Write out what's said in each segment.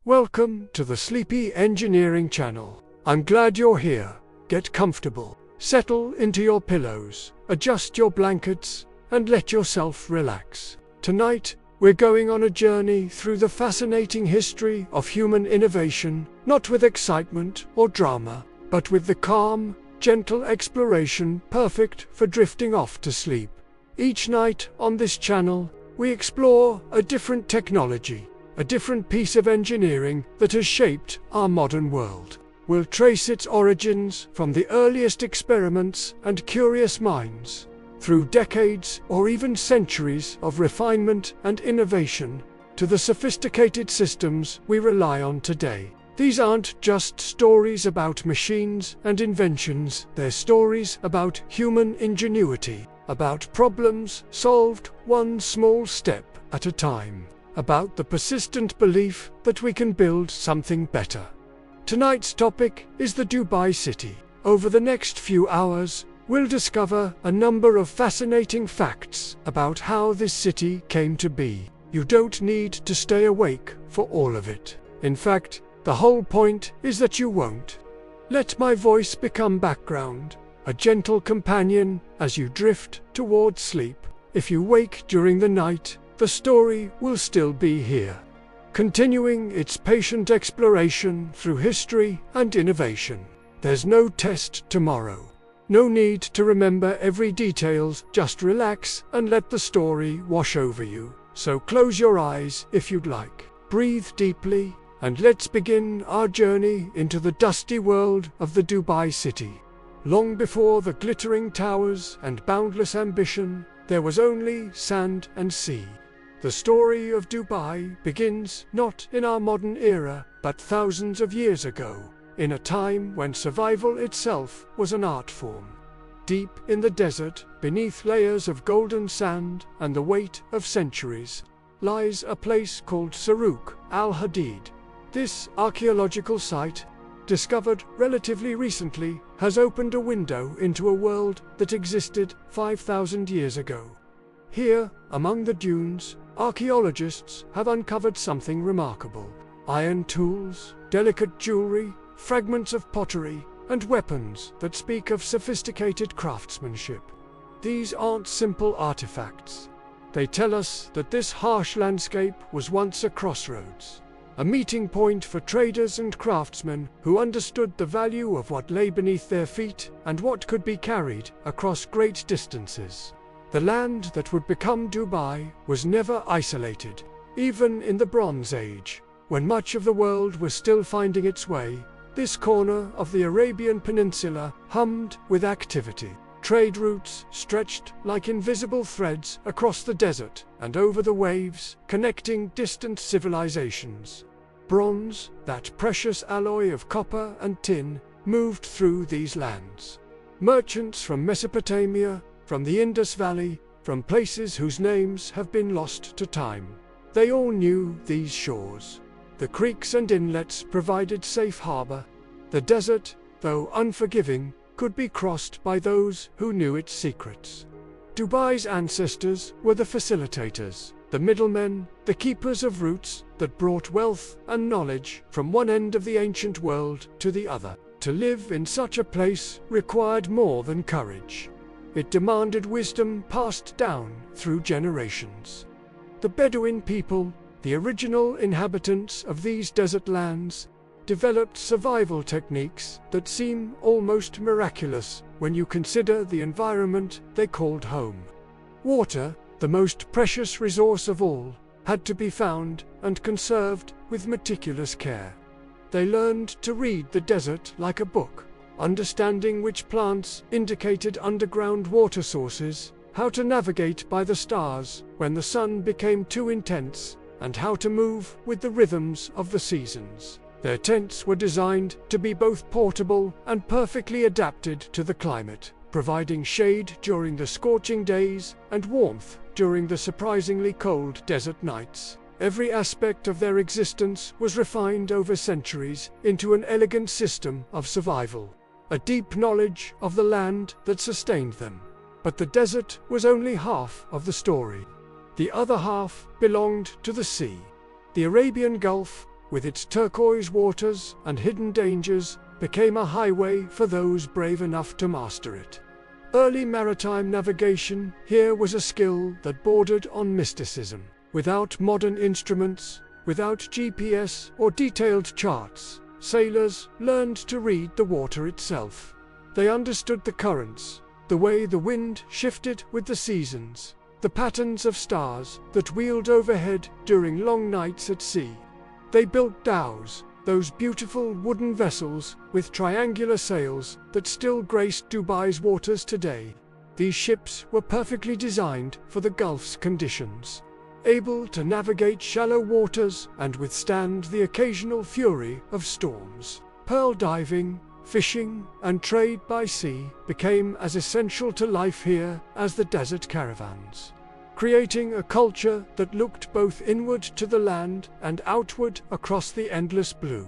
Welcome to the Sleepy Engineering Channel. I'm glad you're here. Get comfortable, settle into your pillows, adjust your blankets, and let yourself relax. Tonight, we're going on a journey through the fascinating history of human innovation, not with excitement or drama, but with the calm, gentle exploration perfect for drifting off to sleep. Each night on this channel, we explore a different technology, a different piece of engineering that has shaped our modern world. We'll trace its origins from the earliest experiments and curious minds, through decades or even centuries of refinement and innovation, to the sophisticated systems we rely on today. These aren't just stories about machines and inventions, they're stories about human ingenuity, about problems solved one small step at a time, about the persistent belief that we can build something better. Tonight's topic is the Dubai city. Over the next few hours, we'll discover a number of fascinating facts about how this city came to be. You don't need to stay awake for all of it. In fact, the whole point is that you won't. Let my voice become background, a gentle companion as you drift towards sleep. If you wake during the night, the story will still be here, continuing its patient exploration through history and innovation. There's no test tomorrow. No need to remember every detail, just relax and let the story wash over you. So close your eyes if you'd like. Breathe deeply, and let's begin our journey into the dusty world of the Dubai city. Long before the glittering towers and boundless ambition, there was only sand and sea. The story of Dubai begins not in our modern era, but thousands of years ago, in a time when survival itself was an art form. Deep in the desert, beneath layers of golden sand and the weight of centuries, lies a place called Saruq al-Hadid. This archaeological site, discovered relatively recently, has opened a window into a world that existed 5,000 years ago. Here, among the dunes, archaeologists have uncovered something remarkable. Iron tools, delicate jewelry, fragments of pottery, and weapons that speak of sophisticated craftsmanship. These aren't simple artifacts. They tell us that this harsh landscape was once a crossroads, a meeting point for traders and craftsmen who understood the value of what lay beneath their feet and what could be carried across great distances. The land that would become Dubai was never isolated. Even in the Bronze Age, when much of the world was still finding its way, this corner of the Arabian Peninsula hummed with activity. Trade routes stretched like invisible threads across the desert and over the waves, connecting distant civilizations. Bronze, that precious alloy of copper and tin, moved through these lands. Merchants from Mesopotamia, from the Indus Valley, from places whose names have been lost to time. They all knew these shores. The creeks and inlets provided safe harbor. The desert, though unforgiving, could be crossed by those who knew its secrets. Dubai's ancestors were the facilitators, the middlemen, the keepers of routes that brought wealth and knowledge from one end of the ancient world to the other. To live in such a place required more than courage. It demanded wisdom passed down through generations. The Bedouin people, the original inhabitants of these desert lands, developed survival techniques that seem almost miraculous when you consider the environment they called home. Water, the most precious resource of all, had to be found and conserved with meticulous care. They learned to read the desert like a book, understanding which plants indicated underground water sources, how to navigate by the stars when the sun became too intense, and how to move with the rhythms of the seasons. Their tents were designed to be both portable and perfectly adapted to the climate, providing shade during the scorching days and warmth during the surprisingly cold desert nights. Every aspect of their existence was refined over centuries into an elegant system of survival, a deep knowledge of the land that sustained them. But the desert was only half of the story. The other half belonged to the sea. The Arabian Gulf, with its turquoise waters and hidden dangers, became a highway for those brave enough to master it. Early maritime navigation here was a skill that bordered on mysticism. Without modern instruments, without GPS or detailed charts, sailors learned to read the water itself. They understood the currents, the way the wind shifted with the seasons, the patterns of stars that wheeled overhead during long nights at sea. They built dhows, those beautiful wooden vessels with triangular sails that still grace Dubai's waters today. These ships were perfectly designed for the Gulf's conditions, able to navigate shallow waters and withstand the occasional fury of storms. Pearl diving, fishing, and trade by sea became as essential to life here as the desert caravans, creating a culture that looked both inward to the land and outward across the endless blue.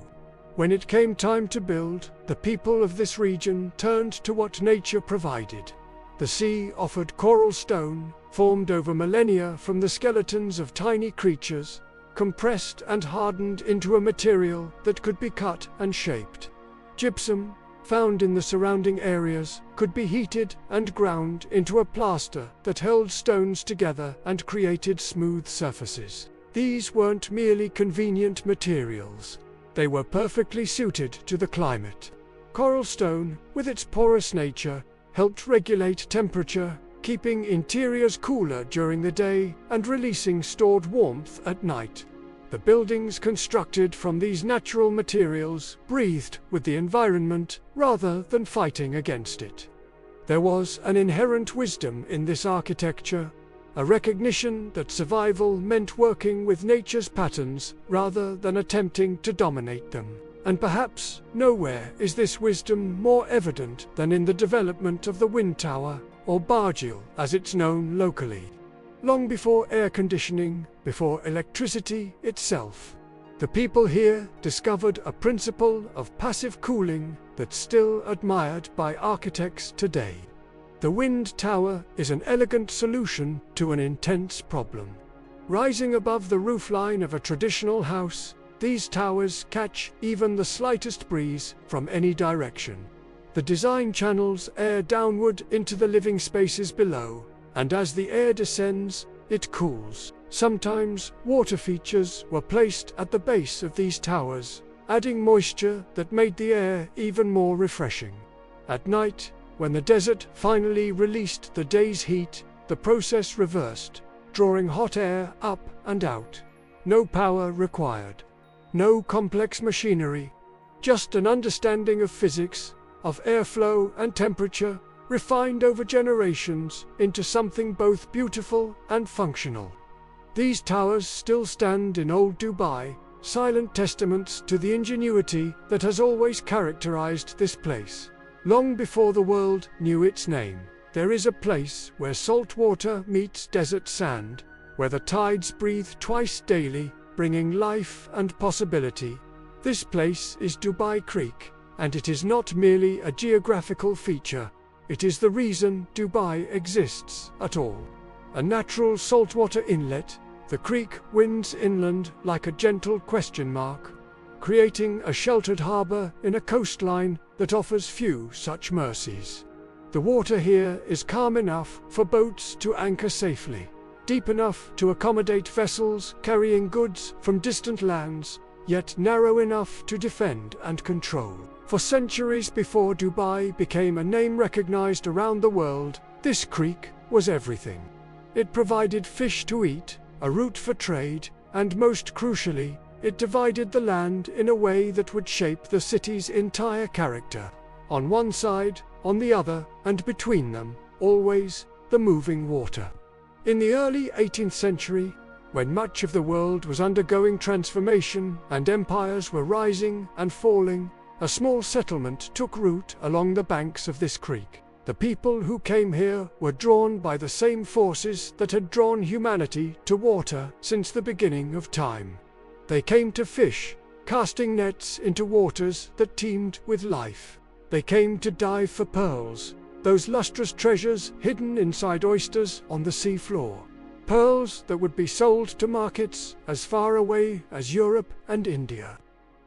When it came time to build, the people of this region turned to what nature provided. The sea offered coral stone, formed over millennia from the skeletons of tiny creatures, compressed and hardened into a material that could be cut and shaped. Gypsum, found in the surrounding areas, could be heated and ground into a plaster that held stones together and created smooth surfaces. These weren't merely convenient materials. They were perfectly suited to the climate. Coral stone, with its porous nature, helped regulate temperature, keeping interiors cooler during the day and releasing stored warmth at night. The buildings constructed from these natural materials breathed with the environment rather than fighting against it. There was an inherent wisdom in this architecture, a recognition that survival meant working with nature's patterns rather than attempting to dominate them. And perhaps nowhere is this wisdom more evident than in the development of the wind tower, or Burj as it's known locally. Long before air conditioning, before electricity itself, the people here discovered a principle of passive cooling that's still admired by architects today. The wind tower is an elegant solution to an intense problem. Rising above the roofline of a traditional house, these towers catch even the slightest breeze from any direction. The design channels air downward into the living spaces below, and as the air descends, it cools. Sometimes water features were placed at the base of these towers, adding moisture that made the air even more refreshing. At night, when the desert finally released the day's heat, the process reversed, drawing hot air up and out. No power required. No complex machinery. Just an understanding of physics, of airflow and temperature, refined over generations into something both beautiful and functional. These towers still stand in old Dubai, silent testaments to the ingenuity that has always characterized this place. Long before the world knew its name, there is a place where salt water meets desert sand, where the tides breathe twice daily, bringing life and possibility. This place is Dubai Creek, and it is not merely a geographical feature. It is the reason Dubai exists at all. A natural saltwater inlet, the creek winds inland like a gentle question mark, creating a sheltered harbor in a coastline that offers few such mercies. The water here is calm enough for boats to anchor safely, deep enough to accommodate vessels carrying goods from distant lands, yet narrow enough to defend and control. For centuries before Dubai became a name recognized around the world, this creek was everything. It provided fish to eat, a route for trade, and most crucially, it divided the land in a way that would shape the city's entire character. On one side, on the other, and between them, always, the moving water. In the early 18th century, when much of the world was undergoing transformation and empires were rising and falling, a small settlement took root along the banks of this creek. The people who came here were drawn by the same forces that had drawn humanity to water since the beginning of time. They came to fish, casting nets into waters that teemed with life. They came to dive for pearls, those lustrous treasures hidden inside oysters on the sea floor. pearls that would be sold to markets as far away as Europe and India.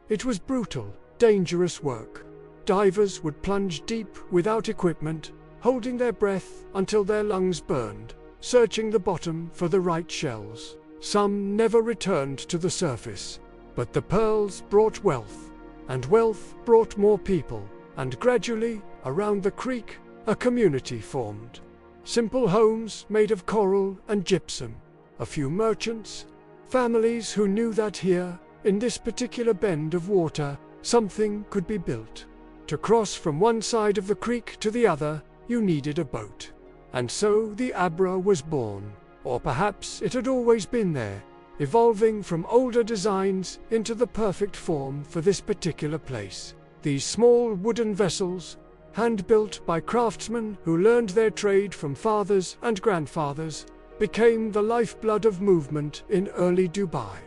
It was brutal, dangerous work. Divers would plunge deep without equipment, holding their breath until their lungs burned, searching the bottom for the right shells. Some never returned to the surface, but the pearls brought wealth, and wealth brought more people, and gradually, around the creek, a community formed. Simple homes made of coral and gypsum, a few merchants, families who knew that here, in this particular bend of water, something could be built. To cross from one side of the creek to the other, you needed a boat. And so the Abra was born, or perhaps it had always been there, evolving from older designs into the perfect form for this particular place. These small wooden vessels, hand-built by craftsmen who learned their trade from fathers and grandfathers, became the lifeblood of movement in early Dubai.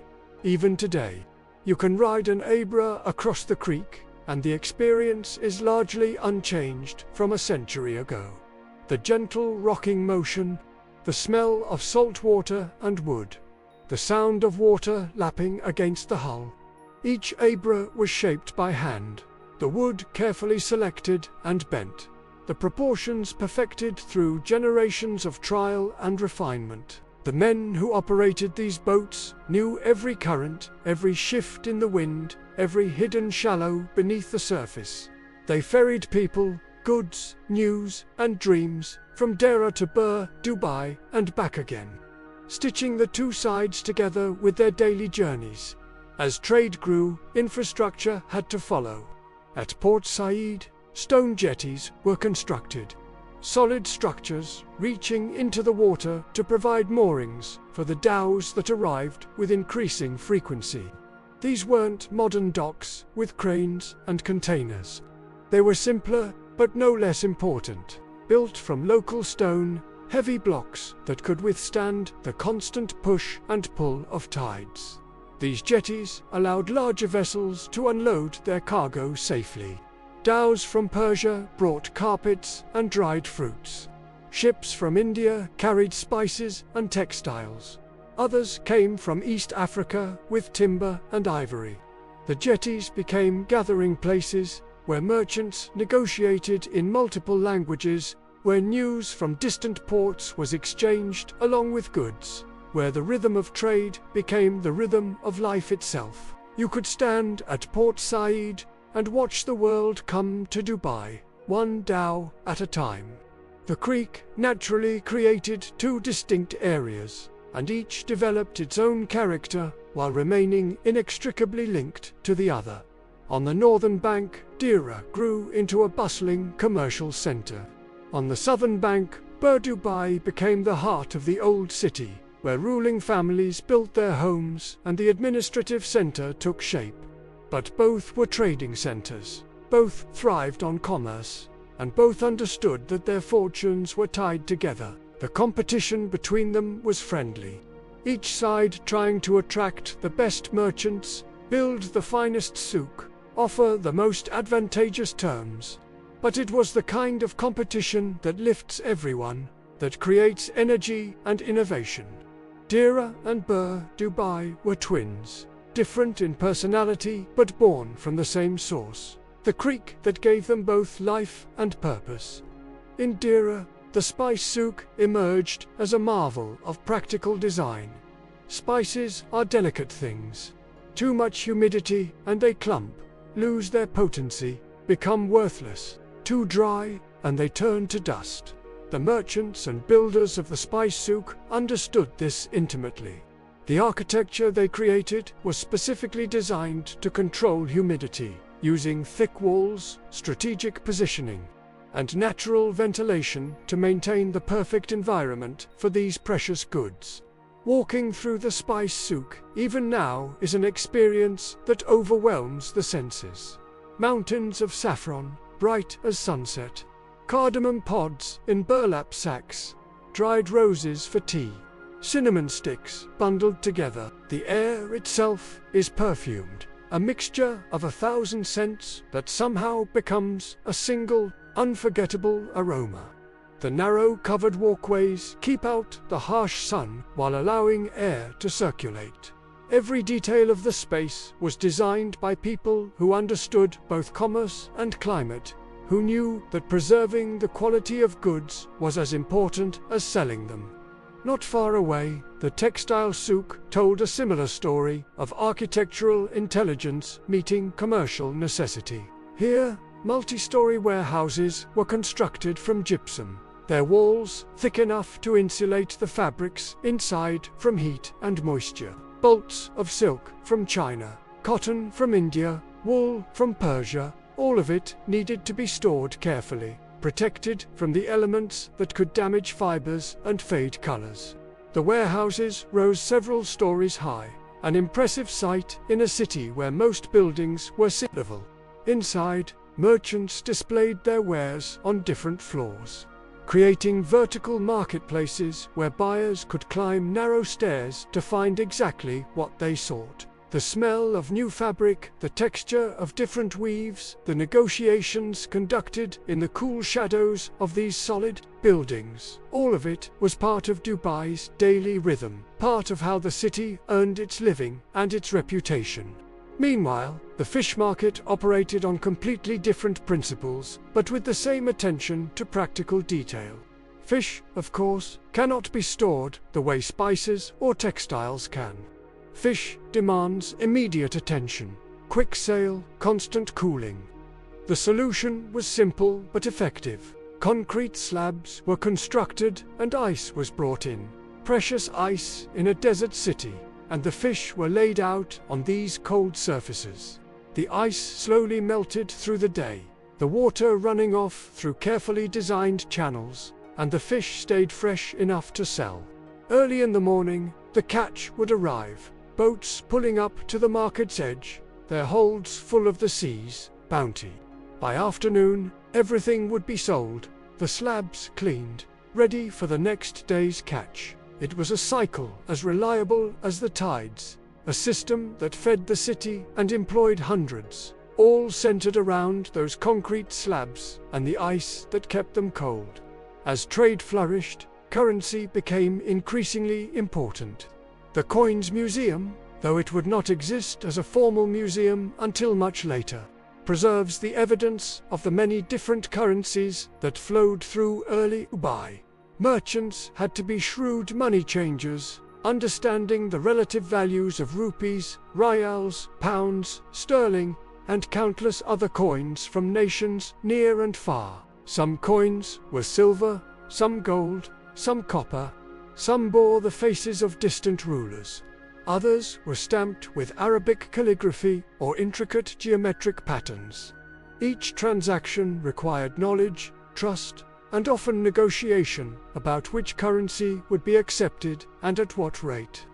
Even today, you can ride an Abra across the creek, and the experience is largely unchanged from a century ago. The gentle rocking motion, the smell of salt water and wood, the sound of water lapping against the hull. Each Abra was shaped by hand, the wood carefully selected and bent, the proportions perfected through generations of trial and refinement. The men who operated these boats knew every current, every shift in the wind, every hidden shallow beneath the surface. They ferried people, goods, news, and dreams from Dera to Burj, Dubai, and back again, stitching the two sides together with their daily journeys. As trade grew, infrastructure had to follow. At Port Said, stone jetties were constructed, solid structures reaching into the water to provide moorings for the dhows that arrived with increasing frequency. These weren't modern docks with cranes and containers. They were simpler, but no less important, built from local stone, heavy blocks that could withstand the constant push and pull of tides. These jetties allowed larger vessels to unload their cargo safely. Dhows from Persia brought carpets and dried fruits. Ships from India carried spices and textiles. Others came from East Africa with timber and ivory. The jetties became gathering places where merchants negotiated in multiple languages, where news from distant ports was exchanged along with goods, where the rhythm of trade became the rhythm of life itself. You could stand at Port Said and watch the world come to Dubai, one dhow at a time. The creek naturally created two distinct areas, and each developed its own character while remaining inextricably linked to the other. On the northern bank, Dera grew into a bustling commercial center. On the southern bank, Burj Dubai became the heart of the old city, where ruling families built their homes and the administrative center took shape. But both were trading centers, both thrived on commerce, and both understood that their fortunes were tied together. The competition between them was friendly, each side trying to attract the best merchants, build the finest souk, offer the most advantageous terms. But it was the kind of competition that lifts everyone, that creates energy and innovation. Dera and Burj Dubai were twins, different in personality but born from the same source, the creek that gave them both life and purpose. In Dera, the spice souk emerged as a marvel of practical design. Spices are delicate things. Too much humidity and they clump, lose their potency, become worthless. Too dry, and they turn to dust. The merchants and builders of the spice souk understood this intimately. The architecture they created was specifically designed to control humidity, using thick walls, strategic positioning, and natural ventilation to maintain the perfect environment for these precious goods. Walking through the spice souk, even now, is an experience that overwhelms the senses. Mountains of saffron, bright as sunset, cardamom pods in burlap sacks, dried roses for tea, cinnamon sticks bundled together. The air itself is perfumed, a mixture of 1,000 scents that somehow becomes a single, unforgettable aroma. The narrow covered walkways keep out the harsh sun while allowing air to circulate. Every detail of the space was designed by people who understood both commerce and climate, who knew that preserving the quality of goods was as important as selling them. Not far away, the textile souk told a similar story of architectural intelligence meeting commercial necessity. Here, multi-story warehouses were constructed from gypsum, their walls thick enough to insulate the fabrics inside from heat and moisture. Bolts of silk from China, cotton from India, wool from Persia, all of it needed to be stored carefully, protected from the elements that could damage fibers and fade colors. The warehouses rose several stories high, an impressive sight in a city where most buildings were sea-level. Inside, merchants displayed their wares on different floors, creating vertical marketplaces where buyers could climb narrow stairs to find exactly what they sought. The smell of new fabric, the texture of different weaves, the negotiations conducted in the cool shadows of these solid buildings, all of it was part of Dubai's daily rhythm, part of how the city earned its living and its reputation. Meanwhile, the fish market operated on completely different principles, but with the same attention to practical detail. Fish, of course, cannot be stored the way spices or textiles can. Fish demands immediate attention, quick sale, constant cooling. The solution was simple but effective. Concrete slabs were constructed and ice was brought in. Precious ice in a desert city, and the fish were laid out on these cold surfaces. The ice slowly melted through the day, the water running off through carefully designed channels, and the fish stayed fresh enough to sell. Early in the morning, the catch would arrive, boats pulling up to the market's edge, their holds full of the sea's bounty. By afternoon, everything would be sold, the slabs cleaned, ready for the next day's catch. It was a cycle as reliable as the tides, a system that fed the city and employed hundreds, all centered around those concrete slabs and the ice that kept them cold. As trade flourished, currency became increasingly important. The Coins Museum, though it would not exist as a formal museum until much later, preserves the evidence of the many different currencies that flowed through early Dubai. Merchants had to be shrewd money changers, understanding the relative values of rupees, rials, pounds, sterling, and countless other coins from nations near and far. Some coins were silver, some gold, some copper, some bore the faces of distant rulers. Others were stamped with Arabic calligraphy or intricate geometric patterns. Each transaction required knowledge, trust, and often negotiation about which currency would be accepted and at what rate.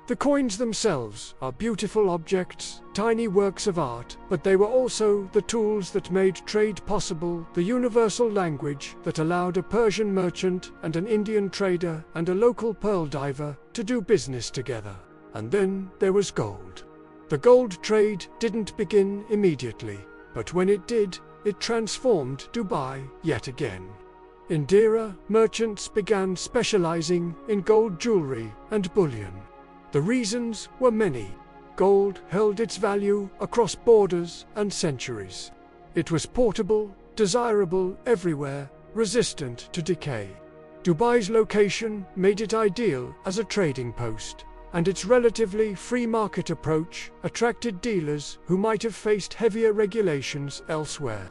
The coins themselves are beautiful objects, tiny works of art, but they were also the tools that made trade possible, the universal language that allowed a Persian merchant and an Indian trader and a local pearl diver to do business together. And then there was gold. The gold trade didn't begin immediately, but when it did, it transformed Dubai yet again. In Dera, merchants began specializing in gold jewelry and bullion. The reasons were many. Gold held its value across borders and centuries. It was portable, desirable everywhere, resistant to decay. Dubai's location made it ideal as a trading post, and its relatively free market approach attracted dealers who might have faced heavier regulations elsewhere.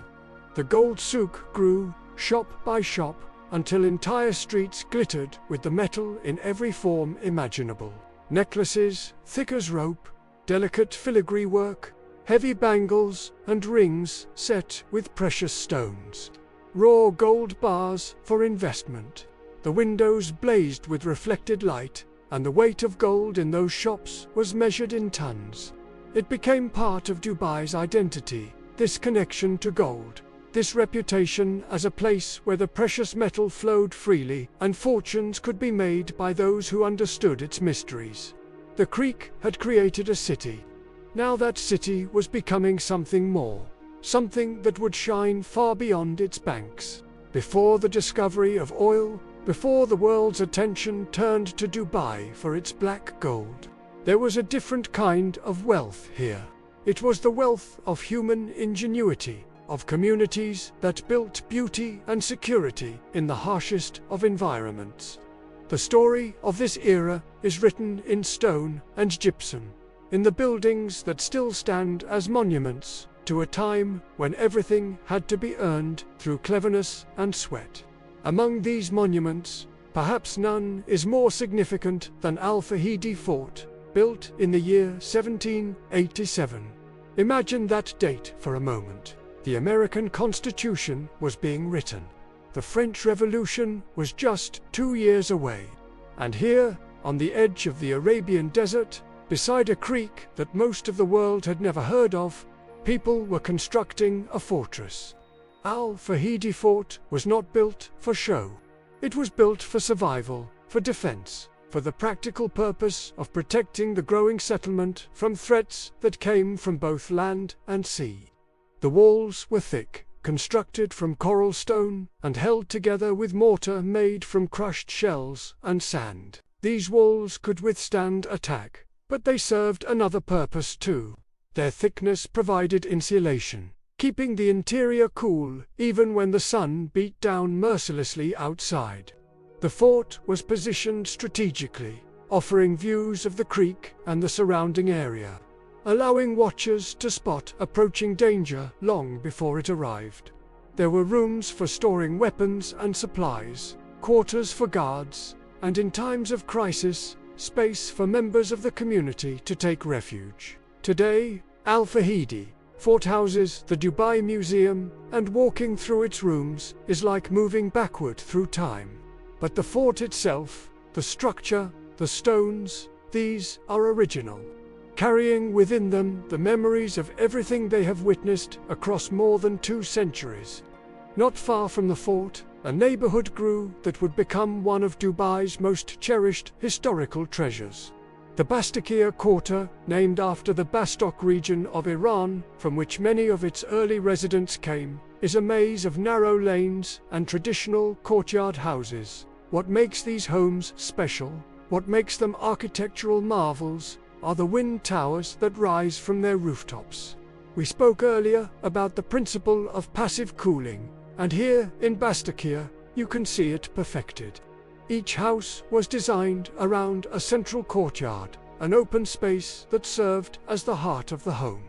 The gold souk grew, shop by shop, until entire streets glittered with the metal in every form imaginable. Necklaces, thick as rope, delicate filigree work, heavy bangles, and rings set with precious stones. Raw gold bars for investment. The windows blazed with reflected light, and the weight of gold in those shops was measured in tons. It became part of Dubai's identity, this connection to gold, this reputation as a place where the precious metal flowed freely and fortunes could be made by those who understood its mysteries. The creek had created a city. Now that city was becoming something more, something that would shine far beyond its banks. Before the discovery of oil, before the world's attention turned to Dubai for its black gold, there was a different kind of wealth here. It was the wealth of human ingenuity, of communities that built beauty and security in the harshest of environments. The story of this era is written in stone and gypsum, in the buildings that still stand as monuments to a time when everything had to be earned through cleverness and sweat. Among these monuments, perhaps none is more significant than Al Fahidi Fort, built in the year 1787. Imagine that date for a moment. The American Constitution was being written. The French Revolution was just 2 years away. And here, on the edge of the Arabian desert, beside a creek that most of the world had never heard of, people were constructing a fortress. Al Fahidi Fort was not built for show. It was built for survival, for defense, for the practical purpose of protecting the growing settlement from threats that came from both land and sea. The walls were thick, constructed from coral stone, and held together with mortar made from crushed shells and sand. These walls could withstand attack, but they served another purpose too. Their thickness provided insulation, keeping the interior cool even when the sun beat down mercilessly outside. The fort was positioned strategically, offering views of the creek and the surrounding area, allowing watchers to spot approaching danger long before it arrived. There were rooms for storing weapons and supplies, quarters for guards, and in times of crisis, space for members of the community to take refuge. Today, Al Fahidi Fort houses the Dubai Museum, and walking through its rooms is like moving backward through time. But the fort itself, the structure, the stones, these are original, carrying within them the memories of everything they have witnessed across more than 2 centuries. Not far from the fort, a neighborhood grew that would become one of Dubai's most cherished historical treasures. The Bastakia Quarter, named after the Bastok region of Iran, from which many of its early residents came, is a maze of narrow lanes and traditional courtyard houses. What makes these homes special, what makes them architectural marvels, are the wind towers that rise from their rooftops. We spoke earlier about the principle of passive cooling, and here in Bastakia, you can see it perfected. Each house was designed around a central courtyard, an open space that served as the heart of the home.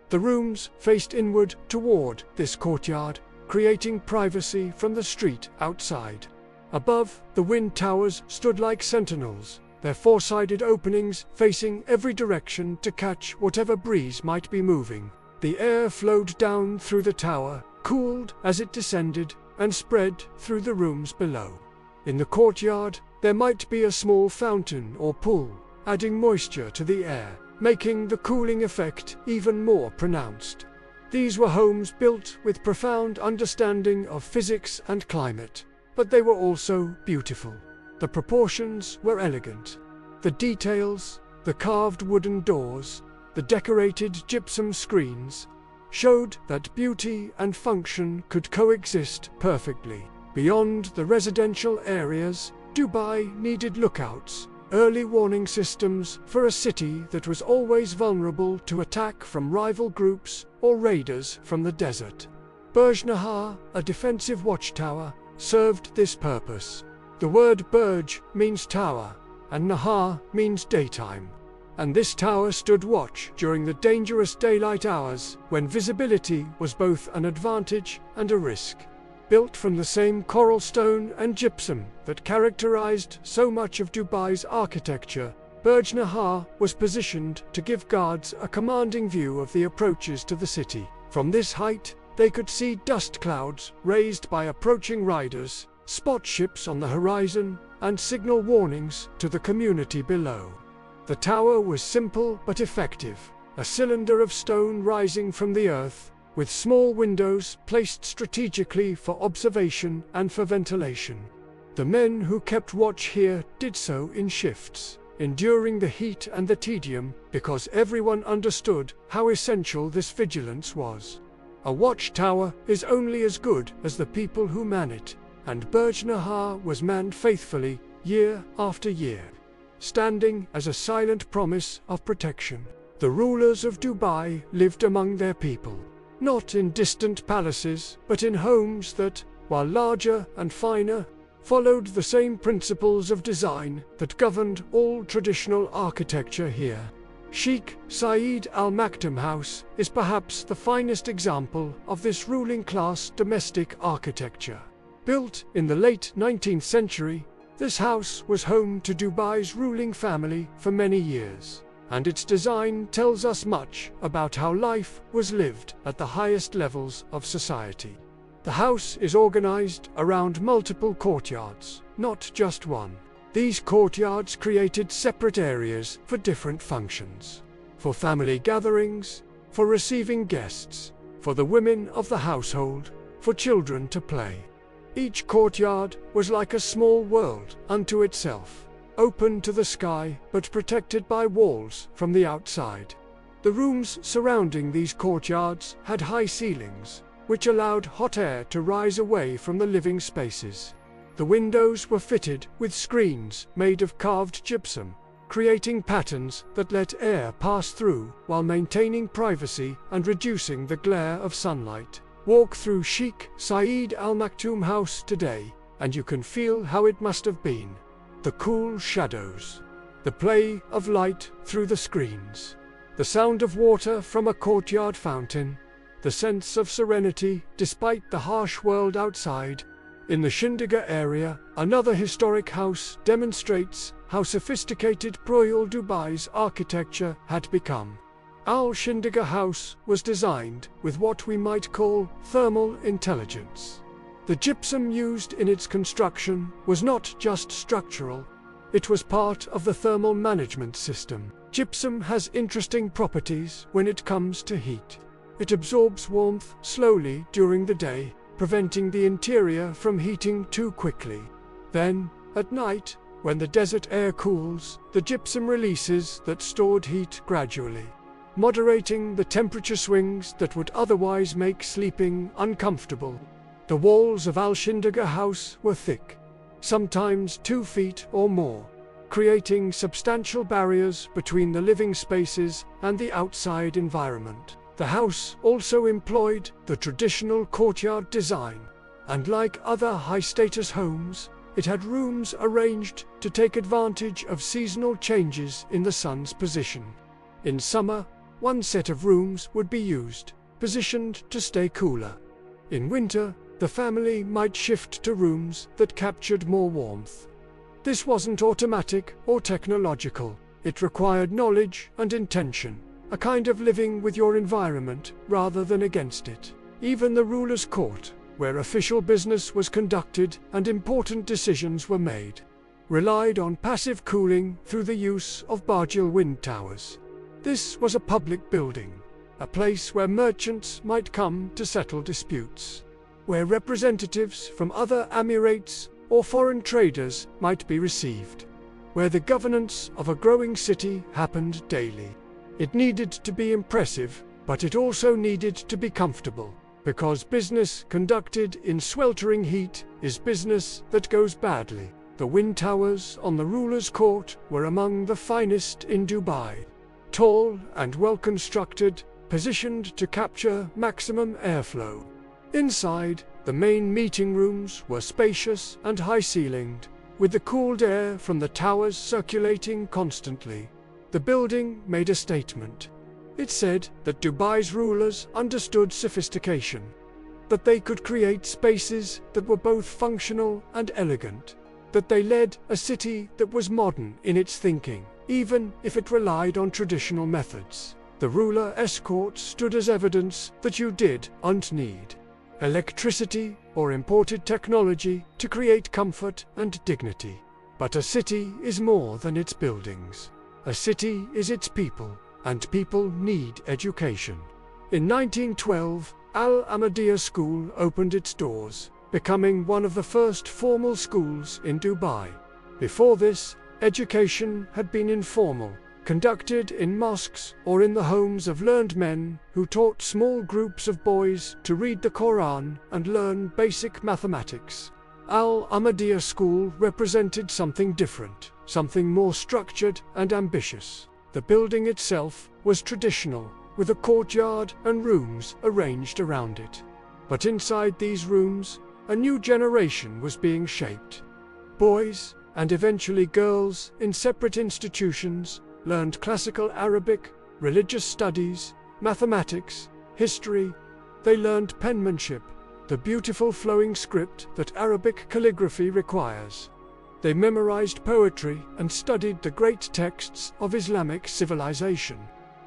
The rooms faced inward toward this courtyard, creating privacy from the street outside. Above, the wind towers stood like sentinels, their 4-sided openings facing every direction to catch whatever breeze might be moving. The air flowed down through the tower, cooled as it descended, and spread through the rooms below. In the courtyard, there might be a small fountain or pool, adding moisture to the air, making the cooling effect even more pronounced. These were homes built with profound understanding of physics and climate, but they were also beautiful. The proportions were elegant. The details, the carved wooden doors, the decorated gypsum screens, showed that beauty and function could coexist perfectly. Beyond the residential areas, Dubai needed lookouts, early warning systems for a city that was always vulnerable to attack from rival groups or raiders from the desert. Burj Nahar, a defensive watchtower, served this purpose. The word Burj means tower, and Nahar means daytime. And this tower stood watch during the dangerous daylight hours when visibility was both an advantage and a risk. Built from the same coral stone and gypsum that characterized so much of Dubai's architecture, Burj Nahar was positioned to give guards a commanding view of the approaches to the city. From this height, they could see dust clouds raised by approaching riders, spot ships on the horizon, and signal warnings to the community below. The tower was simple but effective, a cylinder of stone rising from the earth, with small windows placed strategically for observation and for ventilation. The men who kept watch here did so in shifts, enduring the heat and the tedium, because everyone understood how essential this vigilance was. A watchtower is only as good as the people who man it, and Burj was manned faithfully, year after year, standing as a silent promise of protection. The rulers of Dubai lived among their people, not in distant palaces, but in homes that, while larger and finer, followed the same principles of design that governed all traditional architecture here. Sheikh Saeed Al Maktoum House is perhaps the finest example of this ruling class domestic architecture. Built in the late 19th century, this house was home to Dubai's ruling family for many years, and its design tells us much about how life was lived at the highest levels of society. The house is organized around multiple courtyards, not just one. These courtyards created separate areas for different functions. For family gatherings, for receiving guests, for the women of the household, for children to play. Each courtyard was like a small world unto itself, open to the sky but protected by walls from the outside. The rooms surrounding these courtyards had high ceilings, which allowed hot air to rise away from the living spaces. The windows were fitted with screens made of carved gypsum, creating patterns that let air pass through while maintaining privacy and reducing the glare of sunlight. Walk through Sheikh Saeed Al Maktoum House today, and you can feel how it must have been. The cool shadows, the play of light through the screens, the sound of water from a courtyard fountain, the sense of serenity despite the harsh world outside. In the Shindiga area, another historic house demonstrates how sophisticated Royal Dubai's architecture had become. Al Shindiga House was designed with what we might call thermal intelligence. The gypsum used in its construction was not just structural, it was part of the thermal management system. Gypsum has interesting properties when it comes to heat. It absorbs warmth slowly during the day, preventing the interior from heating too quickly. Then, at night, when the desert air cools, the gypsum releases that stored heat gradually, moderating the temperature swings that would otherwise make sleeping uncomfortable. The walls of Al Shindiga House were thick, sometimes 2 feet or more, creating substantial barriers between the living spaces and the outside environment. The house also employed the traditional courtyard design, and like other high-status homes, it had rooms arranged to take advantage of seasonal changes in the sun's position. In summer, one set of rooms would be used, positioned to stay cooler. In winter, the family might shift to rooms that captured more warmth. This wasn't automatic or technological. It required knowledge and intention, a kind of living with your environment rather than against it. Even the ruler's court, where official business was conducted and important decisions were made, relied on passive cooling through the use of Burj wind towers. This was a public building, a place where merchants might come to settle disputes, where representatives from other emirates or foreign traders might be received, where the governance of a growing city happened daily. It needed to be impressive, but it also needed to be comfortable, because business conducted in sweltering heat is business that goes badly. The wind towers on the ruler's court were among the finest in Dubai. Tall and well constructed, positioned to capture maximum airflow. Inside, the main meeting rooms were spacious and high-ceilinged, with the cooled air from the towers circulating constantly. The building made a statement. It said that Dubai's rulers understood sophistication, that they could create spaces that were both functional and elegant, that they led a city that was modern in its thinking, even if it relied on traditional methods. The ruler escort stood as evidence that you didn't need electricity or imported technology to create comfort and dignity. But a city is more than its buildings. A city is its people, and people need education. In 1912, Al Ahmadiyya School opened its doors, becoming one of the first formal schools in Dubai. Before this, education had been informal, conducted in mosques or in the homes of learned men who taught small groups of boys to read the Quran and learn basic mathematics. Al-Ahmadiyya school represented something different, something more structured and ambitious. The building itself was traditional, with a courtyard and rooms arranged around it. But inside these rooms, a new generation was being shaped. Boys, and eventually girls, in separate institutions, learned classical Arabic, religious studies, mathematics, history. They learned penmanship, the beautiful flowing script that Arabic calligraphy requires. They memorized poetry and studied the great texts of Islamic civilization.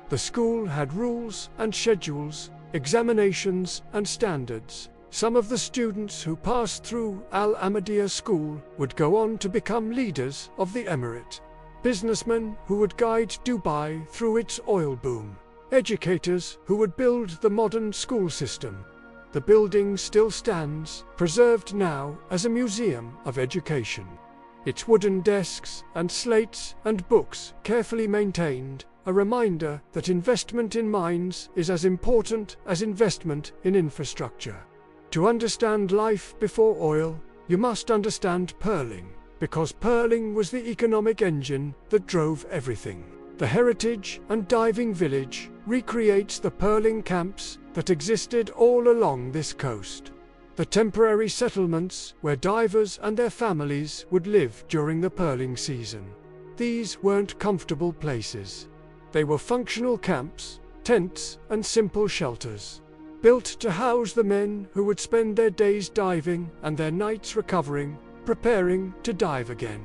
The school had rules and schedules, examinations and standards. Some of the students who passed through Al-Ahmadiyya school would go on to become leaders of the emirate, businessmen who would guide Dubai through its oil boom, educators who would build the modern school system. The building still stands, preserved now as a museum of education. Its wooden desks and slates and books carefully maintained, a reminder that investment in mines is as important as investment in infrastructure. To understand life before oil, you must understand pearling, because pearling was the economic engine that drove everything. The heritage and diving village recreates the pearling camps that existed all along this coast. The temporary settlements where divers and their families would live during the pearling season. These weren't comfortable places. They were functional camps, tents, and simple shelters, built to house the men who would spend their days diving and their nights recovering, preparing to dive again.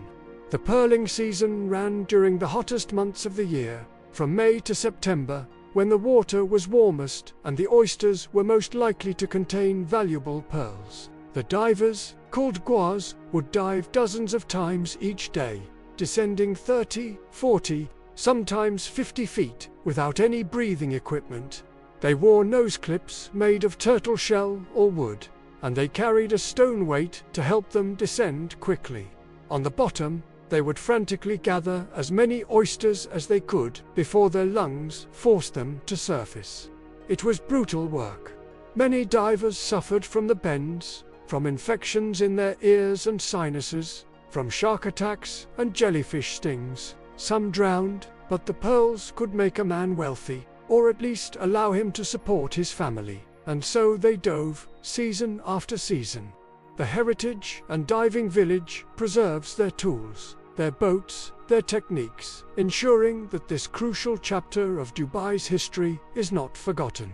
The pearling season ran during the hottest months of the year, from May to September, when the water was warmest and the oysters were most likely to contain valuable pearls. The divers, called guas, would dive dozens of times each day, descending 30, 40, sometimes 50 feet, without any breathing equipment. They wore nose clips made of turtle shell or wood, and they carried a stone weight to help them descend quickly. On the bottom, they would frantically gather as many oysters as they could before their lungs forced them to surface. It was brutal work. Many divers suffered from the bends, from infections in their ears and sinuses, from shark attacks and jellyfish stings. Some drowned, but the pearls could make a man wealthy, or at least allow him to support his family, and so they dove, season after season. The heritage and diving village preserves their tools, their boats, their techniques, ensuring that this crucial chapter of Dubai's history is not forgotten.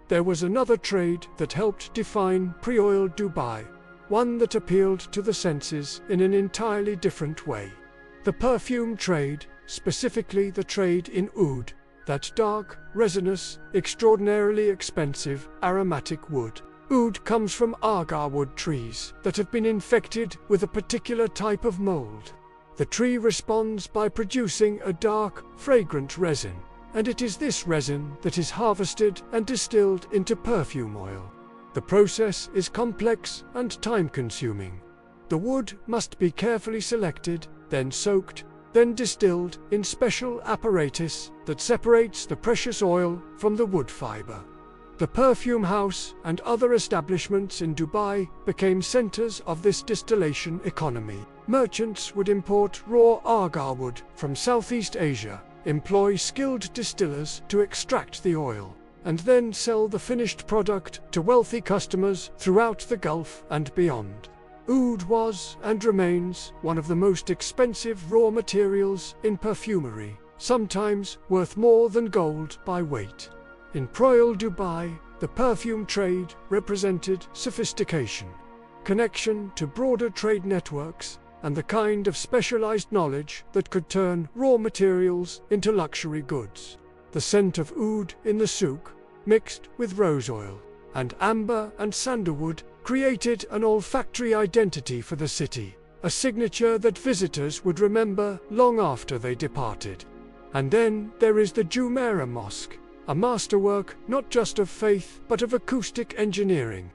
There was another trade that helped define pre-oil Dubai, one that appealed to the senses in an entirely different way. The perfume trade, specifically the trade in oud, that dark, resinous, extraordinarily expensive, aromatic wood. Oud comes from agar wood trees that have been infected with a particular type of mold. The tree responds by producing a dark, fragrant resin, and it is this resin that is harvested and distilled into perfume oil. The process is complex and time-consuming. The wood must be carefully selected, then soaked, then distilled in special apparatus that separates the precious oil from the wood fiber. The perfume house and other establishments in Dubai became centers of this distillation economy. Merchants would import raw agar wood from Southeast Asia, employ skilled distillers to extract the oil, and then sell the finished product to wealthy customers throughout the Gulf and beyond. Oud was and remains one of the most expensive raw materials in perfumery, sometimes worth more than gold by weight. In Royal Dubai, the perfume trade represented sophistication, connection to broader trade networks, and the kind of specialized knowledge that could turn raw materials into luxury goods. The scent of oud in the souk, mixed with rose oil and amber and sandalwood, created an olfactory identity for the city, a signature that visitors would remember long after they departed. And then there is the Jumeirah Mosque, a masterwork not just of faith but of acoustic engineering.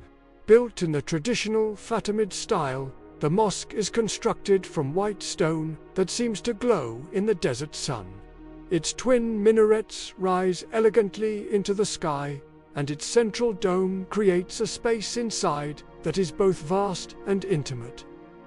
Built in the traditional Fatimid style, the mosque is constructed from white stone that seems to glow in the desert sun. Its twin minarets rise elegantly into the sky, and its central dome creates a space inside that is both vast and intimate.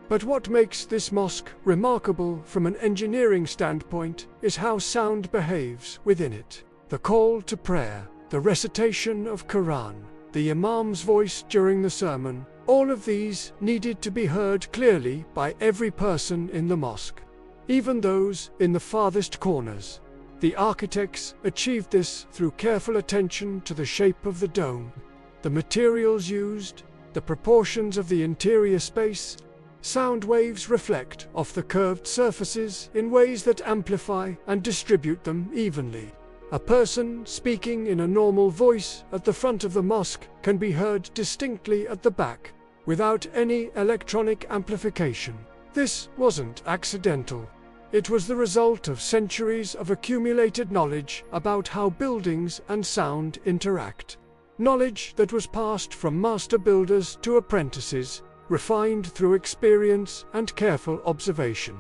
But what makes this mosque remarkable from an engineering standpoint is how sound behaves within it. The call to prayer, the recitation of Quran, the Imam's voice during the sermon, all of these needed to be heard clearly by every person in the mosque, even those in the farthest corners. The architects achieved this through careful attention to the shape of the dome, the materials used, the proportions of the interior space. Sound waves reflect off the curved surfaces in ways that amplify and distribute them evenly. A person speaking in a normal voice at the front of the mosque can be heard distinctly at the back, without any electronic amplification. This wasn't accidental. It was the result of centuries of accumulated knowledge about how buildings and sound interact. Knowledge that was passed from master builders to apprentices, refined through experience and careful observation.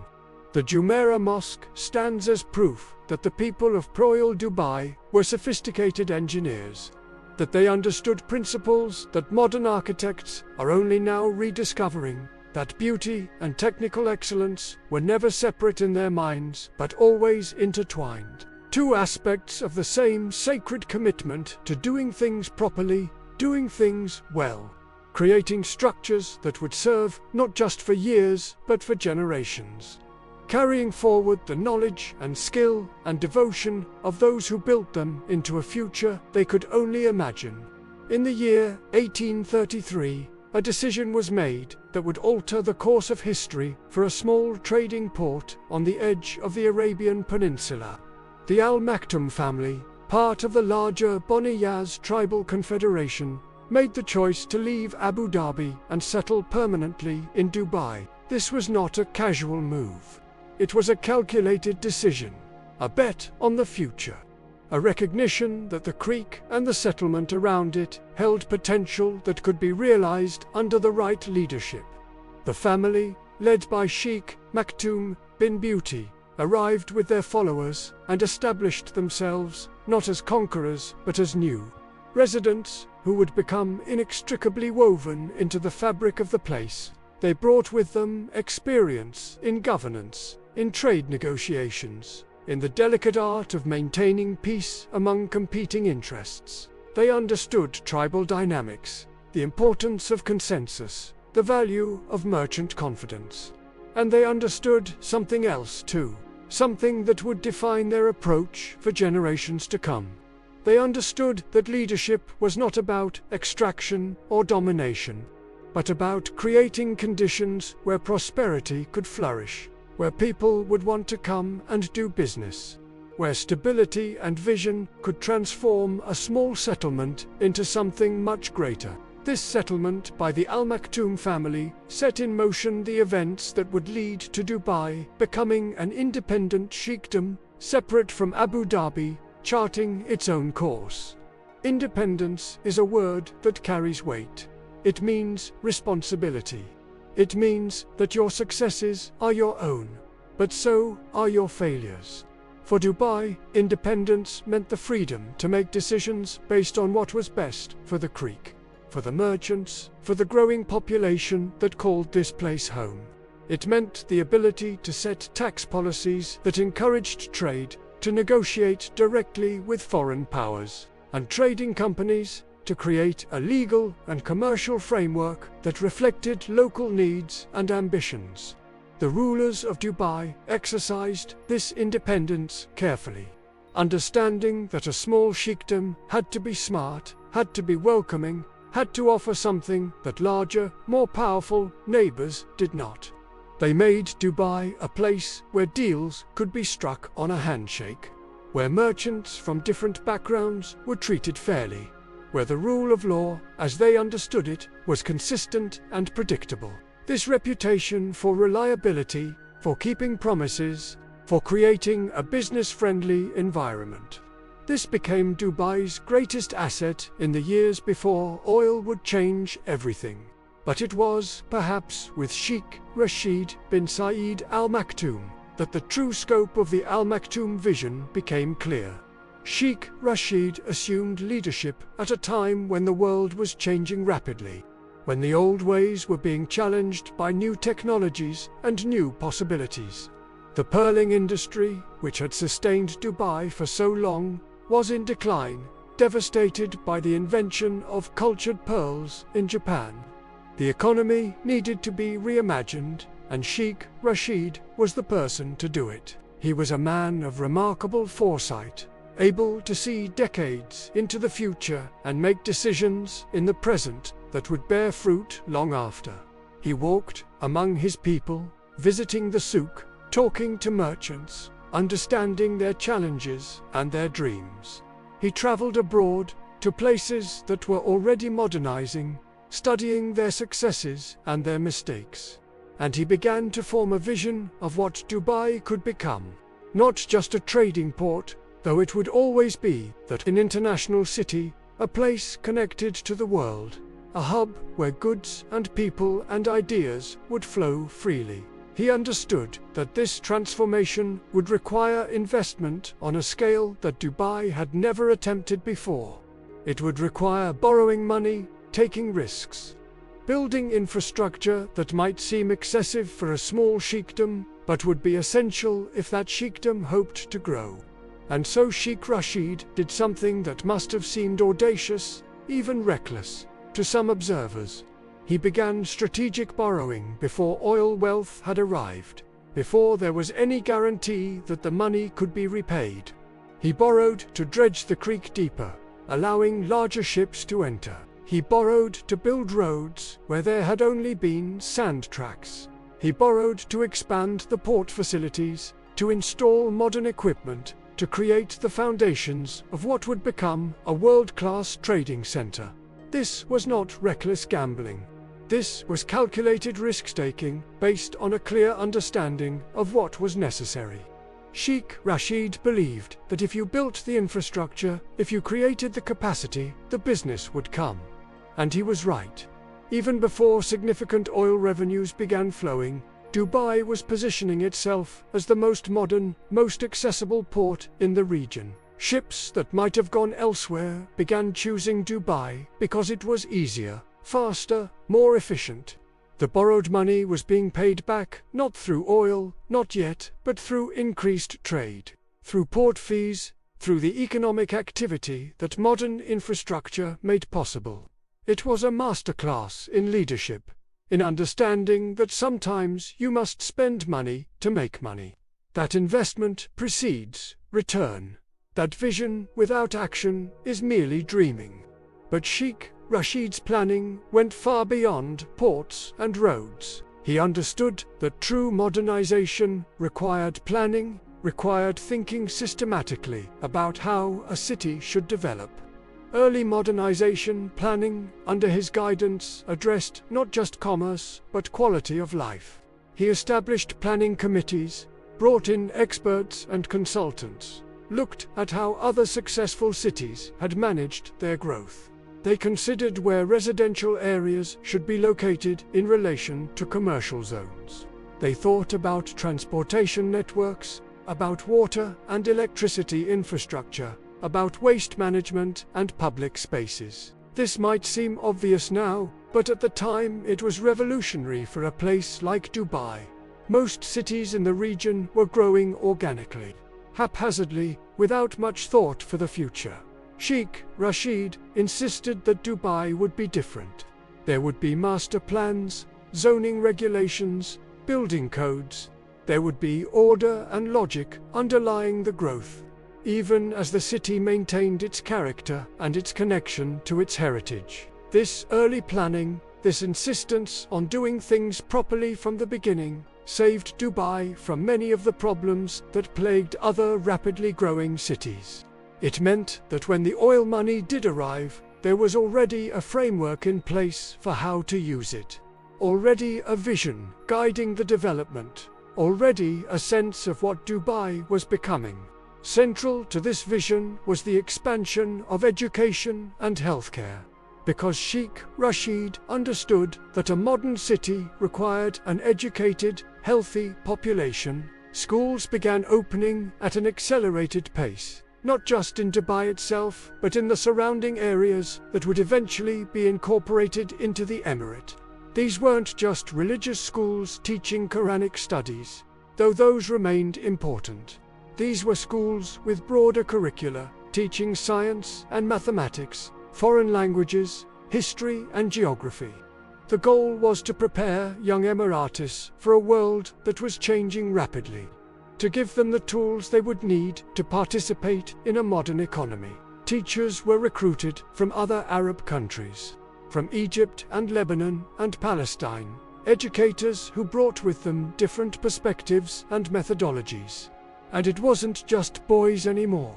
The Jumeirah Mosque stands as proof that the people of Royal Dubai were sophisticated engineers, that they understood principles that modern architects are only now rediscovering, that beauty and technical excellence were never separate in their minds but always intertwined. Two aspects of the same sacred commitment to doing things properly, doing things well, creating structures that would serve not just for years but for generations, carrying forward the knowledge and skill and devotion of those who built them into a future they could only imagine. In the year 1833, a decision was made that would alter the course of history for a small trading port on the edge of the Arabian Peninsula. The Al Maktoum family, part of the larger Bani Yaz tribal confederation, made the choice to leave Abu Dhabi and settle permanently in Dubai. This was not a casual move. It was a calculated decision, a bet on the future, a recognition that the creek and the settlement around it held potential that could be realized under the right leadership. The family, led by Sheikh Maktoum bin Beauty, arrived with their followers and established themselves not as conquerors but as new residents who would become inextricably woven into the fabric of the place. They brought with them experience in governance, in trade negotiations, in the delicate art of maintaining peace among competing interests. They understood tribal dynamics, the importance of consensus, the value of merchant confidence. And they understood something else too, something that would define their approach for generations to come. They understood that leadership was not about extraction or domination, but about creating conditions where prosperity could flourish, where people would want to come and do business, where stability and vision could transform a small settlement into something much greater. This settlement by the Al Maktoum family set in motion the events that would lead to Dubai becoming an independent sheikhdom, separate from Abu Dhabi, charting its own course. Independence is a word that carries weight. It means responsibility. It means that your successes are your own, but so are your failures. For Dubai, independence meant the freedom to make decisions based on what was best for the creek, for the merchants, for the growing population that called this place home. It meant the ability to set tax policies that encouraged trade, to negotiate directly with foreign powers and trading companies, to create a legal and commercial framework that reflected local needs and ambitions. The rulers of Dubai exercised this independence carefully, understanding that a small sheikhdom had to be smart, had to be welcoming, had to offer something that larger, more powerful neighbors did not. They made Dubai a place where deals could be struck on a handshake, where merchants from different backgrounds were treated fairly, where the rule of law, as they understood it, was consistent and predictable. This reputation for reliability, for keeping promises, for creating a business-friendly environment. This became Dubai's greatest asset in the years before oil would change everything. But it was, perhaps with Sheikh Rashid bin Saeed Al Maktoum, that the true scope of the Al Maktoum vision became clear. Sheikh Rashid assumed leadership at a time when the world was changing rapidly, when the old ways were being challenged by new technologies and new possibilities. The pearling industry, which had sustained Dubai for so long, was in decline, devastated by the invention of cultured pearls in Japan. The economy needed to be reimagined, and Sheikh Rashid was the person to do it. He was a man of remarkable foresight, able to see decades into the future and make decisions in the present that would bear fruit long after. He walked among his people, visiting the souk, talking to merchants, understanding their challenges and their dreams. He traveled abroad to places that were already modernizing, studying their successes and their mistakes. And he began to form a vision of what Dubai could become. Not just a trading port, though it would always be that, an international city, a place connected to the world, a hub where goods and people and ideas would flow freely. He understood that this transformation would require investment on a scale that Dubai had never attempted before. It would require borrowing money, taking risks, building infrastructure that might seem excessive for a small sheikdom, but would be essential if that sheikdom hoped to grow. And so Sheikh Rashid did something that must have seemed audacious, even reckless, to some observers. He began strategic borrowing before oil wealth had arrived, before there was any guarantee that the money could be repaid. He borrowed to dredge the creek deeper, allowing larger ships to enter. He borrowed to build roads where there had only been sand tracks. He borrowed to expand the port facilities, to install modern equipment, to create the foundations of what would become a world-class trading center. This was not reckless gambling. This was calculated risk-taking based on a clear understanding of what was necessary. Sheikh Rashid believed that if you built the infrastructure, if you created the capacity, the business would come. And he was right. Even before significant oil revenues began flowing, Dubai was positioning itself as the most modern, most accessible port in the region. Ships that might have gone elsewhere began choosing Dubai because it was easier, faster, more efficient. The borrowed money was being paid back, not through oil, not yet, but through increased trade, through port fees, through the economic activity that modern infrastructure made possible. It was a masterclass in leadership, in understanding that sometimes you must spend money to make money. That investment precedes return. That vision without action is merely dreaming. But Sheikh Rashid's planning went far beyond ports and roads. He understood that true modernization required planning, required thinking systematically about how a city should develop. Early modernization planning, under his guidance, addressed not just commerce, but quality of life. He established planning committees, brought in experts and consultants, looked at how other successful cities had managed their growth. They considered where residential areas should be located in relation to commercial zones. They thought about transportation networks, about water and electricity infrastructure, about waste management and public spaces. This might seem obvious now, but at the time it was revolutionary for a place like Dubai. Most cities in the region were growing organically, haphazardly, without much thought for the future. Sheikh Rashid insisted that Dubai would be different. There would be master plans, zoning regulations, building codes. There would be order and logic underlying the growth, even as the city maintained its character and its connection to its heritage. This early planning, this insistence on doing things properly from the beginning, saved Dubai from many of the problems that plagued other rapidly growing cities. It meant that when the oil money did arrive, there was already a framework in place for how to use it. Already a vision guiding the development. Already a sense of what Dubai was becoming. Central to this vision was the expansion of education and healthcare. Because Sheikh Rashid understood that a modern city required an educated, healthy population, Schools began opening at an accelerated pace, not just in Dubai itself, but in the surrounding areas that would eventually be incorporated into the emirate. These weren't just religious schools teaching Quranic studies, though those remained important. These were schools with broader curricula, teaching science and mathematics, foreign languages, history and geography. The goal was to prepare young Emiratis for a world that was changing rapidly, to give them the tools they would need to participate in a modern economy. Teachers were recruited from other Arab countries, from Egypt and Lebanon and Palestine, educators who brought with them different perspectives and methodologies. And it wasn't just boys anymore.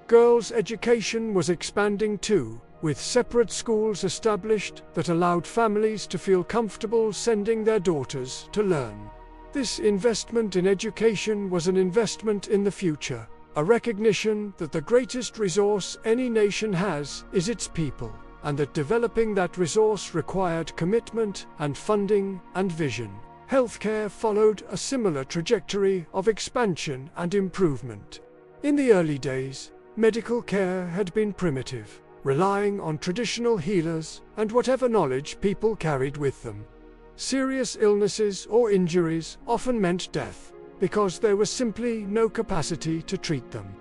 Girls' education was expanding too, with separate schools established that allowed families to feel comfortable sending their daughters to learn. This investment in education was an investment in the future, a recognition that the greatest resource any nation has is its people, and that developing that resource required commitment and funding and vision. Healthcare followed a similar trajectory of expansion and improvement. In the early days, medical care had been primitive, relying on traditional healers and whatever knowledge people carried with them. Serious illnesses or injuries often meant death, because there was simply no capacity to treat them.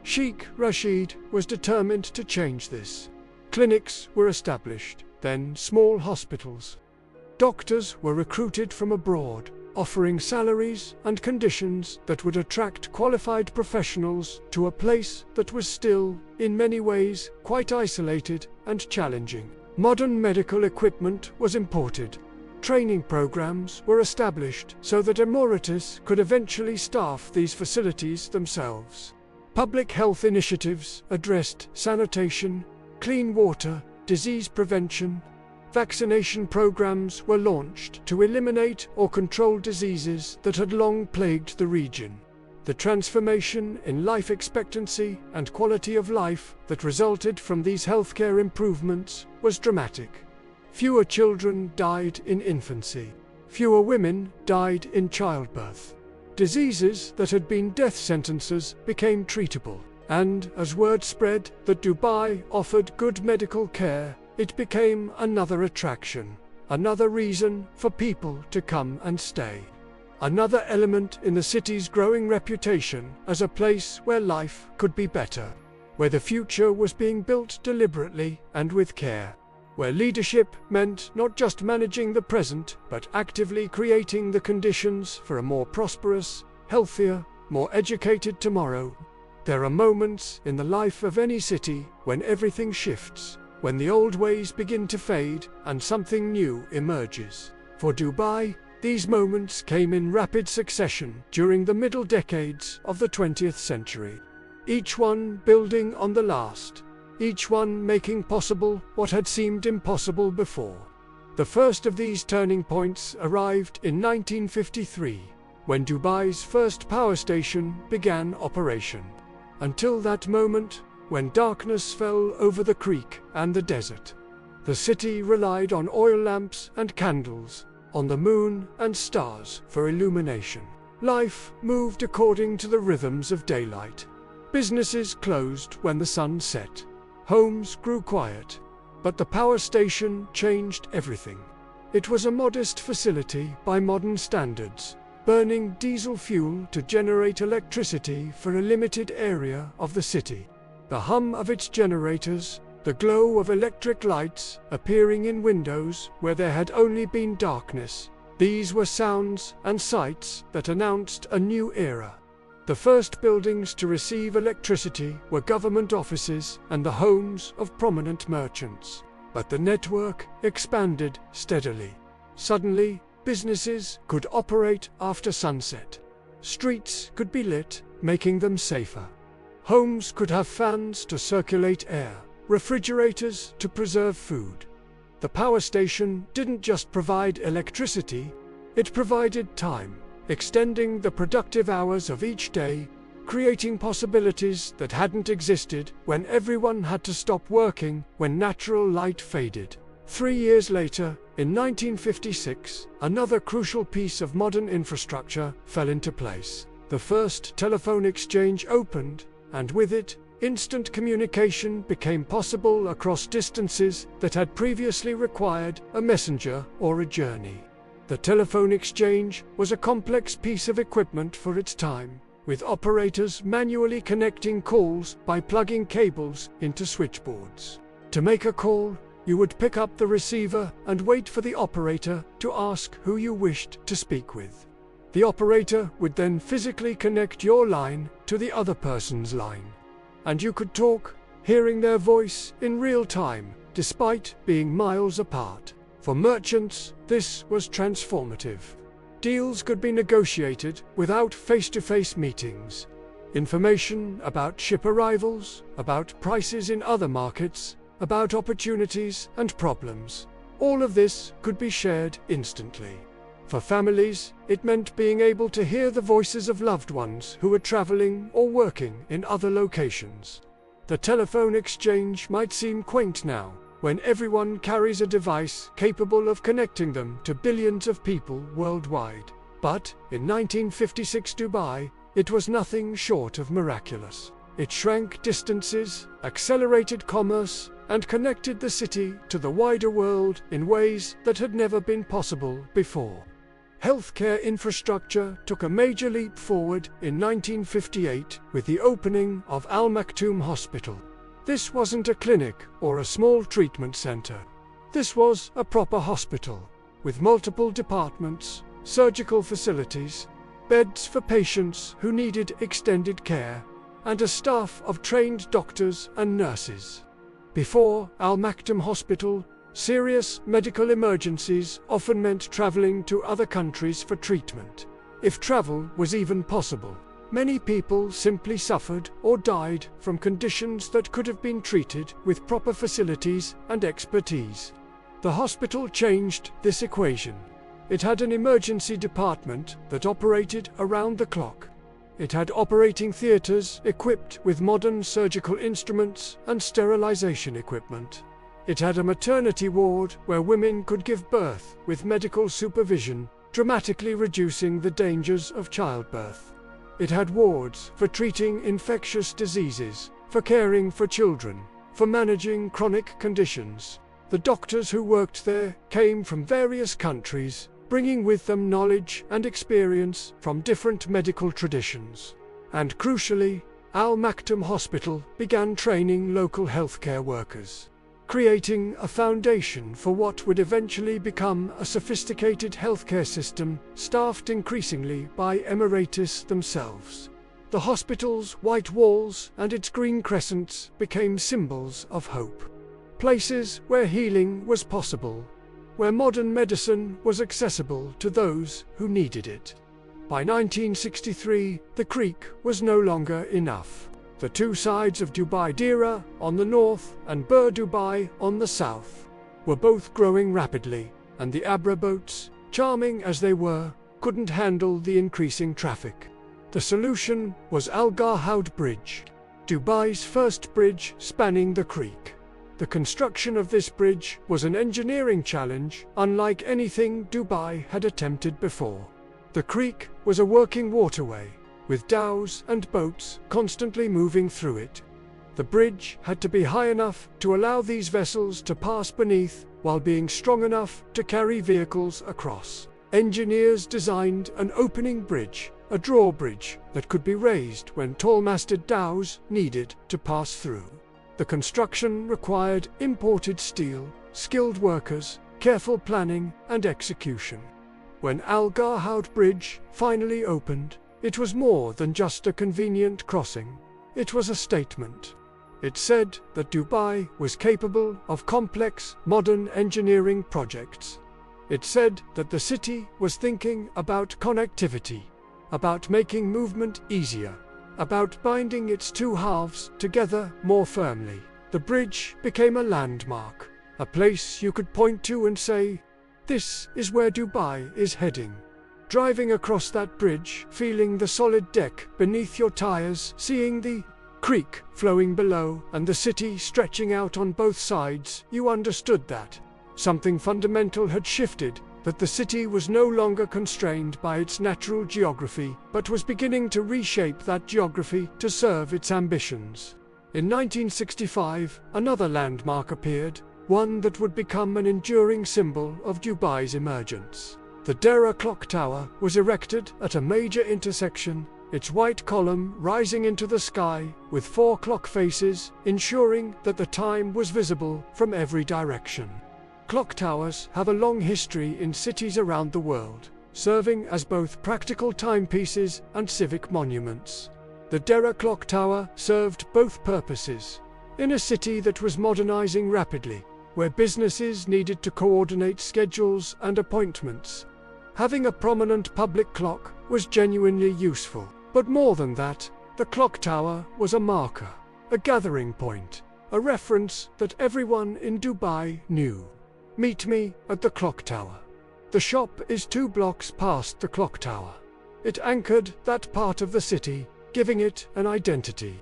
Sheikh Rashid was determined to change this. Clinics were established, then small hospitals. Doctors were recruited from abroad, offering salaries and conditions that would attract qualified professionals to a place that was still, in many ways, quite isolated and challenging. Modern medical equipment was imported. Training programs were established so that Emiratis could eventually staff these facilities themselves. Public health initiatives addressed sanitation, clean water, disease prevention. Vaccination programs were launched to eliminate or control diseases that had long plagued the region. The transformation in life expectancy and quality of life that resulted from these healthcare improvements was dramatic. Fewer children died in infancy. Fewer women died in childbirth. Diseases that had been death sentences became treatable. And as word spread that Dubai offered good medical care, it became another attraction, another reason for people to come and stay. Another element in the city's growing reputation as a place where life could be better, where the future was being built deliberately and with care, where leadership meant not just managing the present, but actively creating the conditions for a more prosperous, healthier, more educated tomorrow. There are moments in the life of any city when everything shifts, when the old ways begin to fade and something new emerges. For Dubai, these moments came in rapid succession during the middle decades of the 20th century. Each one building on the last, each one making possible what had seemed impossible before. The first of these turning points arrived in 1953, when Dubai's first power station began operation. Until that moment, when darkness fell over the creek and the desert, the city relied on oil lamps and candles, on the moon and stars for illumination. Life moved according to the rhythms of daylight. Businesses closed when the sun set. Homes grew quiet. But the power station changed everything. It was a modest facility by modern standards, burning diesel fuel to generate electricity for a limited area of the city. The hum of its generators, the glow of electric lights appearing in windows where there had only been darkness, these were sounds and sights that announced a new era. The first buildings to receive electricity were government offices and the homes of prominent merchants. But the network expanded steadily. Suddenly, businesses could operate after sunset. Streets could be lit, making them safer. Homes could have fans to circulate air, refrigerators to preserve food. The power station didn't just provide electricity, it provided time, extending the productive hours of each day, creating possibilities that hadn't existed when everyone had to stop working when natural light faded. 3 years later, in 1956, another crucial piece of modern infrastructure fell into place. The first telephone exchange opened, and with it, instant communication became possible across distances that had previously required a messenger or a journey. The telephone exchange was a complex piece of equipment for its time, with operators manually connecting calls by plugging cables into switchboards. To make a call, you would pick up the receiver and wait for the operator to ask who you wished to speak with. The operator would then physically connect your line to the other person's line, and you could talk, hearing their voice in real time, despite being miles apart. For merchants, this was transformative. Deals could be negotiated without face-to-face meetings. Information about ship arrivals, about prices in other markets, about opportunities and problems. All of this could be shared instantly. For families, it meant being able to hear the voices of loved ones who were traveling or working in other locations. The telephone exchange might seem quaint now, when everyone carries a device capable of connecting them to billions of people worldwide. But in 1956 Dubai, it was nothing short of miraculous. It shrank distances, accelerated commerce, and connected the city to the wider world in ways that had never been possible before. Healthcare infrastructure took a major leap forward in 1958 with the opening of Al Maktoum Hospital. This wasn't a clinic or a small treatment center. This was a proper hospital, with multiple departments, surgical facilities, beds for patients who needed extended care, and a staff of trained doctors and nurses. Before Al Maktoum Hospital, serious medical emergencies often meant traveling to other countries for treatment. If travel was even possible, many people simply suffered or died from conditions that could have been treated with proper facilities and expertise. The hospital changed this equation. It had an emergency department that operated around the clock. It had operating theaters equipped with modern surgical instruments and sterilization equipment. It had a maternity ward where women could give birth with medical supervision, dramatically reducing the dangers of childbirth. It had wards for treating infectious diseases, for caring for children, for managing chronic conditions. The doctors who worked there came from various countries, bringing with them knowledge and experience from different medical traditions. And crucially, Al Maktoum Hospital began training local healthcare workers, creating a foundation for what would eventually become a sophisticated healthcare system staffed increasingly by Emiratis themselves. The hospital's white walls and its green crescents became symbols of hope. Places where healing was possible, where modern medicine was accessible to those who needed it. By 1963, the creek was no longer enough. The two sides of Dubai Dira on the north and Burj Dubai on the south were both growing rapidly, and the Abra boats, charming as they were, couldn't handle the increasing traffic. The solution was Al Garhoud Bridge, Dubai's first bridge spanning the creek. The construction of this bridge was an engineering challenge unlike anything Dubai had attempted before. The creek was a working waterway, with dhows and boats constantly moving through it. The bridge had to be high enough to allow these vessels to pass beneath, while being strong enough to carry vehicles across. Engineers designed an opening bridge, a drawbridge that could be raised when tall-masted dhows needed to pass through. The construction required imported steel, skilled workers, careful planning and execution. When Al Garhoud Bridge finally opened, it was more than just a convenient crossing. It was a statement. It said that Dubai was capable of complex, modern engineering projects. It said that the city was thinking about connectivity, about making movement easier, about binding its two halves together more firmly. The bridge became a landmark, a place you could point to and say, "This is where Dubai is heading." Driving across that bridge, feeling the solid deck beneath your tires, seeing the creek flowing below and the city stretching out on both sides, you understood that something fundamental had shifted that the city was no longer constrained by its natural geography, but was beginning to reshape that geography to serve its ambitions. In 1965, another landmark appeared, one that would become an enduring symbol of Dubai's emergence. The Dera Clock Tower was erected at a major intersection, its white column rising into the sky with 4 clock faces, ensuring that the time was visible from every direction. Clock towers have a long history in cities around the world, serving as both practical timepieces and civic monuments. The Dera Clock Tower served both purposes. In a city that was modernizing rapidly, where businesses needed to coordinate schedules and appointments, having a prominent public clock was genuinely useful. But more than that, the clock tower was a marker, a gathering point, a reference that everyone in Dubai knew. Meet me at the clock tower. The shop is 2 blocks past the clock tower. It anchored that part of the city, giving it an identity.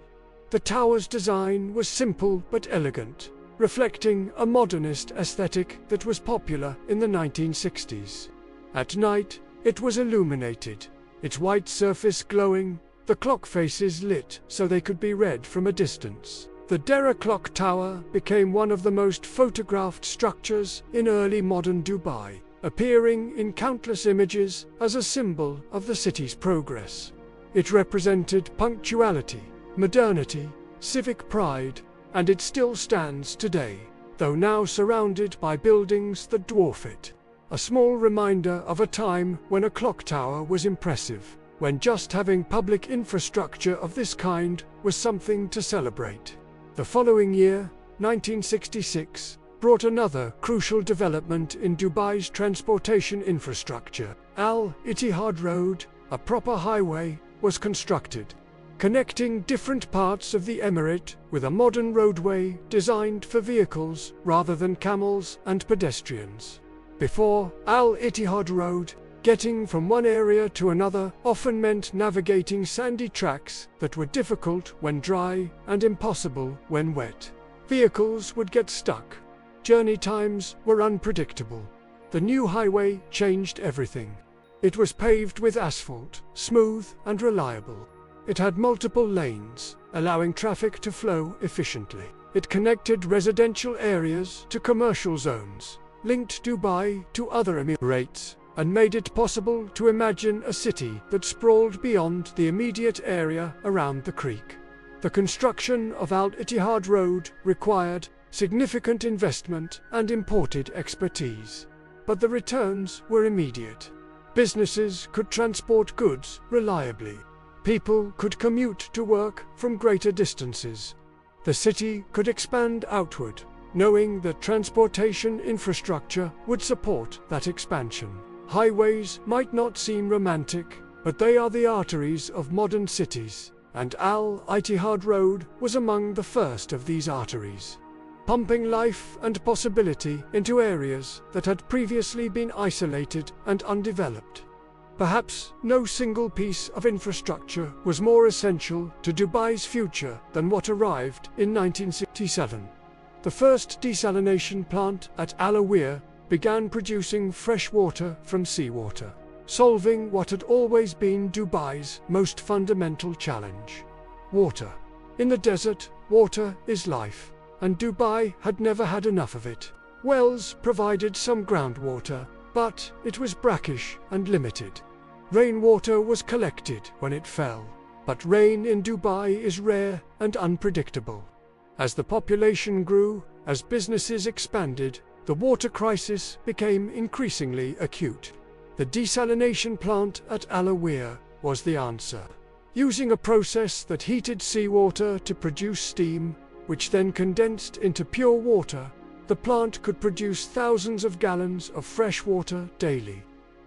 The tower's design was simple but elegant, reflecting a modernist aesthetic that was popular in the 1960s. At night, it was illuminated, its white surface glowing, the clock faces lit so they could be read from a distance. The Dera Clock Tower became one of the most photographed structures in early modern Dubai, appearing in countless images as a symbol of the city's progress. It represented punctuality, modernity, civic pride, and it still stands today, though now surrounded by buildings that dwarf it. A small reminder of a time when a clock tower was impressive, when just having public infrastructure of this kind was something to celebrate. The following year, 1966, brought another crucial development in Dubai's transportation infrastructure. Al Ittihad Road, a proper highway, was constructed, connecting different parts of the emirate with a modern roadway designed for vehicles rather than camels and pedestrians. Before Al Ittihad Road, getting from one area to another often meant navigating sandy tracks that were difficult when dry and impossible when wet. Vehicles would get stuck. Journey times were unpredictable. The new highway changed everything. It was paved with asphalt, smooth and reliable. It had multiple lanes, allowing traffic to flow efficiently. It connected residential areas to commercial zones, linked Dubai to other emirates, and made it possible to imagine a city that sprawled beyond the immediate area around the creek. The construction of Al Ittihad Road required significant investment and imported expertise. But the returns were immediate. Businesses could transport goods reliably. People could commute to work from greater distances. The city could expand outward, knowing that transportation infrastructure would support that expansion. Highways might not seem romantic, but they are the arteries of modern cities, and Al Ittihad Road was among the first of these arteries, pumping life and possibility into areas that had previously been isolated and undeveloped. Perhaps no single piece of infrastructure was more essential to Dubai's future than what arrived in 1967. The first desalination plant at Al Awir began producing fresh water from seawater, solving what had always been Dubai's most fundamental challenge. Water. In the desert, water is life, and Dubai had never had enough of it. Wells provided some groundwater, but it was brackish and limited. Rainwater was collected when it fell, but rain in Dubai is rare and unpredictable. As the population grew, as businesses expanded, the water crisis became increasingly acute. The desalination plant at Al Awir was the answer. Using a process that heated seawater to produce steam, which then condensed into pure water, the plant could produce thousands of gallons of fresh water daily.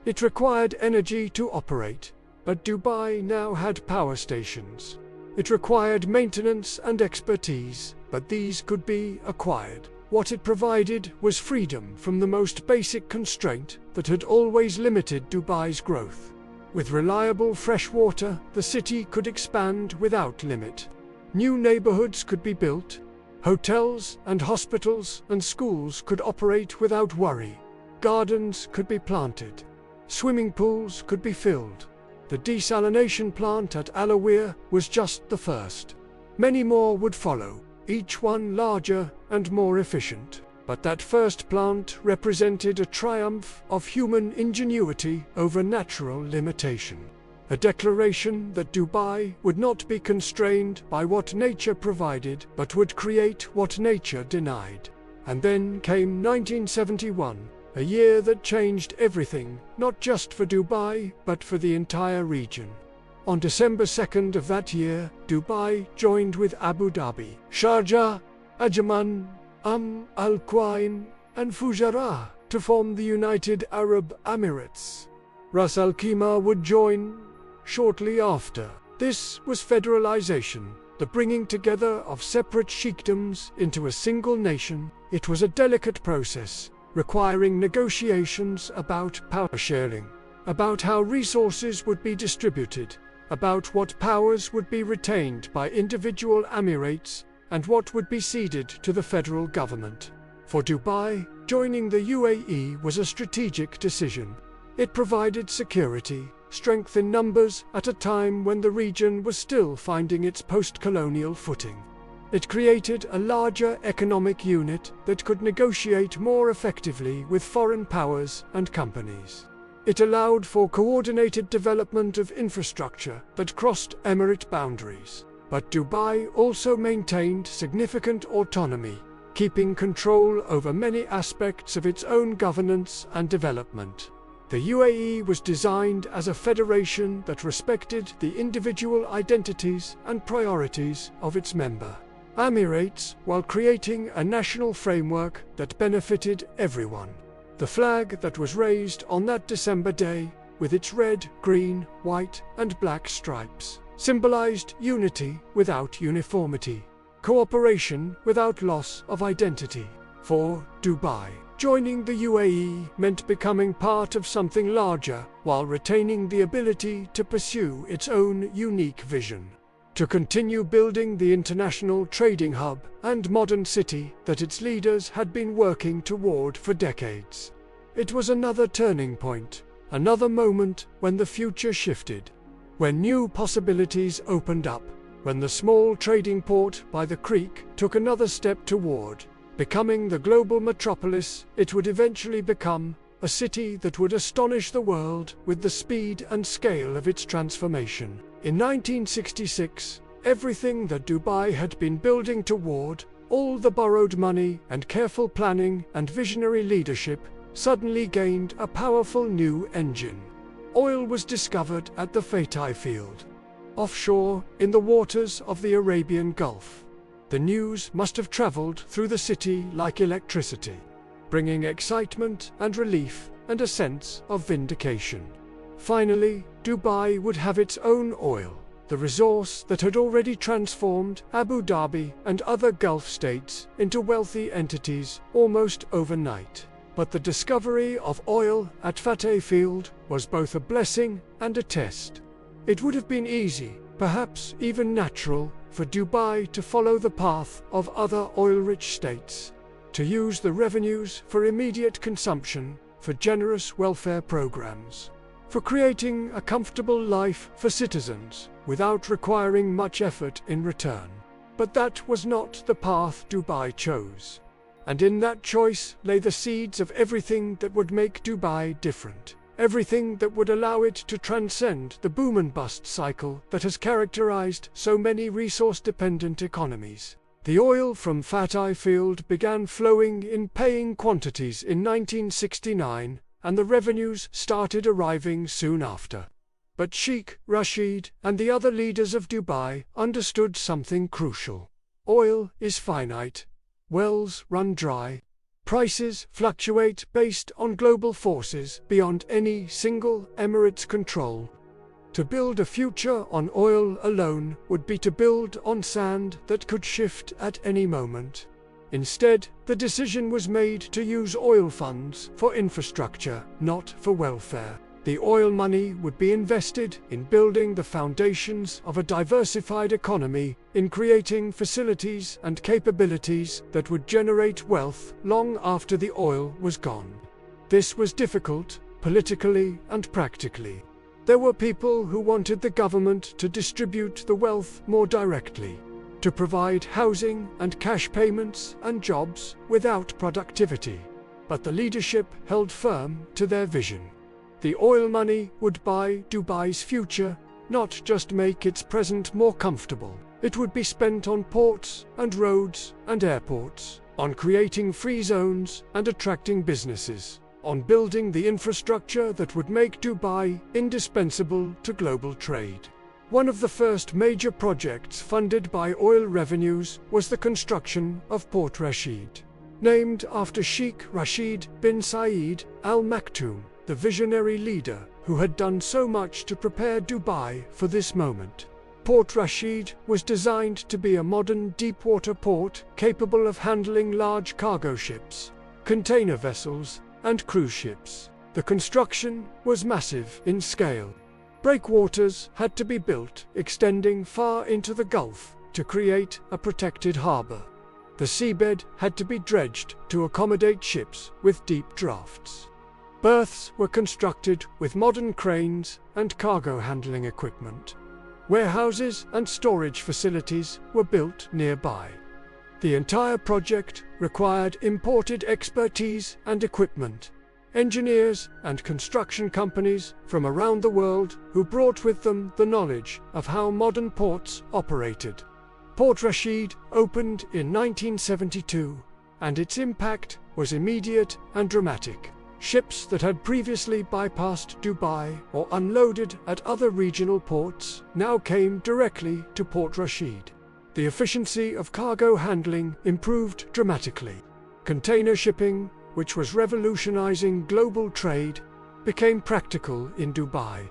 It required energy to operate, but Dubai now had power stations. It required maintenance and expertise, but these could be acquired. What it provided was freedom from the most basic constraint that had always limited Dubai's growth. With reliable fresh water, the city could expand without limit. New neighborhoods could be built. Hotels and hospitals and schools could operate without worry. Gardens could be planted. Swimming pools could be filled. The desalination plant at Alawir was just the first. Many more would follow, each one larger and more efficient. But that first plant represented a triumph of human ingenuity over natural limitation. A declaration that Dubai would not be constrained by what nature provided, but would create what nature denied. And then came 1971, a year that changed everything, not just for Dubai, but for the entire region. On December 2nd of that year, Dubai joined with Abu Dhabi, Sharjah, Ajman, Al Quwain, and Fujairah to form the United Arab Emirates. Ras Al Khaimah would join shortly after. This was federalization, the bringing together of separate sheikdoms into a single nation. It was a delicate process, requiring negotiations about power sharing, about how resources would be distributed, about what powers would be retained by individual emirates, and what would be ceded to the federal government. For Dubai, joining the UAE was a strategic decision. It provided security, strength in numbers at a time when the region was still finding its post-colonial footing. It created a larger economic unit that could negotiate more effectively with foreign powers and companies. It allowed for coordinated development of infrastructure that crossed emirate boundaries. But Dubai also maintained significant autonomy, keeping control over many aspects of its own governance and development. The UAE was designed as a federation that respected the individual identities and priorities of its member emirates, while creating a national framework that benefited everyone. The flag that was raised on that December day, with its red, green, white, and black stripes, symbolized unity without uniformity, cooperation without loss of identity. For Dubai, joining the UAE meant becoming part of something larger while retaining the ability to pursue its own unique vision, to continue building the international trading hub and modern city that its leaders had been working toward for decades. It was another turning point, another moment when the future shifted, when new possibilities opened up, when the small trading port by the creek took another step toward becoming the global metropolis it would eventually become, a city that would astonish the world with the speed and scale of its transformation. In 1966, everything that Dubai had been building toward, all the borrowed money and careful planning and visionary leadership, suddenly gained a powerful new engine. Oil was discovered at the Fatih field, offshore in the waters of the Arabian Gulf. The news must have traveled through the city like electricity, bringing excitement and relief and a sense of vindication. Finally, Dubai would have its own oil, the resource that had already transformed Abu Dhabi and other Gulf states into wealthy entities almost overnight. But the discovery of oil at Fatih Field was both a blessing and a test. It would have been easy, perhaps even natural, for Dubai to follow the path of other oil-rich states, to use the revenues for immediate consumption, for generous welfare programs, for creating a comfortable life for citizens without requiring much effort in return. But that was not the path Dubai chose. And in that choice lay the seeds of everything that would make Dubai different. Everything that would allow it to transcend the boom and bust cycle that has characterized so many resource-dependent economies. The oil from Fatih Field began flowing in paying quantities in 1969, and the revenues started arriving soon after. But Sheikh Rashid and the other leaders of Dubai understood something crucial. Oil is finite. Wells run dry. Prices fluctuate based on global forces beyond any single emirate's control. To build a future on oil alone would be to build on sand that could shift at any moment. Instead, the decision was made to use oil funds for infrastructure, not for welfare. The oil money would be invested in building the foundations of a diversified economy, in creating facilities and capabilities that would generate wealth long after the oil was gone. This was difficult, politically and practically. There were people who wanted the government to distribute the wealth more directly, to provide housing and cash payments and jobs without productivity. But the leadership held firm to their vision. The oil money would buy Dubai's future, not just make its present more comfortable. It would be spent on ports and roads and airports, on creating free zones and attracting businesses, on building the infrastructure that would make Dubai indispensable to global trade. One of the first major projects funded by oil revenues was the construction of Port Rashid, named after Sheikh Rashid bin Saeed Al Maktoum, the visionary leader who had done so much to prepare Dubai for this moment. Port Rashid was designed to be a modern deep-water port capable of handling large cargo ships, container vessels, and cruise ships. The construction was massive in scale. Breakwaters had to be built, extending far into the Gulf to create a protected harbor. The seabed had to be dredged to accommodate ships with deep drafts. Berths were constructed with modern cranes and cargo handling equipment. Warehouses and storage facilities were built nearby. The entire project required imported expertise and equipment, engineers and construction companies from around the world who brought with them the knowledge of how modern ports operated. Port Rashid opened in 1972, and its impact was immediate and dramatic. Ships that had previously bypassed Dubai or unloaded at other regional ports now came directly to Port Rashid. The efficiency of cargo handling improved dramatically. Container shipping, which was revolutionizing global trade, became practical in Dubai.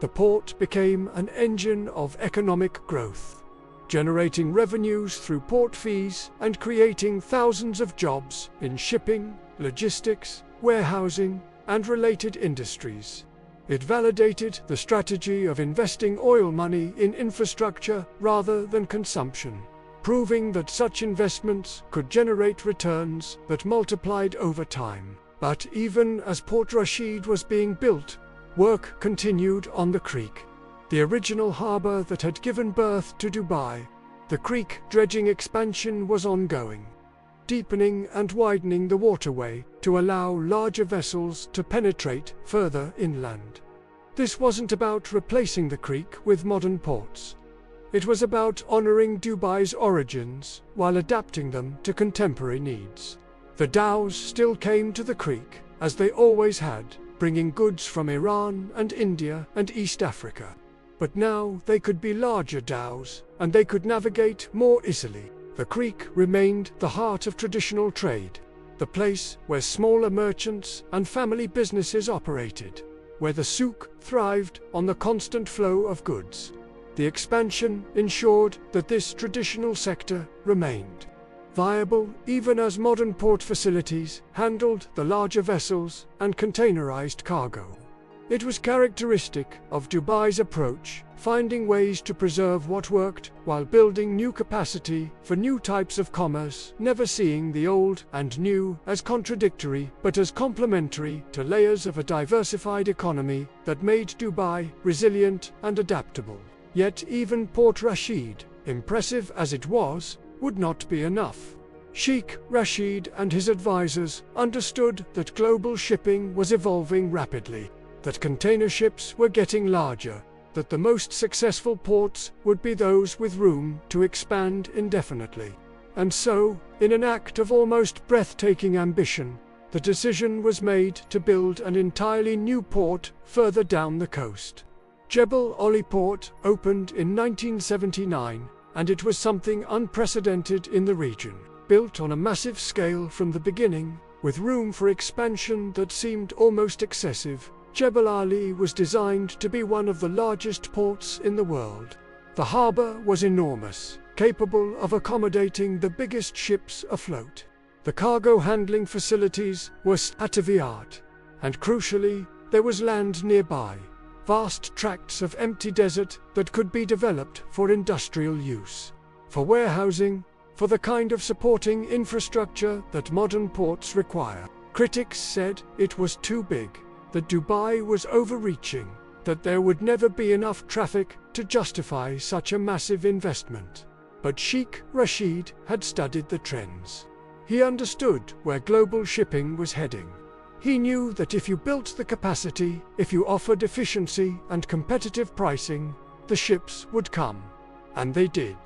The port became an engine of economic growth, generating revenues through port fees and creating thousands of jobs in shipping, logistics, warehousing, and related industries. It validated the strategy of investing oil money in infrastructure rather than consumption, proving that such investments could generate returns that multiplied over time. But even as Port Rashid was being built, work continued on the creek, the original harbor that had given birth to Dubai. The creek dredging expansion was ongoing, deepening and widening the waterway to allow larger vessels to penetrate further inland. This wasn't about replacing the creek with modern ports. It was about honoring Dubai's origins while adapting them to contemporary needs. The dhows still came to the creek, as they always had, bringing goods from Iran and India and East Africa. But now they could be larger dhows, and they could navigate more easily. The creek remained the heart of traditional trade, the place where smaller merchants and family businesses operated, where the souk thrived on the constant flow of goods. The expansion ensured that this traditional sector remained viable even as modern port facilities handled the larger vessels and containerized cargo. It was characteristic of Dubai's approach, finding ways to preserve what worked while building new capacity for new types of commerce, never seeing the old and new as contradictory but as complementary to layers of a diversified economy that made Dubai resilient and adaptable. Yet even Port Rashid, impressive as it was, would not be enough. Sheikh Rashid and his advisors understood that global shipping was evolving rapidly, that container ships were getting larger, that the most successful ports would be those with room to expand indefinitely. And so, in an act of almost breathtaking ambition, the decision was made to build an entirely new port further down the coast. Jebel Ali Port opened in 1979, and it was something unprecedented in the region. Built on a massive scale from the beginning, with room for expansion that seemed almost excessive, Jebel Ali was designed to be one of the largest ports in the world. The harbor was enormous, capable of accommodating the biggest ships afloat. The cargo handling facilities were state-of-the-art, and crucially, there was land nearby, vast tracts of empty desert that could be developed for industrial use, for warehousing, for the kind of supporting infrastructure that modern ports require. Critics said it was too big, that Dubai was overreaching, that there would never be enough traffic to justify such a massive investment. But Sheikh Rashid had studied the trends. He understood where global shipping was heading. He knew that if you built the capacity, if you offered efficiency and competitive pricing, the ships would come. And they did.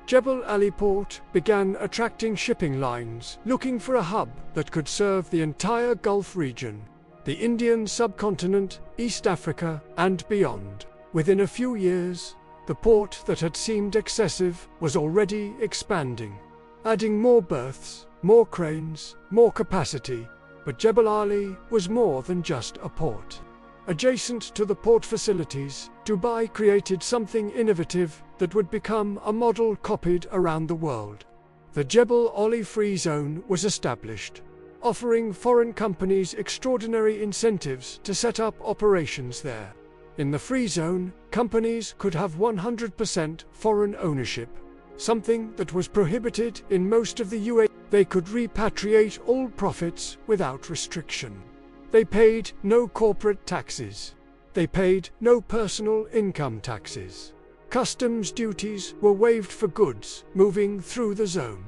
Jebel Ali Port began attracting shipping lines looking for a hub that could serve the entire Gulf region, the Indian subcontinent, East Africa, and beyond. Within a few years, the port that had seemed excessive was already expanding, adding more berths, more cranes, more capacity. But Jebel Ali was more than just a port. Adjacent to the port facilities, Dubai created something innovative that would become a model copied around the world. The Jebel Ali Free Zone was established, offering foreign companies extraordinary incentives to set up operations there. In the Free Zone, companies could have 100% foreign ownership, something that was prohibited in most of the UAE. They could repatriate all profits without restriction. They paid no corporate taxes. They paid no personal income taxes. Customs duties were waived for goods moving through the zone.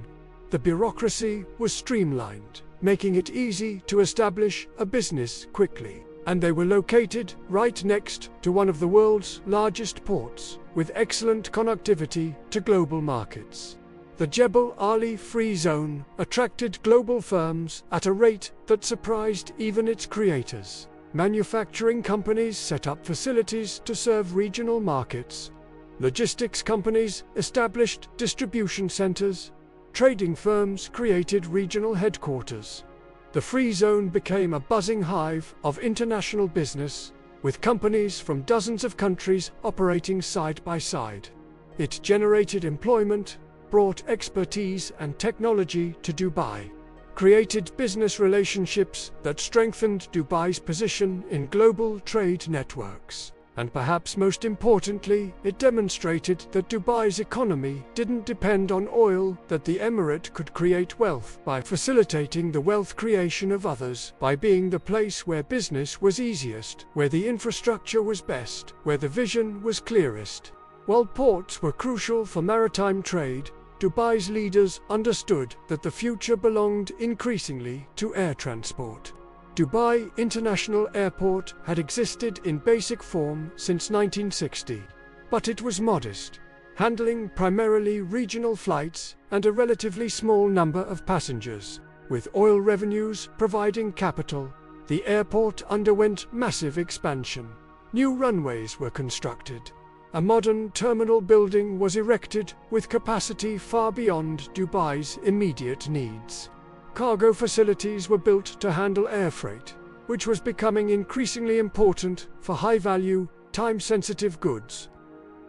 The bureaucracy was streamlined, making it easy to establish a business quickly. And they were located right next to one of the world's largest ports, with excellent connectivity to global markets. The Jebel Ali Free Zone attracted global firms at a rate that surprised even its creators. Manufacturing companies set up facilities to serve regional markets. Logistics companies established distribution centers. Trading firms created regional headquarters. The Free Zone became a buzzing hive of international business, with companies from dozens of countries operating side by side. It generated employment, brought expertise and technology to Dubai, created business relationships that strengthened Dubai's position in global trade networks. And perhaps most importantly, it demonstrated that Dubai's economy didn't depend on oil, that the emirate could create wealth by facilitating the wealth creation of others, by being the place where business was easiest, where the infrastructure was best, where the vision was clearest. While ports were crucial for maritime trade, Dubai's leaders understood that the future belonged increasingly to air transport. Dubai International Airport had existed in basic form since 1960, but it was modest, handling primarily regional flights and a relatively small number of passengers. With oil revenues providing capital, the airport underwent massive expansion. New runways were constructed. A modern terminal building was erected with capacity far beyond Dubai's immediate needs. Cargo facilities were built to handle air freight, which was becoming increasingly important for high-value, time-sensitive goods.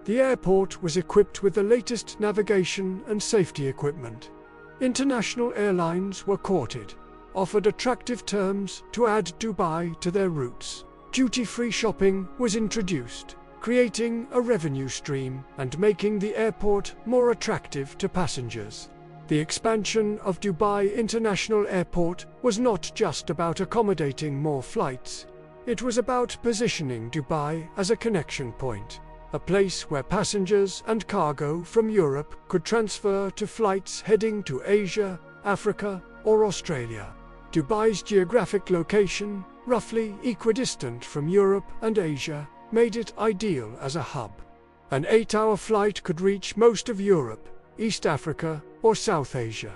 The airport was equipped with the latest navigation and safety equipment. International airlines were courted, offered attractive terms to add Dubai to their routes. Duty-free shopping was introduced, creating a revenue stream and making the airport more attractive to passengers. The expansion of Dubai International Airport was not just about accommodating more flights. It was about positioning Dubai as a connection point, a place where passengers and cargo from Europe could transfer to flights heading to Asia, Africa, or Australia. Dubai's geographic location, roughly equidistant from Europe and Asia, made it ideal as a hub. An 8-hour flight could reach most of Europe, East Africa, or South Asia.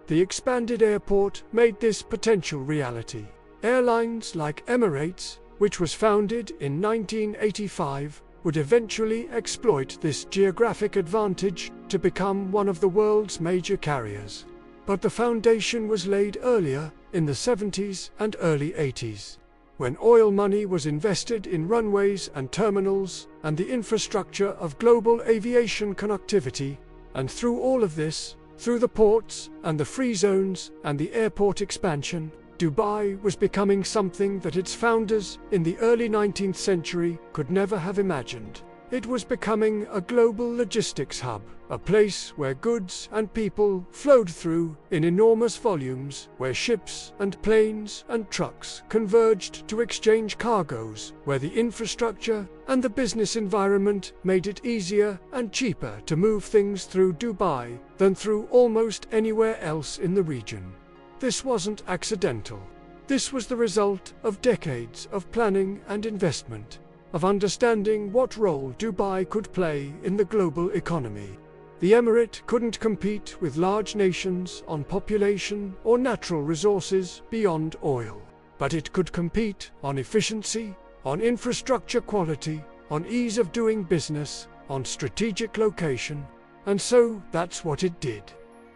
The expanded airport made this potential reality. Airlines like Emirates, which was founded in 1985, would eventually exploit this geographic advantage to become one of the world's major carriers. But the foundation was laid earlier, in the 70s and early 80s. When oil money was invested in runways and terminals, and the infrastructure of global aviation connectivity, and through all of this, through the ports and the free zones and the airport expansion, Dubai was becoming something that its founders in the early 19th century could never have imagined. It was becoming a global logistics hub, a place where goods and people flowed through in enormous volumes, where ships and planes and trucks converged to exchange cargoes, where the infrastructure and the business environment made it easier and cheaper to move things through Dubai than through almost anywhere else in the region. This wasn't accidental. This was the result of decades of planning and investment, of understanding what role Dubai could play in the global economy. The Emirate couldn't compete with large nations on population or natural resources beyond oil, but it could compete on efficiency, on infrastructure quality, on ease of doing business, on strategic location, and so that's what it did.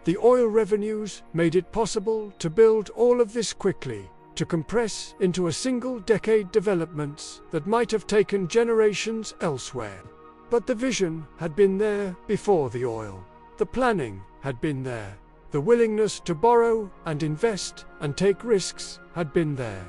The oil revenues made it possible to build all of this quickly, to compress into a single decade developments that might have taken generations elsewhere. But the vision had been there before the oil. The planning had been there. The willingness to borrow and invest and take risks had been there.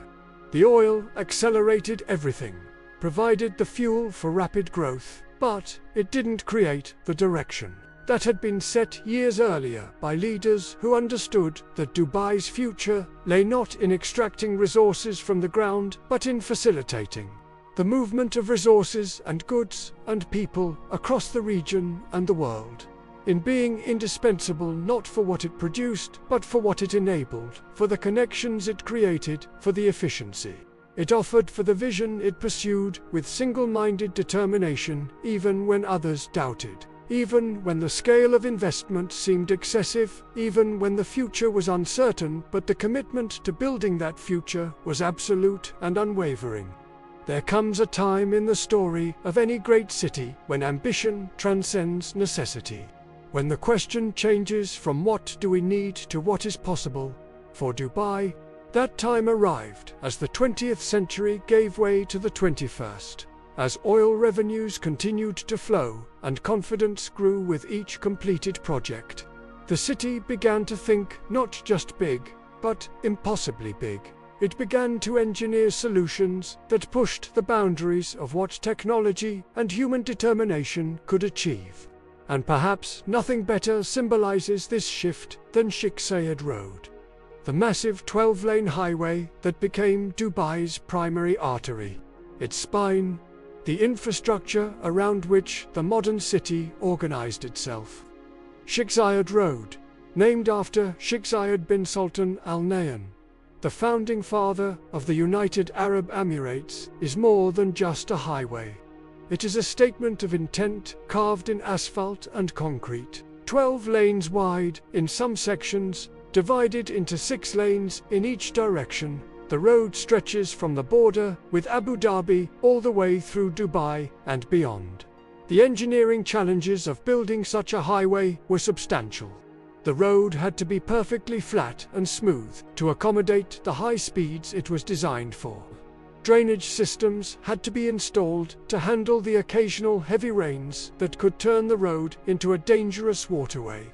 The oil accelerated everything, provided the fuel for rapid growth, but it didn't create the direction that had been set years earlier by leaders who understood that Dubai's future lay not in extracting resources from the ground, but in facilitating the movement of resources and goods and people across the region and the world, in being indispensable not for what it produced, but for what it enabled, for the connections it created, for the efficiency it offered, for the vision it pursued with single-minded determination, even when others doubted, even when the scale of investment seemed excessive, even when the future was uncertain, but the commitment to building that future was absolute and unwavering. There comes a time in the story of any great city when ambition transcends necessity, when the question changes from what do we need to what is possible. For Dubai, that time arrived as the 20th century gave way to the 21st, as oil revenues continued to flow and confidence grew with each completed project. The city began to think not just big, but impossibly big. It began to engineer solutions that pushed the boundaries of what technology and human determination could achieve. And perhaps nothing better symbolizes this shift than Sheikh Zayed Road, the massive 12-lane highway that became Dubai's primary artery. Its spine, the infrastructure around which the modern city organized itself. Sheikh Zayed Road, named after Sheikh Zayed bin Sultan Al Nahyan, the founding father of the United Arab Emirates, is more than just a highway. It is a statement of intent carved in asphalt and concrete, 12 lanes wide in some sections, divided into 6 lanes in each direction. The road stretches from the border with Abu Dhabi all the way through Dubai and beyond. The engineering challenges of building such a highway were substantial. The road had to be perfectly flat and smooth to accommodate the high speeds it was designed for. Drainage systems had to be installed to handle the occasional heavy rains that could turn the road into a dangerous waterway.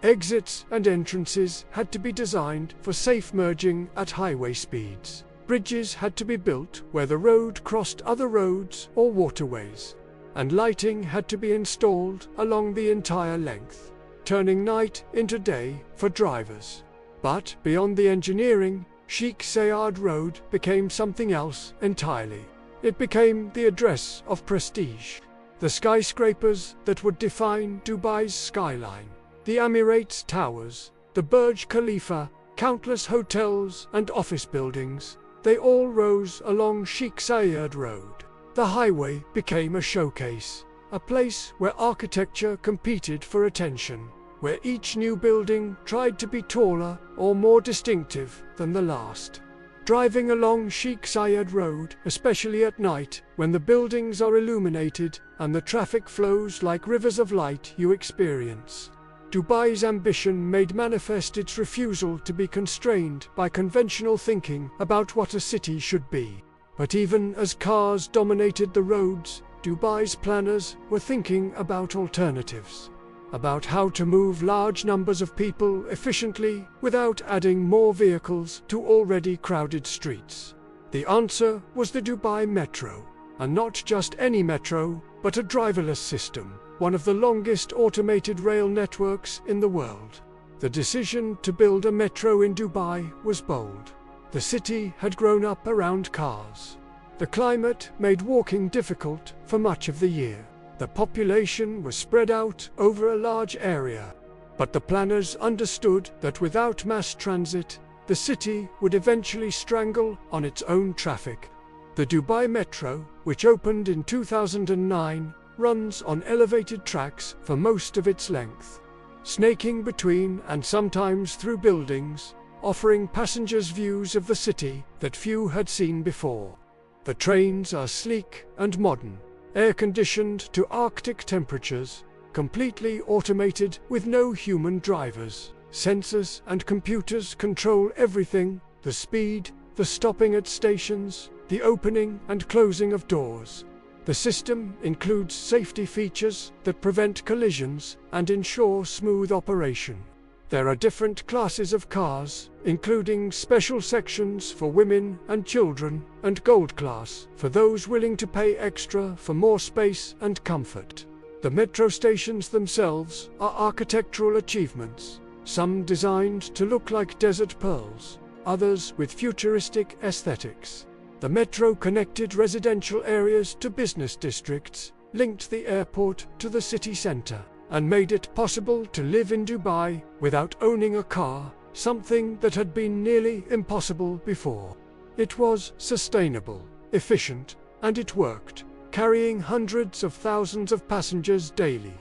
Exits and entrances had to be designed for safe merging at highway speeds. Bridges had to be built where the road crossed other roads or waterways. And lighting had to be installed along the entire length, turning night into day for drivers. But beyond the engineering, Sheikh Zayed Road became something else entirely. It became the address of prestige. The skyscrapers that would define Dubai's skyline, the Emirates Towers, the Burj Khalifa, countless hotels and office buildings, they all rose along Sheikh Zayed Road. The highway became a showcase, a place where architecture competed for attention, where each new building tried to be taller or more distinctive than the last. Driving along Sheikh Zayed Road, especially at night, when the buildings are illuminated and the traffic flows like rivers of light, you experience Dubai's ambition made manifest its refusal to be constrained by conventional thinking about what a city should be. But even as cars dominated the roads, Dubai's planners were thinking about alternatives, about how to move large numbers of people efficiently without adding more vehicles to already crowded streets. The answer was the Dubai Metro, and not just any metro, but a driverless system, one of the longest automated rail networks in the world. The decision to build a metro in Dubai was bold. The city had grown up around cars. The climate made walking difficult for much of the year. The population was spread out over a large area. But the planners understood that without mass transit, the city would eventually strangle on its own traffic. The Dubai Metro, which opened in 2009, runs on elevated tracks for most of its length, snaking between and sometimes through buildings, offering passengers views of the city that few had seen before. The trains are sleek and modern, air-conditioned to Arctic temperatures, completely automated with no human drivers. Sensors and computers control everything: the speed, the stopping at stations, the opening and closing of doors. The system includes safety features that prevent collisions and ensure smooth operation. There are different classes of cars, including special sections for women and children, and gold class for those willing to pay extra for more space and comfort. The metro stations themselves are architectural achievements, some designed to look like desert pearls, others with futuristic aesthetics. The metro connected residential areas to business districts, linked the airport to the city center, and made it possible to live in Dubai without owning a car, something that had been nearly impossible before. It was sustainable, efficient, and it worked, carrying hundreds of thousands of passengers daily,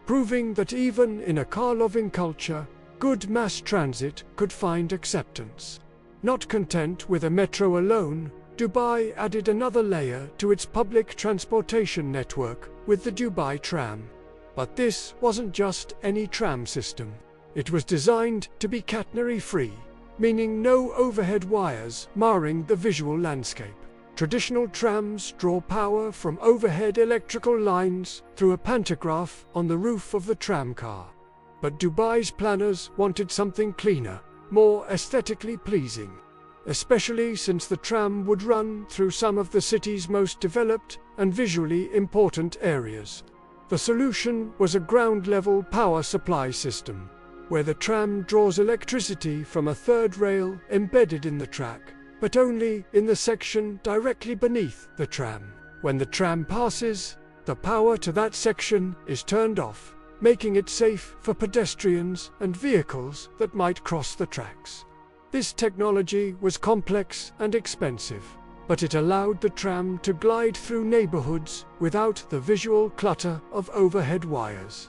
proving that even in a car-loving culture, good mass transit could find acceptance. Not content with a metro alone, Dubai added another layer to its public transportation network with the Dubai Tram. But this wasn't just any tram system. It was designed to be catenary-free, meaning no overhead wires marring the visual landscape. Traditional trams draw power from overhead electrical lines through a pantograph on the roof of the tramcar. But Dubai's planners wanted something cleaner, more aesthetically pleasing, especially since the tram would run through some of the city's most developed and visually important areas. The solution was a ground-level power supply system, where the tram draws electricity from a third rail embedded in the track, but only in the section directly beneath the tram. When the tram passes, the power to that section is turned off, making it safe for pedestrians and vehicles that might cross the tracks. This technology was complex and expensive, but it allowed the tram to glide through neighborhoods without the visual clutter of overhead wires.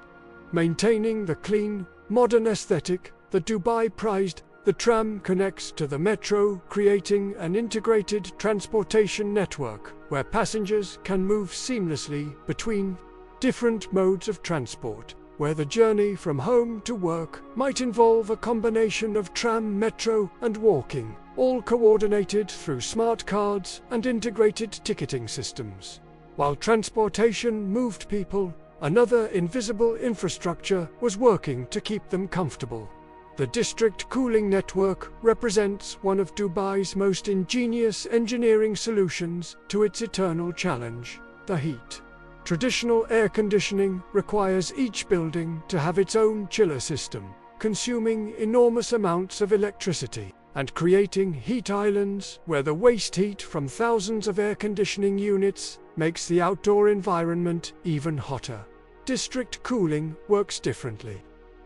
Maintaining the clean, modern aesthetic that Dubai prized, the tram connects to the metro, creating an integrated transportation network where passengers can move seamlessly between different modes of transport, where the journey from home to work might involve a combination of tram, metro, and walking, all coordinated through smart cards and integrated ticketing systems. While transportation moved people, another invisible infrastructure was working to keep them comfortable. The district cooling network represents one of Dubai's most ingenious engineering solutions to its eternal challenge: the heat. Traditional air conditioning requires each building to have its own chiller system, consuming enormous amounts of electricity and creating heat islands where the waste heat from thousands of air conditioning units makes the outdoor environment even hotter. District cooling works differently.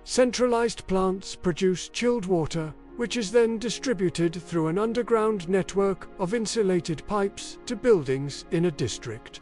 Centralized plants produce chilled water, which is then distributed through an underground network of insulated pipes to buildings in a district.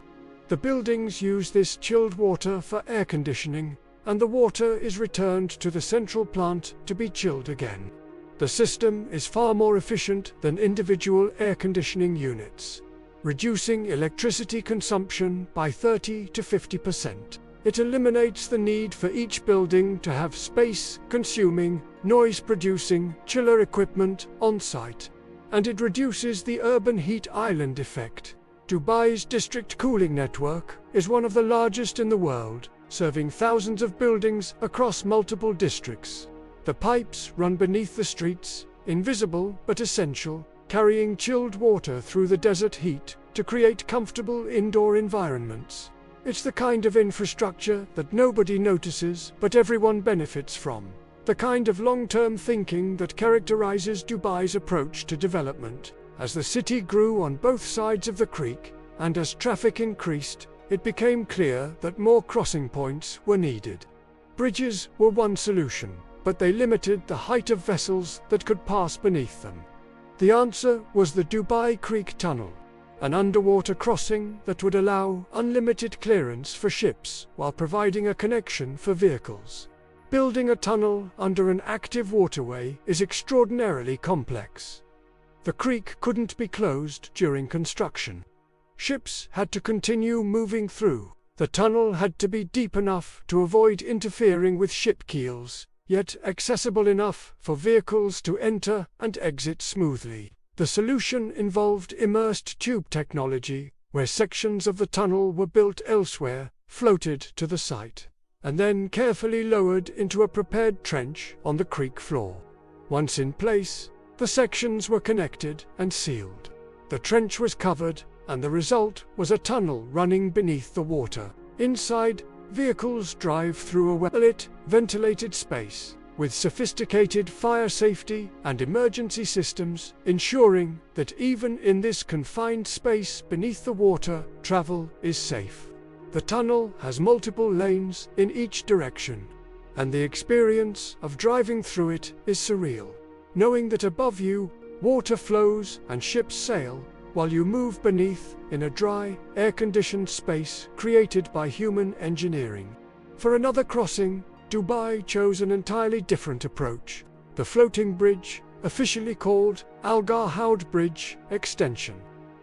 The buildings use this chilled water for air conditioning, and the water is returned to the central plant to be chilled again. The system is far more efficient than individual air conditioning units, reducing electricity consumption by 30 to 50%. It eliminates the need for each building to have space-consuming, noise-producing chiller equipment on site, and it reduces the urban heat island effect. Dubai's district cooling network is one of the largest in the world, serving thousands of buildings across multiple districts. The pipes run beneath the streets, invisible but essential, carrying chilled water through the desert heat to create comfortable indoor environments. It's the kind of infrastructure that nobody notices but everyone benefits from. The kind of long-term thinking that characterizes Dubai's approach to development. As the city grew on both sides of the creek, and as traffic increased, it became clear that more crossing points were needed. Bridges were one solution, but they limited the height of vessels that could pass beneath them. The answer was the Dubai Creek Tunnel, an underwater crossing that would allow unlimited clearance for ships while providing a connection for vehicles. Building a tunnel under an active waterway is extraordinarily complex. The creek couldn't be closed during construction. Ships had to continue moving through. The tunnel had to be deep enough to avoid interfering with ship keels, yet accessible enough for vehicles to enter and exit smoothly. The solution involved immersed tube technology, where sections of the tunnel were built elsewhere, floated to the site, and then carefully lowered into a prepared trench on the creek floor. Once in place, the sections were connected and sealed. The trench was covered, and the result was a tunnel running beneath the water. Inside, vehicles drive through a well-lit, ventilated space, with sophisticated fire safety and emergency systems, ensuring that even in this confined space beneath the water, travel is safe. The tunnel has multiple lanes in each direction, and the experience of driving through it is surreal. Knowing that above you, water flows and ships sail, while you move beneath in a dry, air-conditioned space created by human engineering. For another crossing, Dubai chose an entirely different approach. The floating bridge, officially called Al Garhoud Bridge Extension,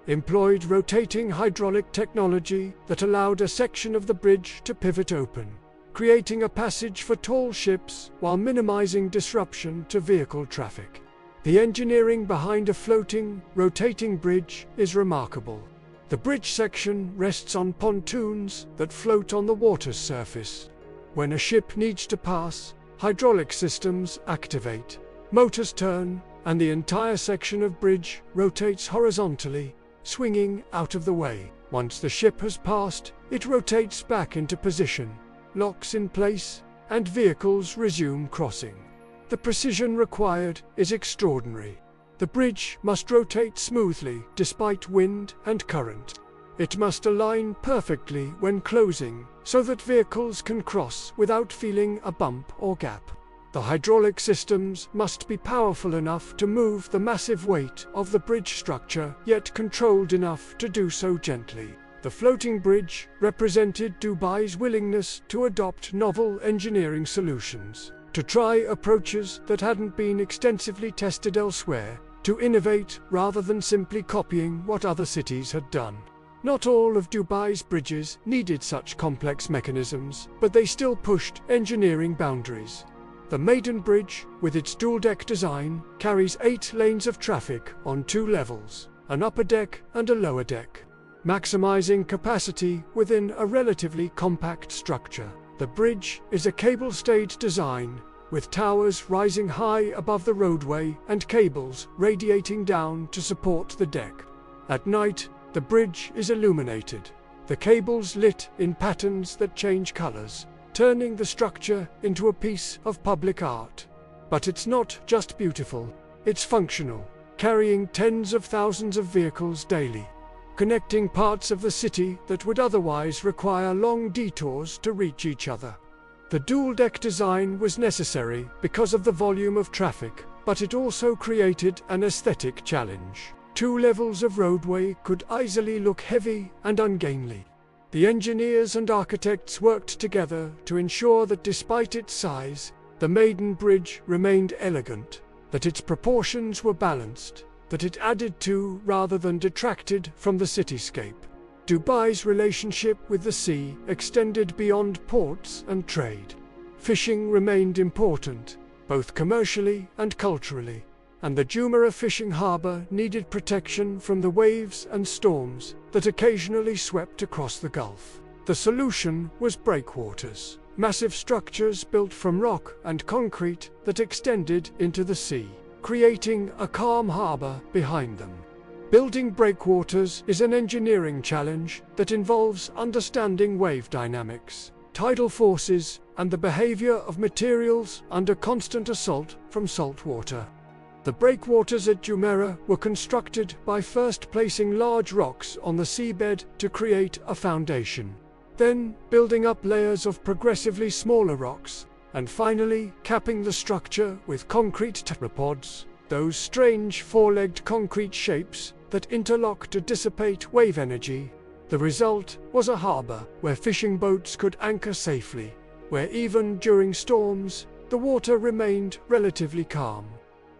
employed rotating hydraulic technology that allowed a section of the bridge to pivot open, creating a passage for tall ships while minimizing disruption to vehicle traffic. The engineering behind a floating, rotating bridge is remarkable. The bridge section rests on pontoons that float on the water's surface. When a ship needs to pass, hydraulic systems activate, motors turn, and the entire section of bridge rotates horizontally, swinging out of the way. Once the ship has passed, it rotates back into position, locks in place, and vehicles resume crossing. The precision required is extraordinary. The bridge must rotate smoothly despite wind and current. It must align perfectly when closing, so that vehicles can cross without feeling a bump or gap. The hydraulic systems must be powerful enough to move the massive weight of the bridge structure, yet controlled enough to do so gently. The floating bridge represented Dubai's willingness to adopt novel engineering solutions, to try approaches that hadn't been extensively tested elsewhere, to innovate rather than simply copying what other cities had done. Not all of Dubai's bridges needed such complex mechanisms, but they still pushed engineering boundaries. The Maiden Bridge, with its dual-deck design, carries 8 lanes of traffic on 2 levels, an upper deck and a lower deck, maximizing capacity within a relatively compact structure. The bridge is a cable-stayed design, with towers rising high above the roadway and cables radiating down to support the deck. At night, the bridge is illuminated, the cables lit in patterns that change colors, turning the structure into a piece of public art. But it's not just beautiful, it's functional, carrying tens of thousands of vehicles daily, connecting parts of the city that would otherwise require long detours to reach each other. The dual-deck design was necessary because of the volume of traffic, but it also created an aesthetic challenge. 2 levels of roadway could easily look heavy and ungainly. The engineers and architects worked together to ensure that despite its size, the Maiden Bridge remained elegant, that its proportions were balanced, that it added to rather than detracted from the cityscape. Dubai's relationship with the sea extended beyond ports and trade. Fishing remained important, both commercially and culturally, and the Jumeirah fishing harbour needed protection from the waves and storms that occasionally swept across the Gulf. The solution was breakwaters, massive structures built from rock and concrete that extended into the sea, creating a calm harbour behind them. Building breakwaters is an engineering challenge that involves understanding wave dynamics, tidal forces, and the behavior of materials under constant assault from salt water. The breakwaters at Jumeirah were constructed by first placing large rocks on the seabed to create a foundation, then building up layers of progressively smaller rocks, and finally capping the structure with concrete tetrapods, those strange four-legged concrete shapes that interlock to dissipate wave energy. The result was a harbor where fishing boats could anchor safely, where even during storms, the water remained relatively calm,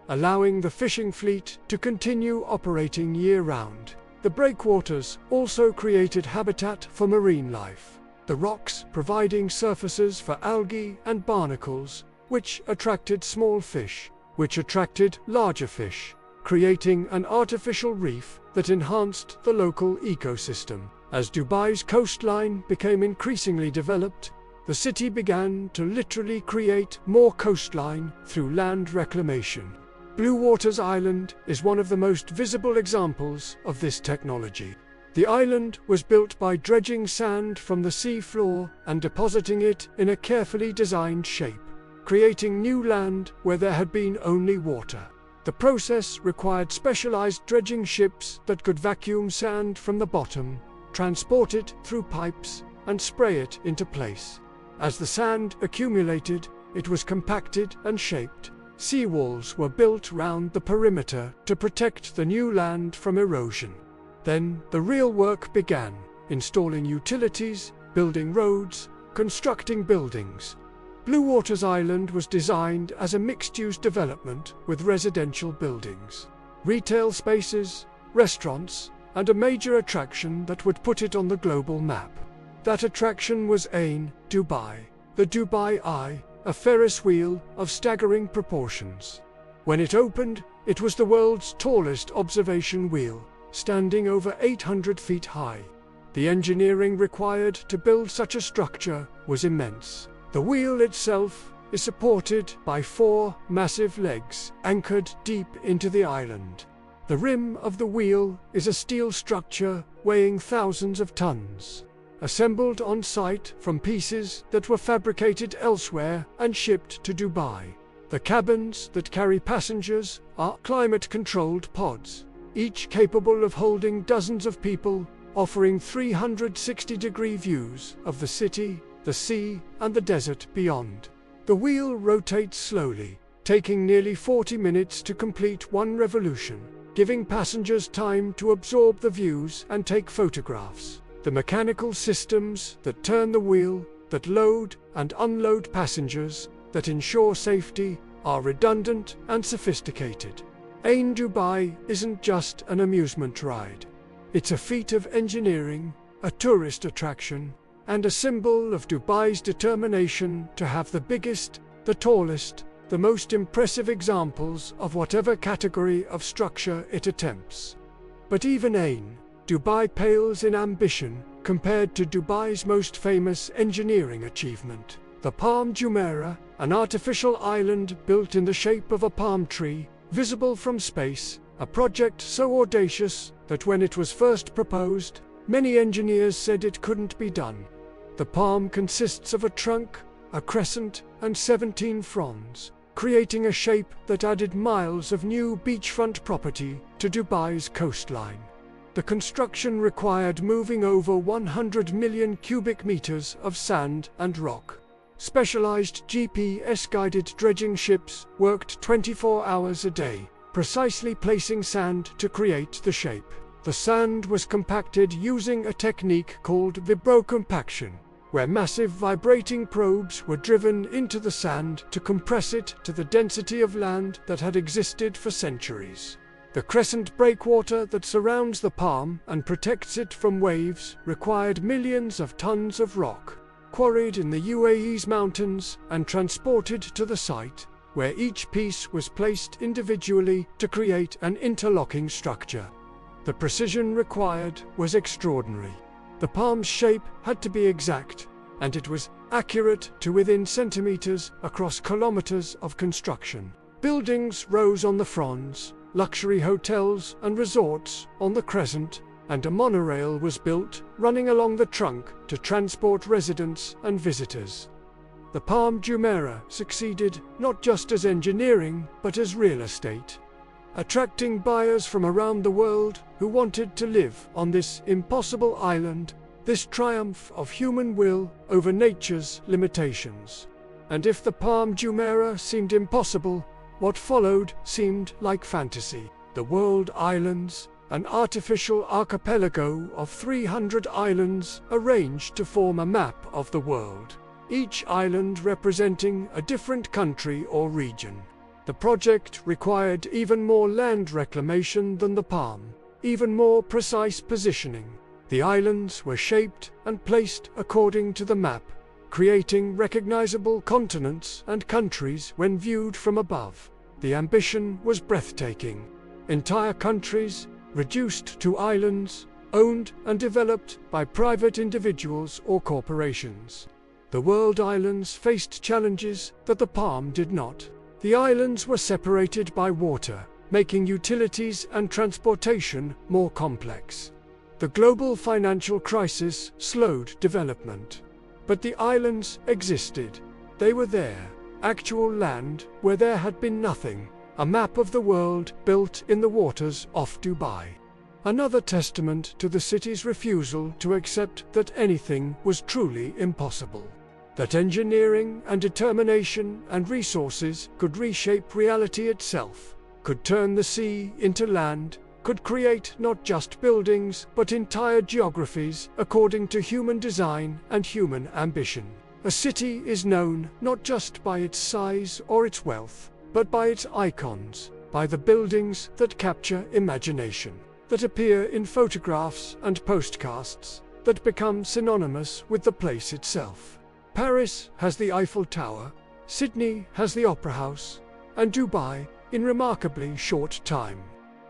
allowing the fishing fleet to continue operating year-round. The breakwaters also created habitat for marine life, the rocks providing surfaces for algae and barnacles, which attracted small fish, which attracted larger fish, creating an artificial reef that enhanced the local ecosystem. As Dubai's coastline became increasingly developed, the city began to literally create more coastline through land reclamation. Blue Waters Island is one of the most visible examples of this technology. The island was built by dredging sand from the sea floor and depositing it in a carefully designed shape, creating new land where there had been only water. The process required specialized dredging ships that could vacuum sand from the bottom, transport it through pipes, and spray it into place. As the sand accumulated, it was compacted and shaped. Seawalls were built round the perimeter to protect the new land from erosion. Then the real work began, installing utilities, building roads, constructing buildings. Blue Waters Island was designed as a mixed-use development with residential buildings, retail spaces, restaurants, and a major attraction that would put it on the global map. That attraction was Ain, Dubai, the Dubai Eye, a Ferris wheel of staggering proportions. When it opened, it was the world's tallest observation wheel, standing over 800 feet high. The engineering required to build such a structure was immense. The wheel itself is supported by 4 massive legs anchored deep into the island. The rim of the wheel is a steel structure weighing thousands of tons, assembled on site from pieces that were fabricated elsewhere and shipped to Dubai. The cabins that carry passengers are climate-controlled pods, each capable of holding dozens of people, offering 360-degree views of the city, the sea, and the desert beyond. The wheel rotates slowly, taking nearly 40 minutes to complete one revolution, giving passengers time to absorb the views and take photographs. The mechanical systems that turn the wheel, that load and unload passengers, that ensure safety, are redundant and sophisticated. Ain Dubai isn't just an amusement ride. It's a feat of engineering, a tourist attraction, and a symbol of Dubai's determination to have the biggest, the tallest, the most impressive examples of whatever category of structure it attempts. But even Ain Dubai pales in ambition compared to Dubai's most famous engineering achievement, the Palm Jumeirah, an artificial island built in the shape of a palm tree, visible from space, a project so audacious that when it was first proposed, many engineers said it couldn't be done. The palm consists of a trunk, a crescent, and 17 fronds, creating a shape that added miles of new beachfront property to Dubai's coastline. The construction required moving over 100 million cubic meters of sand and rock. Specialized GPS-guided dredging ships worked 24 hours a day, precisely placing sand to create the shape. The sand was compacted using a technique called vibrocompaction, where massive vibrating probes were driven into the sand to compress it to the density of land that had existed for centuries. The crescent breakwater that surrounds the palm and protects it from waves required millions of tons of rock, quarried in the UAE's mountains and transported to the site, where each piece was placed individually to create an interlocking structure. The precision required was extraordinary. The palm's shape had to be exact, and it was accurate to within centimeters across kilometers of construction. Buildings rose on the fronds, luxury hotels and resorts on the crescent, and a monorail was built, running along the trunk to transport residents and visitors. The Palm Jumeirah succeeded not just as engineering, but as real estate, attracting buyers from around the world who wanted to live on this impossible island, this triumph of human will over nature's limitations. And if the Palm Jumeirah seemed impossible, what followed seemed like fantasy. The world islands, an artificial archipelago of 300 islands arranged to form a map of the world, each island representing a different country or region. The project required even more land reclamation than the Palm, even more precise positioning. The islands were shaped and placed according to the map, creating recognizable continents and countries when viewed from above. The ambition was breathtaking. Entire countries, reduced to islands, owned and developed by private individuals or corporations. The world islands faced challenges that the Palm did not. The islands were separated by water, making utilities and transportation more complex. The global financial crisis slowed development. But the islands existed. They were there, actual land where there had been nothing, a map of the world built in the waters off Dubai. Another testament to the city's refusal to accept that anything was truly impossible. That engineering and determination and resources could reshape reality itself, could turn the sea into land, could create not just buildings but entire geographies according to human design and human ambition. A city is known not just by its size or its wealth, but by its icons, by the buildings that capture imagination, that appear in photographs and postcards, that become synonymous with the place itself. Paris has the Eiffel Tower, Sydney has the Opera House, and Dubai, in remarkably short time,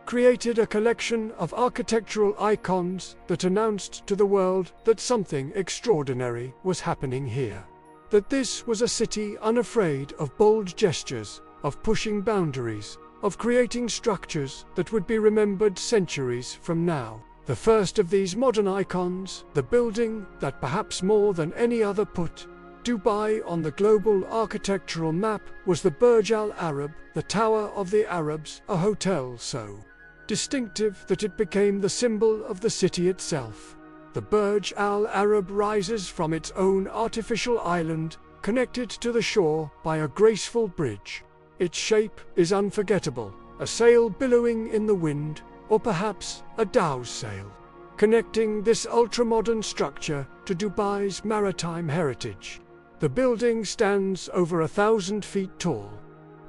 created a collection of architectural icons that announced to the world that something extraordinary was happening here. That this was a city unafraid of bold gestures, of pushing boundaries, of creating structures that would be remembered centuries from now. The first of these modern icons, the building that perhaps more than any other put Dubai on the global architectural map, was the Burj Al Arab, the Tower of the Arabs, a hotel so distinctive that it became the symbol of the city itself. The Burj Al Arab rises from its own artificial island, connected to the shore by a graceful bridge. Its shape is unforgettable, a sail billowing in the wind, or perhaps a dhow sail, connecting this ultra-modern structure to Dubai's maritime heritage. The building stands over 1,000 feet tall,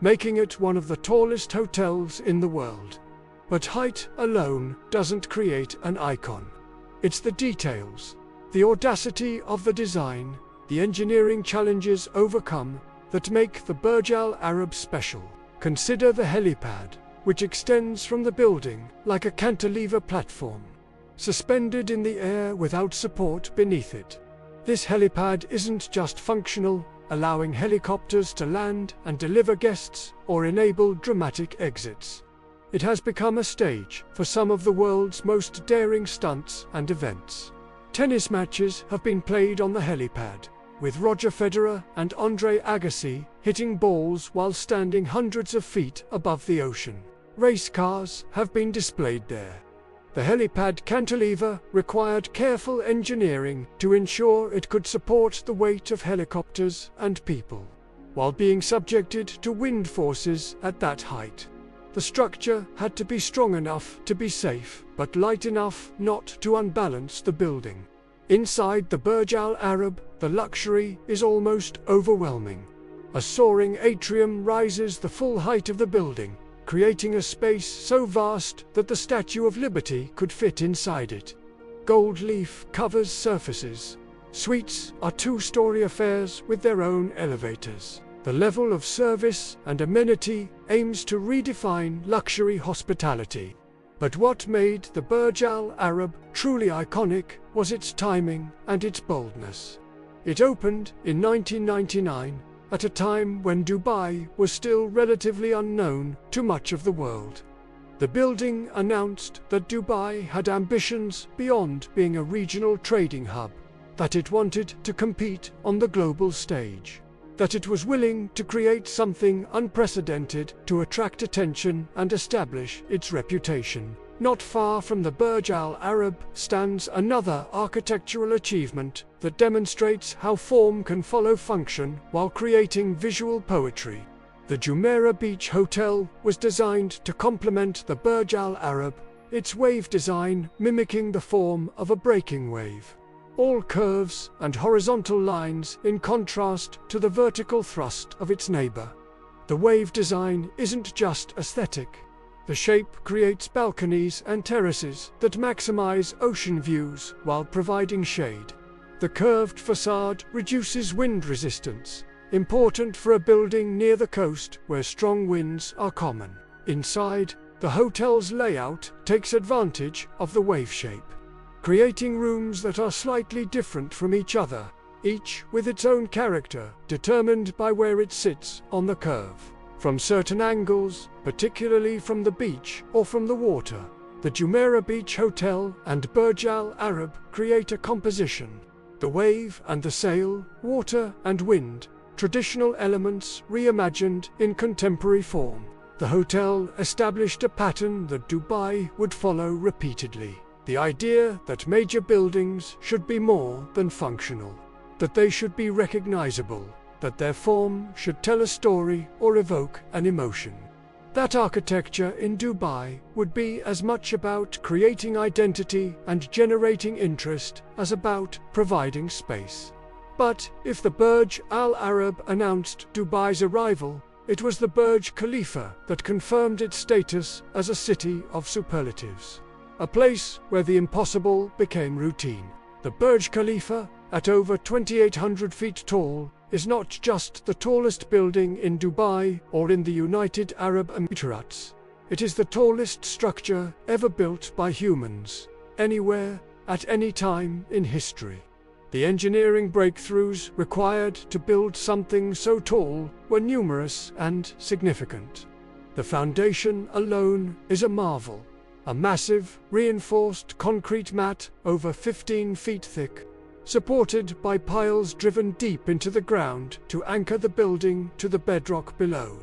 making it one of the tallest hotels in the world. But height alone doesn't create an icon. It's the details, the audacity of the design, the engineering challenges overcome, that make the Burj Al Arab special. Consider the helipad, which extends from the building like a cantilever platform, suspended in the air without support beneath it. This helipad isn't just functional, allowing helicopters to land and deliver guests or enable dramatic exits. It has become a stage for some of the world's most daring stunts and events. Tennis matches have been played on the helipad, with Roger Federer and Andre Agassi hitting balls while standing hundreds of feet above the ocean. Race cars have been displayed there. The helipad cantilever required careful engineering to ensure it could support the weight of helicopters and people, while being subjected to wind forces at that height. The structure had to be strong enough to be safe, but light enough not to unbalance the building. Inside the Burj Al Arab, the luxury is almost overwhelming. A soaring atrium rises the full height of the building, creating a space so vast that the Statue of Liberty could fit inside it. Gold leaf covers surfaces. Suites are two-story affairs with their own elevators. The level of service and amenity aims to redefine luxury hospitality. But what made the Burj Al Arab truly iconic was its timing and its boldness. It opened in 1999, at a time when Dubai was still relatively unknown to much of the world. The building announced that Dubai had ambitions beyond being a regional trading hub, that it wanted to compete on the global stage, that it was willing to create something unprecedented to attract attention and establish its reputation. Not far from the Burj Al Arab stands another architectural achievement that demonstrates how form can follow function while creating visual poetry. The Jumeirah Beach Hotel was designed to complement the Burj Al Arab, its wave design mimicking the form of a breaking wave. All curves and horizontal lines in contrast to the vertical thrust of its neighbor. The wave design isn't just aesthetic. The shape creates balconies and terraces that maximize ocean views while providing shade. The curved facade reduces wind resistance, important for a building near the coast where strong winds are common. Inside, the hotel's layout takes advantage of the wave shape, creating rooms that are slightly different from each other, each with its own character determined by where it sits on the curve. From certain angles, particularly from the beach or from the water, the Jumeirah Beach Hotel and Burj Al Arab create a composition. The wave and the sail, water and wind, traditional elements reimagined in contemporary form. The hotel established a pattern that Dubai would follow repeatedly. The idea that major buildings should be more than functional, that they should be recognizable, that their form should tell a story or evoke an emotion. That architecture in Dubai would be as much about creating identity and generating interest as about providing space. But if the Burj Al Arab announced Dubai's arrival, it was the Burj Khalifa that confirmed its status as a city of superlatives, a place where the impossible became routine. The Burj Khalifa, at over 2,800 feet tall, is not just the tallest building in Dubai or in the United Arab Emirates. It is the tallest structure ever built by humans, anywhere, at any time in history. The engineering breakthroughs required to build something so tall were numerous and significant. The foundation alone is a marvel, a massive, reinforced concrete mat over 15 feet thick, supported by piles driven deep into the ground to anchor the building to the bedrock below.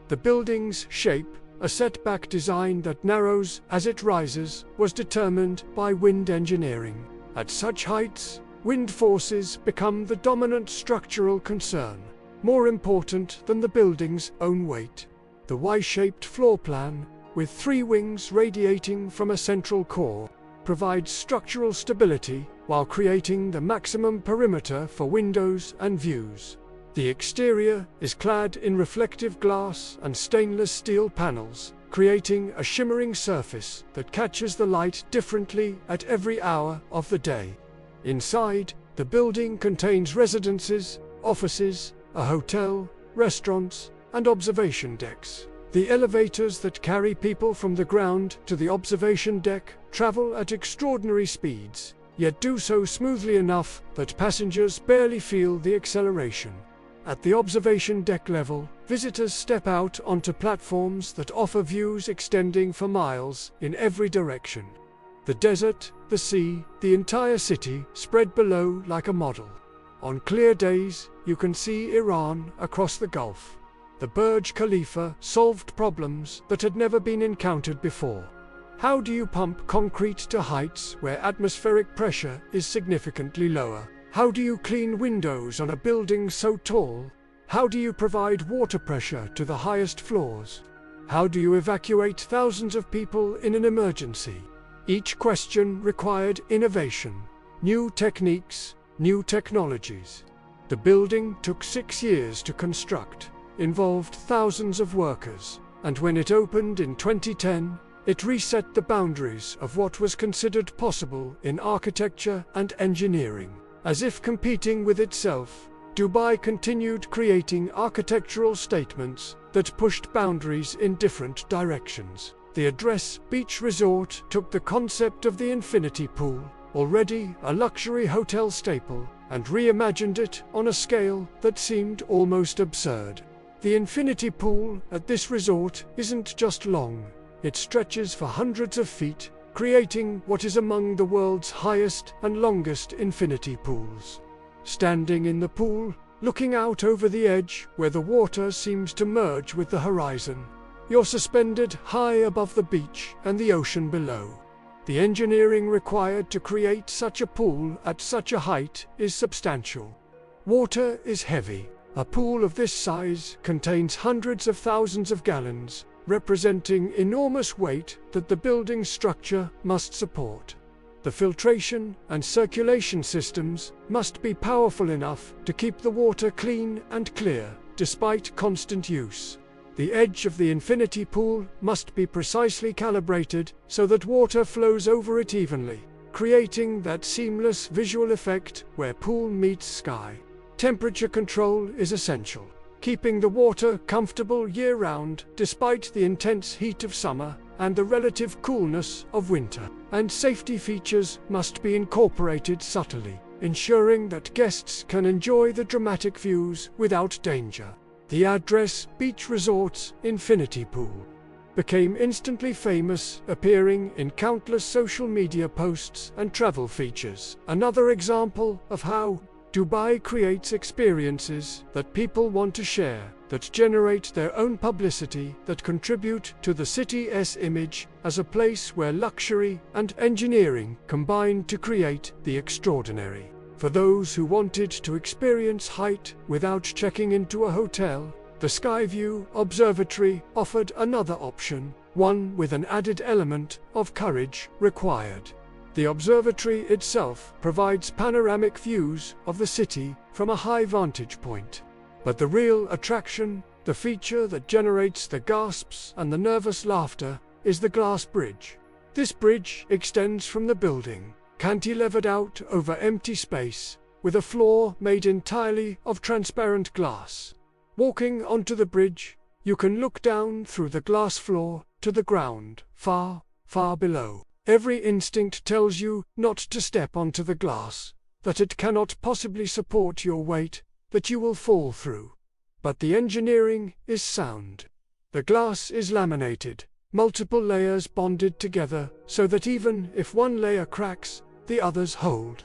The building's shape, a setback design that narrows as it rises, was determined by wind engineering. At such heights, wind forces become the dominant structural concern, more important than the building's own weight. The Y-shaped floor plan, with 3 wings radiating from a central core, provides structural stability while creating the maximum perimeter for windows and views. The exterior is clad in reflective glass and stainless steel panels, creating a shimmering surface that catches the light differently at every hour of the day. Inside, the building contains residences, offices, a hotel, restaurants, and observation decks. The elevators that carry people from the ground to the observation deck travel at extraordinary speeds, yet do so smoothly enough that passengers barely feel the acceleration. At the observation deck level, visitors step out onto platforms that offer views extending for miles in every direction. The desert, the sea, the entire city spread below like a model. On clear days, you can see Iran across the Gulf. The Burj Khalifa solved problems that had never been encountered before. How do you pump concrete to heights where atmospheric pressure is significantly lower? How do you clean windows on a building so tall? How do you provide water pressure to the highest floors? How do you evacuate thousands of people in an emergency? Each question required innovation, new techniques, new technologies. The building took 6 years to construct, involved thousands of workers, and when it opened in 2010, it reset the boundaries of what was considered possible in architecture and engineering. As if competing with itself, Dubai continued creating architectural statements that pushed boundaries in different directions. The Address Beach Resort took the concept of the infinity pool, already a luxury hotel staple, and reimagined it on a scale that seemed almost absurd. The infinity pool at this resort isn't just long, It stretches for hundreds of feet, creating what is among the world's highest and longest infinity pools. Standing in the pool, looking out over the edge where the water seems to merge with the horizon, you're suspended high above the beach and the ocean below. The engineering required to create such a pool at such a height is substantial. Water is heavy. A pool of this size contains hundreds of thousands of gallons, representing enormous weight that the building structure must support. The filtration and circulation systems must be powerful enough to keep the water clean and clear, despite constant use. The edge of the infinity pool must be precisely calibrated so that water flows over it evenly, creating that seamless visual effect where pool meets sky. Temperature control is essential, keeping the water comfortable year-round despite the intense heat of summer and the relative coolness of winter. And safety features must be incorporated subtly, ensuring that guests can enjoy the dramatic views without danger. The address Beach Resorts Infinity Pool became instantly famous, appearing in countless social media posts and travel features. Another example of how Dubai creates experiences that people want to share, that generate their own publicity, that contribute to the city's image as a place where luxury and engineering combine to create the extraordinary. For those who wanted to experience height without checking into a hotel, the Skyview Observatory offered another option, one with an added element of courage required. The observatory itself provides panoramic views of the city from a high vantage point. But the real attraction, the feature that generates the gasps and the nervous laughter, is the glass bridge. This bridge extends from the building, cantilevered out over empty space, with a floor made entirely of transparent glass. Walking onto the bridge, you can look down through the glass floor to the ground, far, far below. Every instinct tells you not to step onto the glass, that it cannot possibly support your weight, that you will fall through. But the engineering is sound. The glass is laminated, multiple layers bonded together so that even if one layer cracks, the others hold.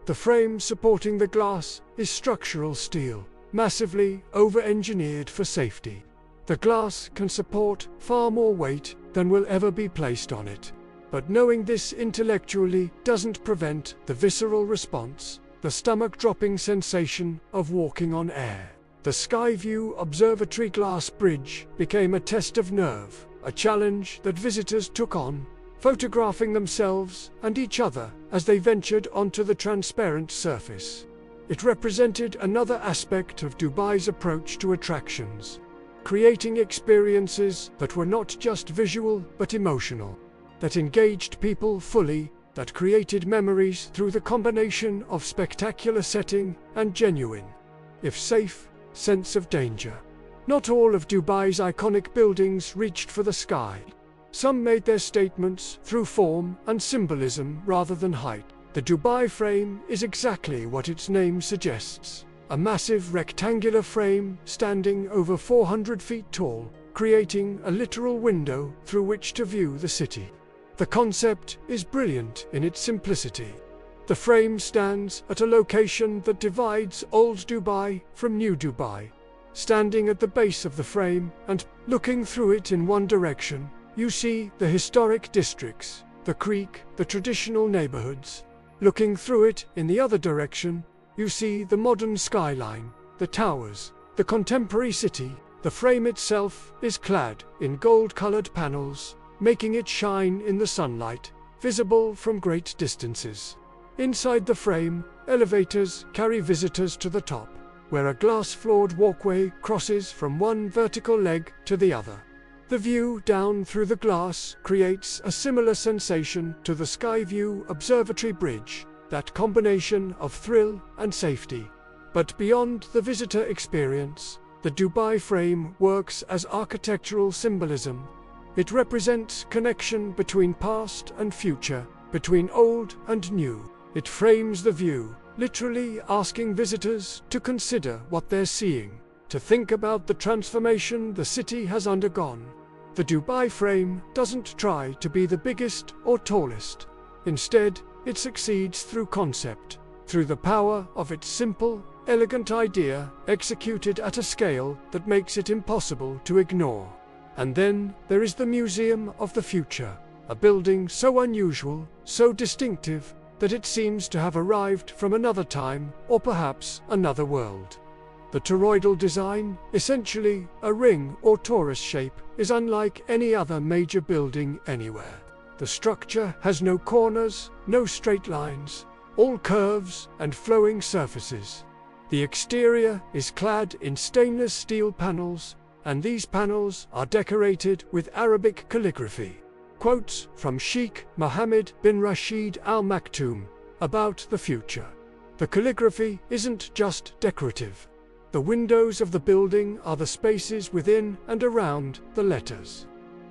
The frame supporting the glass is structural steel, massively over-engineered for safety. The glass can support far more weight than will ever be placed on it. But knowing this intellectually doesn't prevent the visceral response, the stomach-dropping sensation of walking on air. The Skyview Observatory glass bridge became a test of nerve, a challenge that visitors took on, photographing themselves and each other as they ventured onto the transparent surface. It represented another aspect of Dubai's approach to attractions, creating experiences that were not just visual but emotional, that engaged people fully, that created memories through the combination of spectacular setting and genuine, if safe, sense of danger. Not all of Dubai's iconic buildings reached for the sky. Some made their statements through form and symbolism rather than height. The Dubai frame is exactly what its name suggests. A massive rectangular frame standing over 400 feet tall, creating a literal window through which to view the city. The concept is brilliant in its simplicity. The frame stands at a location that divides Old Dubai from New Dubai. Standing at the base of the frame and looking through it in one direction, you see the historic districts, the creek, the traditional neighborhoods. Looking through it in the other direction, you see the modern skyline, the towers, the contemporary city. The frame itself is clad in gold-colored panels, making it shine in the sunlight, visible from great distances. Inside the frame, elevators carry visitors to the top, where a glass-floored walkway crosses from one vertical leg to the other. The view down through the glass creates a similar sensation to the Skyview Observatory Bridge, that combination of thrill and safety. But beyond the visitor experience, the Dubai frame works as architectural symbolism. It represents connection between past and future, between old and new. It frames the view, literally asking visitors to consider what they're seeing, to think about the transformation the city has undergone. The Dubai frame doesn't try to be the biggest or tallest. Instead, it succeeds through concept, through the power of its simple, elegant idea executed at a scale that makes it impossible to ignore. And then there is the Museum of the Future, a building so unusual, so distinctive, that it seems to have arrived from another time or perhaps another world. The toroidal design, essentially a ring or torus shape, is unlike any other major building anywhere. The structure has no corners, no straight lines, all curves and flowing surfaces. The exterior is clad in stainless steel panels, and these panels are decorated with Arabic calligraphy. Quotes from Sheikh Mohammed bin Rashid Al Maktoum about the future. The calligraphy isn't just decorative. The windows of the building are the spaces within and around the letters,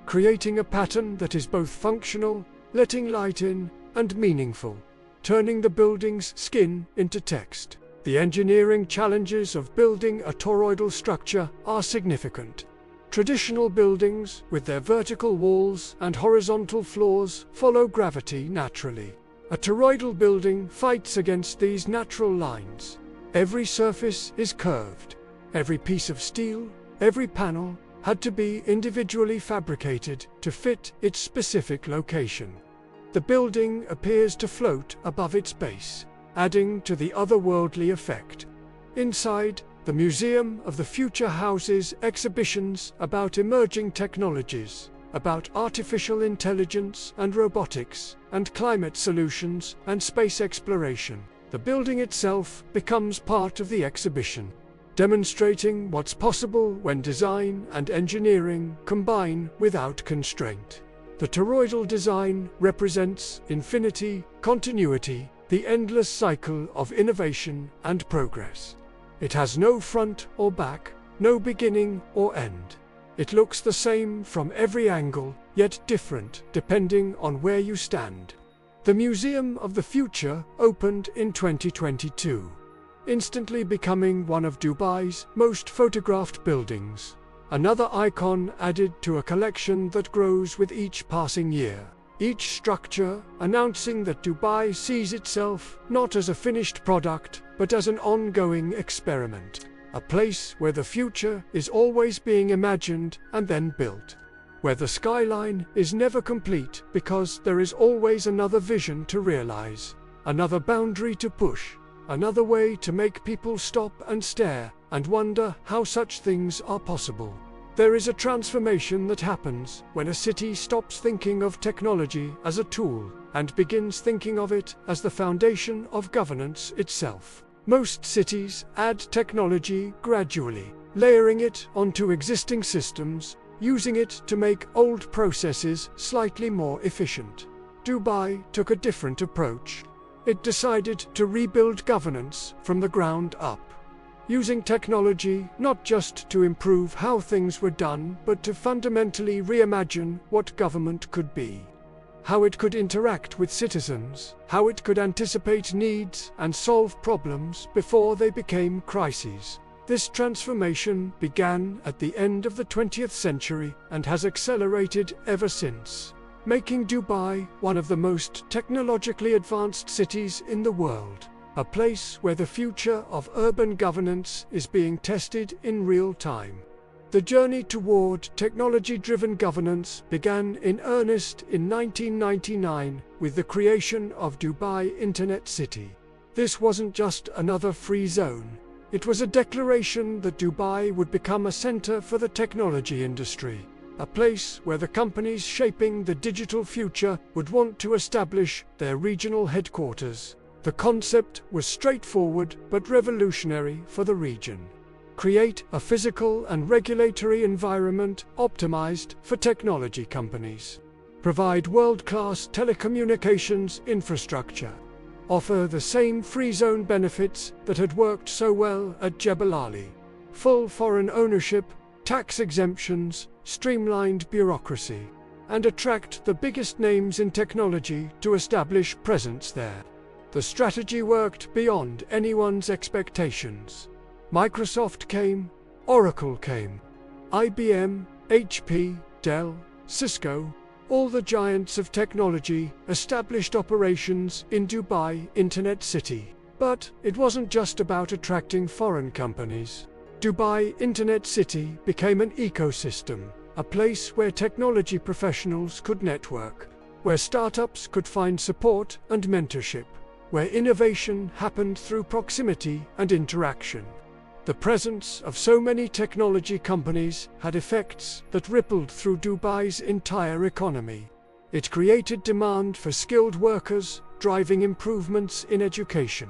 creating a pattern that is both functional, letting light in, and meaningful, turning the building's skin into text. The engineering challenges of building a toroidal structure are significant. Traditional buildings, with their vertical walls and horizontal floors, follow gravity naturally. A toroidal building fights against these natural lines. Every surface is curved. Every piece of steel, every panel, had to be individually fabricated to fit its specific location. The building appears to float above its base, adding to the otherworldly effect. Inside, the Museum of the Future houses exhibitions about emerging technologies, about artificial intelligence and robotics, and climate solutions and space exploration. The building itself becomes part of the exhibition, demonstrating what's possible when design and engineering combine without constraint. The toroidal design represents infinity, continuity, the endless cycle of innovation and progress. It has no front or back, no beginning or end. It looks the same from every angle, yet different depending on where you stand. The Museum of the Future opened in 2022, instantly becoming one of Dubai's most photographed buildings. Another icon added to a collection that grows with each passing year. Each structure announcing that Dubai sees itself not as a finished product, but as an ongoing experiment. A place where the future is always being imagined and then built. Where the skyline is never complete because there is always another vision to realize, another boundary to push, another way to make people stop and stare and wonder how such things are possible. There is a transformation that happens when a city stops thinking of technology as a tool and begins thinking of it as the foundation of governance itself. Most cities add technology gradually, layering it onto existing systems, using it to make old processes slightly more efficient. Dubai took a different approach. It decided to rebuild governance from the ground up, using technology not just to improve how things were done, but to fundamentally reimagine what government could be, how it could interact with citizens, how it could anticipate needs and solve problems before they became crises. This transformation began at the end of the 20th century and has accelerated ever since, making Dubai one of the most technologically advanced cities in the world, a place where the future of urban governance is being tested in real time. The journey toward technology-driven governance began in earnest in 1999 with the creation of Dubai Internet City. This wasn't just another free zone. It was a declaration that Dubai would become a center for the technology industry, a place where the companies shaping the digital future would want to establish their regional headquarters. The concept was straightforward but revolutionary for the region. Create a physical and regulatory environment optimized for technology companies. Provide world-class telecommunications infrastructure. Offer the same free zone benefits that had worked so well at Jebel Ali. Full foreign ownership, tax exemptions, streamlined bureaucracy, and attract the biggest names in technology to establish presence there. The strategy worked beyond anyone's expectations. Microsoft came, Oracle came, IBM, HP, Dell, Cisco, all the giants of technology established operations in Dubai Internet City. But it wasn't just about attracting foreign companies. Dubai Internet City became an ecosystem, a place where technology professionals could network, where startups could find support and mentorship, where innovation happened through proximity and interaction. The presence of so many technology companies had effects that rippled through Dubai's entire economy. It created demand for skilled workers, driving improvements in education.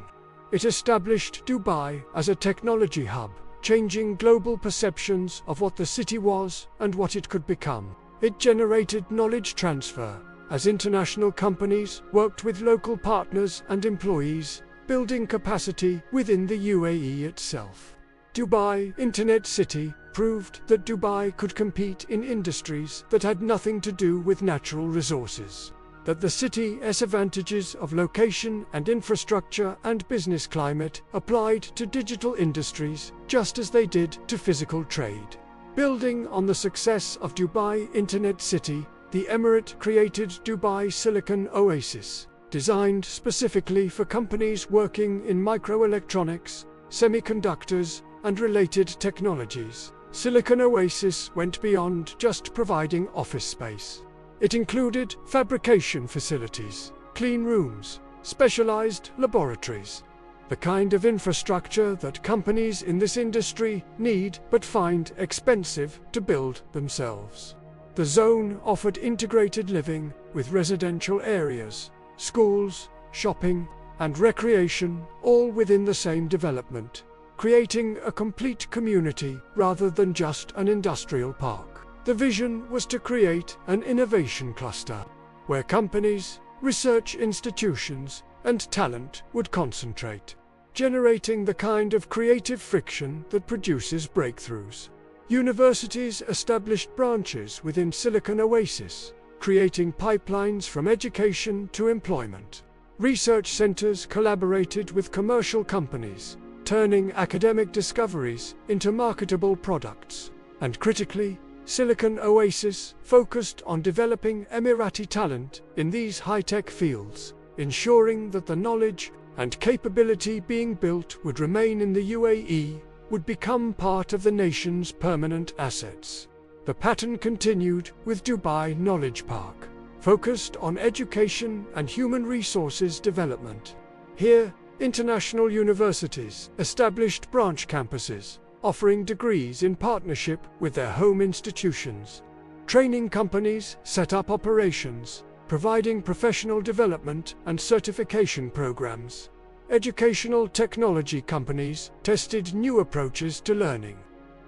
It established Dubai as a technology hub, changing global perceptions of what the city was and what it could become. It generated knowledge transfer, as international companies worked with local partners and employees, building capacity within the UAE itself. Dubai Internet City proved that Dubai could compete in industries that had nothing to do with natural resources, that the city's advantages of location and infrastructure and business climate applied to digital industries just as they did to physical trade. Building on the success of Dubai Internet City, the Emirate created Dubai Silicon Oasis, designed specifically for companies working in microelectronics, semiconductors, and related technologies. Silicon Oasis went beyond just providing office space. It included fabrication facilities, clean rooms, specialized laboratories, the kind of infrastructure that companies in this industry need but find expensive to build themselves. The zone offered integrated living with residential areas, schools, shopping, and recreation, all within the same development, creating a complete community rather than just an industrial park. The vision was to create an innovation cluster, where companies, research institutions, and talent would concentrate, generating the kind of creative friction that produces breakthroughs. Universities established branches within Silicon Oasis, creating pipelines from education to employment. Research centers collaborated with commercial companies, turning academic discoveries into marketable products. And critically, Silicon Oasis focused on developing Emirati talent in these high-tech fields, ensuring that the knowledge and capability being built would remain in the UAE, would become part of the nation's permanent assets. The pattern continued with Dubai Knowledge Park, focused on education and human resources development. Here, international universities established branch campuses, offering degrees in partnership with their home institutions. Training companies set up operations, providing professional development and certification programs. Educational technology companies tested new approaches to learning.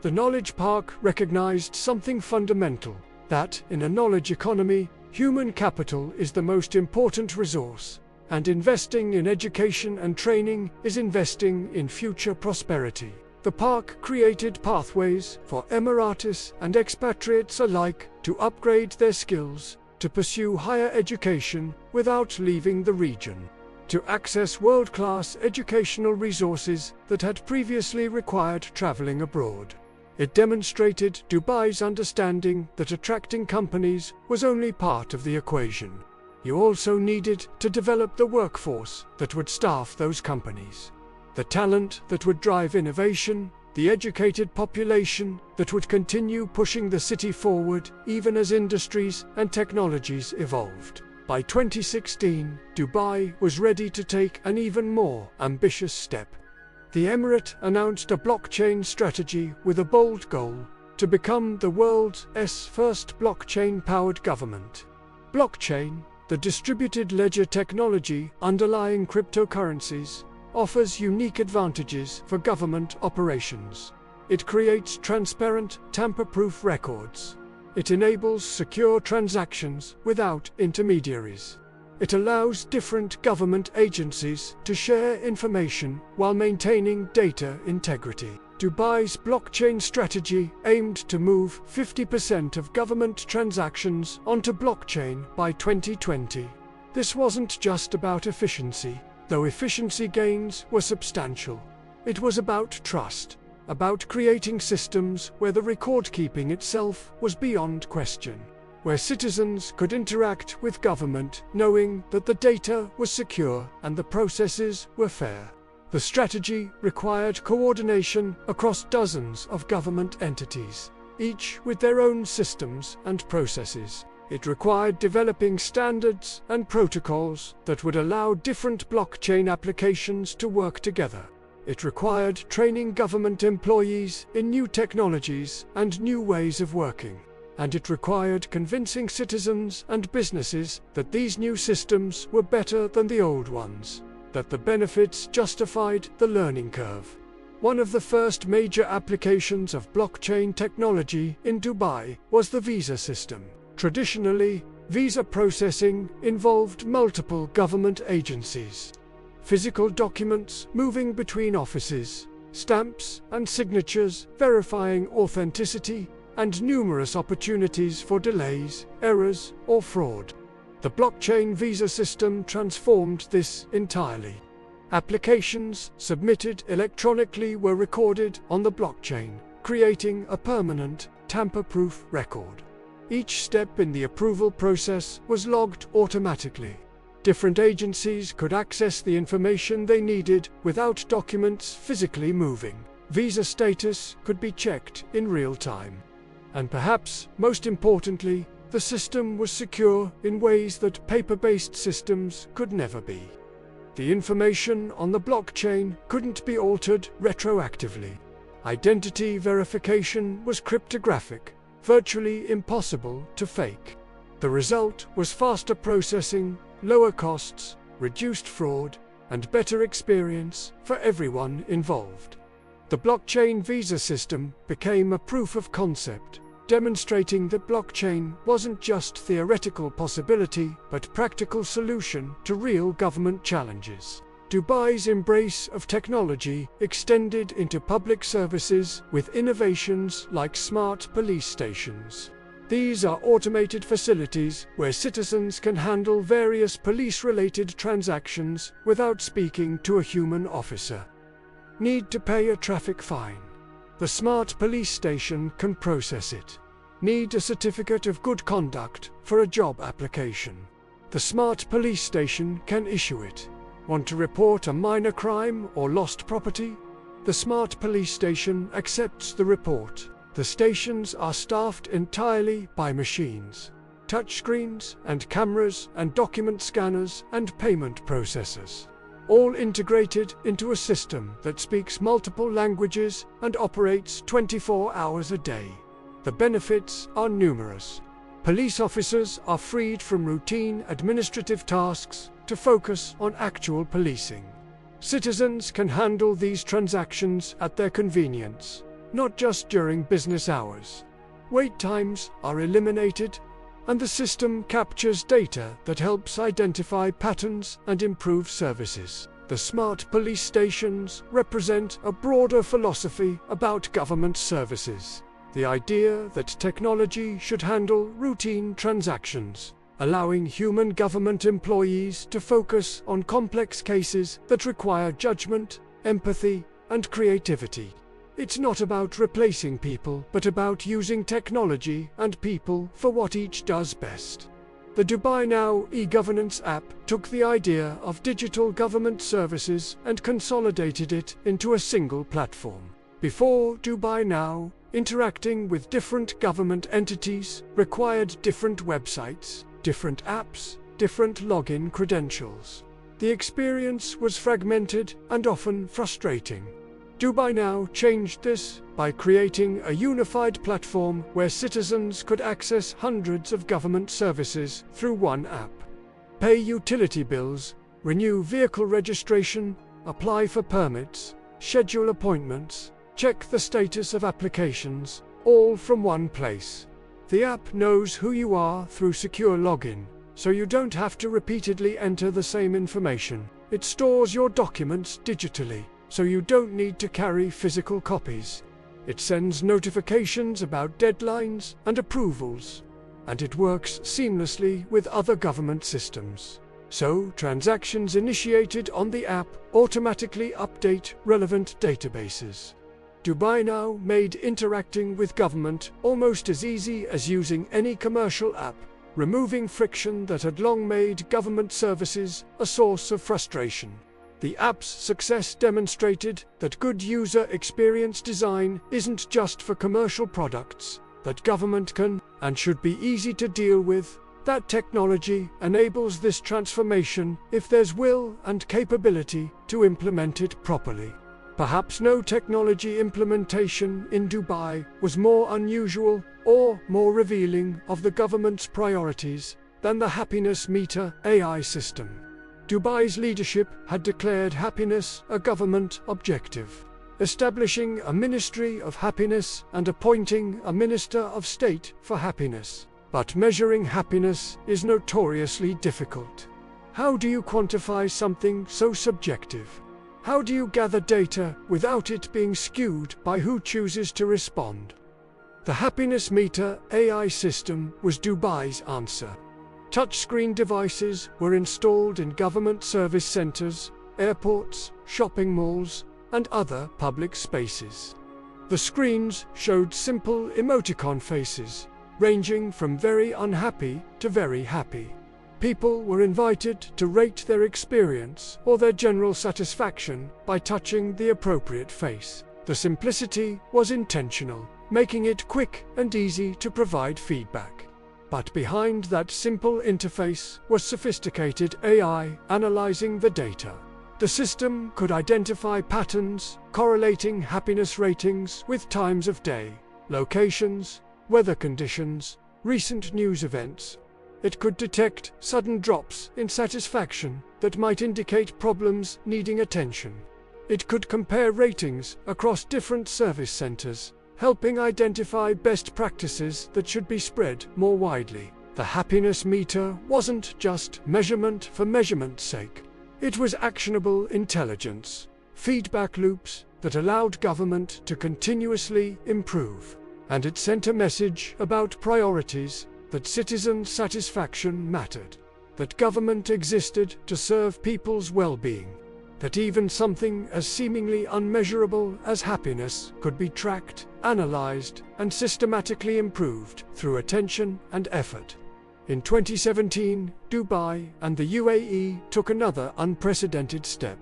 The Knowledge Park recognized something fundamental, that in a knowledge economy, human capital is the most important resource, and investing in education and training is investing in future prosperity. The park created pathways for Emiratis and expatriates alike to upgrade their skills, to pursue higher education without leaving the region, to access world-class educational resources that had previously required traveling abroad. It demonstrated Dubai's understanding that attracting companies was only part of the equation. You also needed to develop the workforce that would staff those companies, the talent that would drive innovation, the educated population that would continue pushing the city forward even as industries and technologies evolved. By 2016, Dubai was ready to take an even more ambitious step. The Emirate announced a blockchain strategy with a bold goal: to become the world's first blockchain-powered government. Blockchain, the distributed ledger technology underlying cryptocurrencies, offers unique advantages for government operations. It creates transparent, tamper-proof records. It enables secure transactions without intermediaries. It allows different government agencies to share information while maintaining data integrity. Dubai's blockchain strategy aimed to move 50% of government transactions onto blockchain by 2020. This wasn't just about efficiency, though efficiency gains were substantial. It was about trust. about creating systems where the record-keeping itself was beyond question, where citizens could interact with government knowing that the data was secure and the processes were fair. The strategy required coordination across dozens of government entities, each with their own systems and processes. It required developing standards and protocols that would allow different blockchain applications to work together. It required training government employees in new technologies and new ways of working. And it required convincing citizens and businesses that these new systems were better than the old ones, that the benefits justified the learning curve. One of the first major applications of blockchain technology in Dubai was the visa system. Traditionally, visa processing involved multiple government agencies. Physical documents moving between offices, stamps and signatures verifying authenticity, and numerous opportunities for delays, errors, or fraud. The blockchain visa system transformed this entirely. Applications submitted electronically were recorded on the blockchain, creating a permanent, tamper-proof record. Each step in the approval process was logged automatically. Different agencies could access the information they needed without documents physically moving. Visa status could be checked in real time. And perhaps, most importantly, the system was secure in ways that paper-based systems could never be. The information on the blockchain couldn't be altered retroactively. Identity verification was cryptographic, virtually impossible to fake. The result was faster processing, lower costs, reduced fraud, and better experience for everyone involved. The blockchain visa system became a proof of concept, demonstrating that blockchain wasn't just theoretical possibility but practical solution to real government challenges. Dubai's embrace of technology extended into public services with innovations like smart police stations. These are automated facilities where citizens can handle various police-related transactions without speaking to a human officer. Need to pay a traffic fine? The smart police station can process it. Need a certificate of good conduct for a job application? The smart police station can issue it. Want to report a minor crime or lost property? The smart police station accepts the report. The stations are staffed entirely by machines, touchscreens and cameras and document scanners and payment processors, all integrated into a system that speaks multiple languages and operates 24 hours a day. The benefits are numerous. Police officers are freed from routine administrative tasks to focus on actual policing. Citizens can handle these transactions at their convenience, not just during business hours. Wait times are eliminated, and the system captures data that helps identify patterns and improve services. The smart police stations represent a broader philosophy about government services. The idea that technology should handle routine transactions, allowing human government employees to focus on complex cases that require judgment, empathy, and creativity. It's not about replacing people, but about using technology and people for what each does best. The Dubai Now e-governance app took the idea of digital government services and consolidated it into a single platform. Before Dubai Now, interacting with different government entities required different websites, different apps, different login credentials. The experience was fragmented and often frustrating. Dubai Now changed this by creating a unified platform where citizens could access hundreds of government services through one app. Pay utility bills, renew vehicle registration, apply for permits, schedule appointments, check the status of applications, all from one place. The app knows who you are through secure login, so you don't have to repeatedly enter the same information. It stores your documents digitally, so you don't need to carry physical copies. It sends notifications about deadlines and approvals, and it works seamlessly with other government systems. So, transactions initiated on the app automatically update relevant databases. Dubai now made interacting with government almost as easy as using any commercial app, removing friction that had long made government services a source of frustration. The app's success demonstrated that good user experience design isn't just for commercial products, that government can and should be easy to deal with, that technology enables this transformation if there's will and capability to implement it properly. Perhaps no technology implementation in Dubai was more unusual or more revealing of the government's priorities than the happiness meter AI system. Dubai's leadership had declared happiness a government objective, establishing a Ministry of Happiness and appointing a Minister of State for Happiness. But measuring happiness is notoriously difficult. How do you quantify something so subjective? How do you gather data without it being skewed by who chooses to respond? The happiness meter AI system was Dubai's answer. Touchscreen devices were installed in government service centers, airports, shopping malls, and other public spaces. The screens showed simple emoticon faces, ranging from very unhappy to very happy. People were invited to rate their experience or their general satisfaction by touching the appropriate face. The simplicity was intentional, making it quick and easy to provide feedback. But behind that simple interface was sophisticated AI analyzing the data. The system could identify patterns, correlating happiness ratings with times of day, locations, weather conditions, recent news events. It could detect sudden drops in satisfaction that might indicate problems needing attention. It could compare ratings across different service centers, helping identify best practices that should be spread more widely. The happiness meter wasn't just measurement for measurement's sake. It was actionable intelligence, feedback loops that allowed government to continuously improve. And it sent a message about priorities, that citizen satisfaction mattered, that government existed to serve people's well-being, that even something as seemingly unmeasurable as happiness could be tracked, analyzed, and systematically improved through attention and effort. In 2017, Dubai and the UAE took another unprecedented step.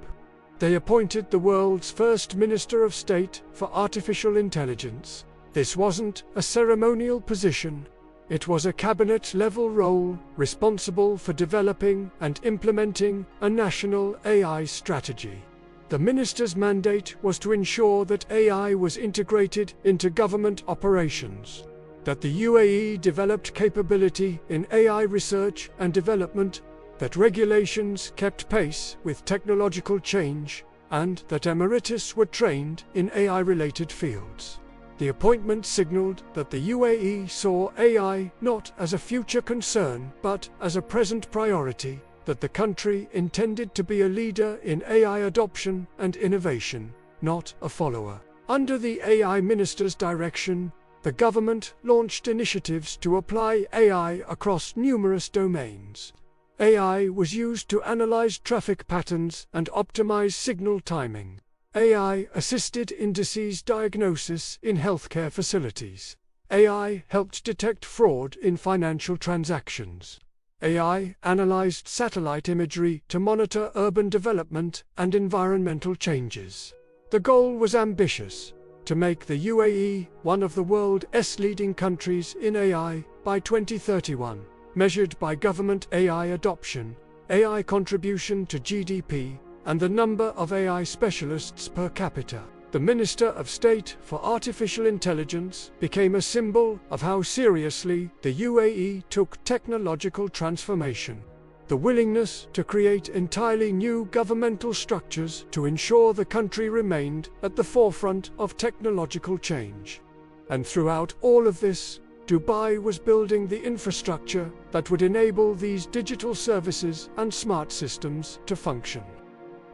They appointed the world's first Minister of State for Artificial Intelligence. This wasn't a ceremonial position. It was a cabinet-level role responsible for developing and implementing a national AI strategy. The minister's mandate was to ensure that AI was integrated into government operations, that the UAE developed capability in AI research and development, that regulations kept pace with technological change, and that Emiratis were trained in AI-related fields. The appointment signaled that the UAE saw AI not as a future concern but as a present priority, that the country intended to be a leader in AI adoption and innovation, not a follower. Under the AI minister's direction, the government launched initiatives to apply AI across numerous domains. AI was used to analyze traffic patterns and optimize signal timing. AI assisted in disease diagnosis in healthcare facilities. AI helped detect fraud in financial transactions. AI analyzed satellite imagery to monitor urban development and environmental changes. The goal was ambitious: to make the UAE one of the world's leading countries in AI by 2031, measured by government AI adoption, AI contribution to GDP, and the number of AI specialists per capita. The Minister of State for Artificial Intelligence became a symbol of how seriously the UAE took technological transformation. The willingness to create entirely new governmental structures to ensure the country remained at the forefront of technological change. And throughout all of this, Dubai was building the infrastructure that would enable these digital services and smart systems to function.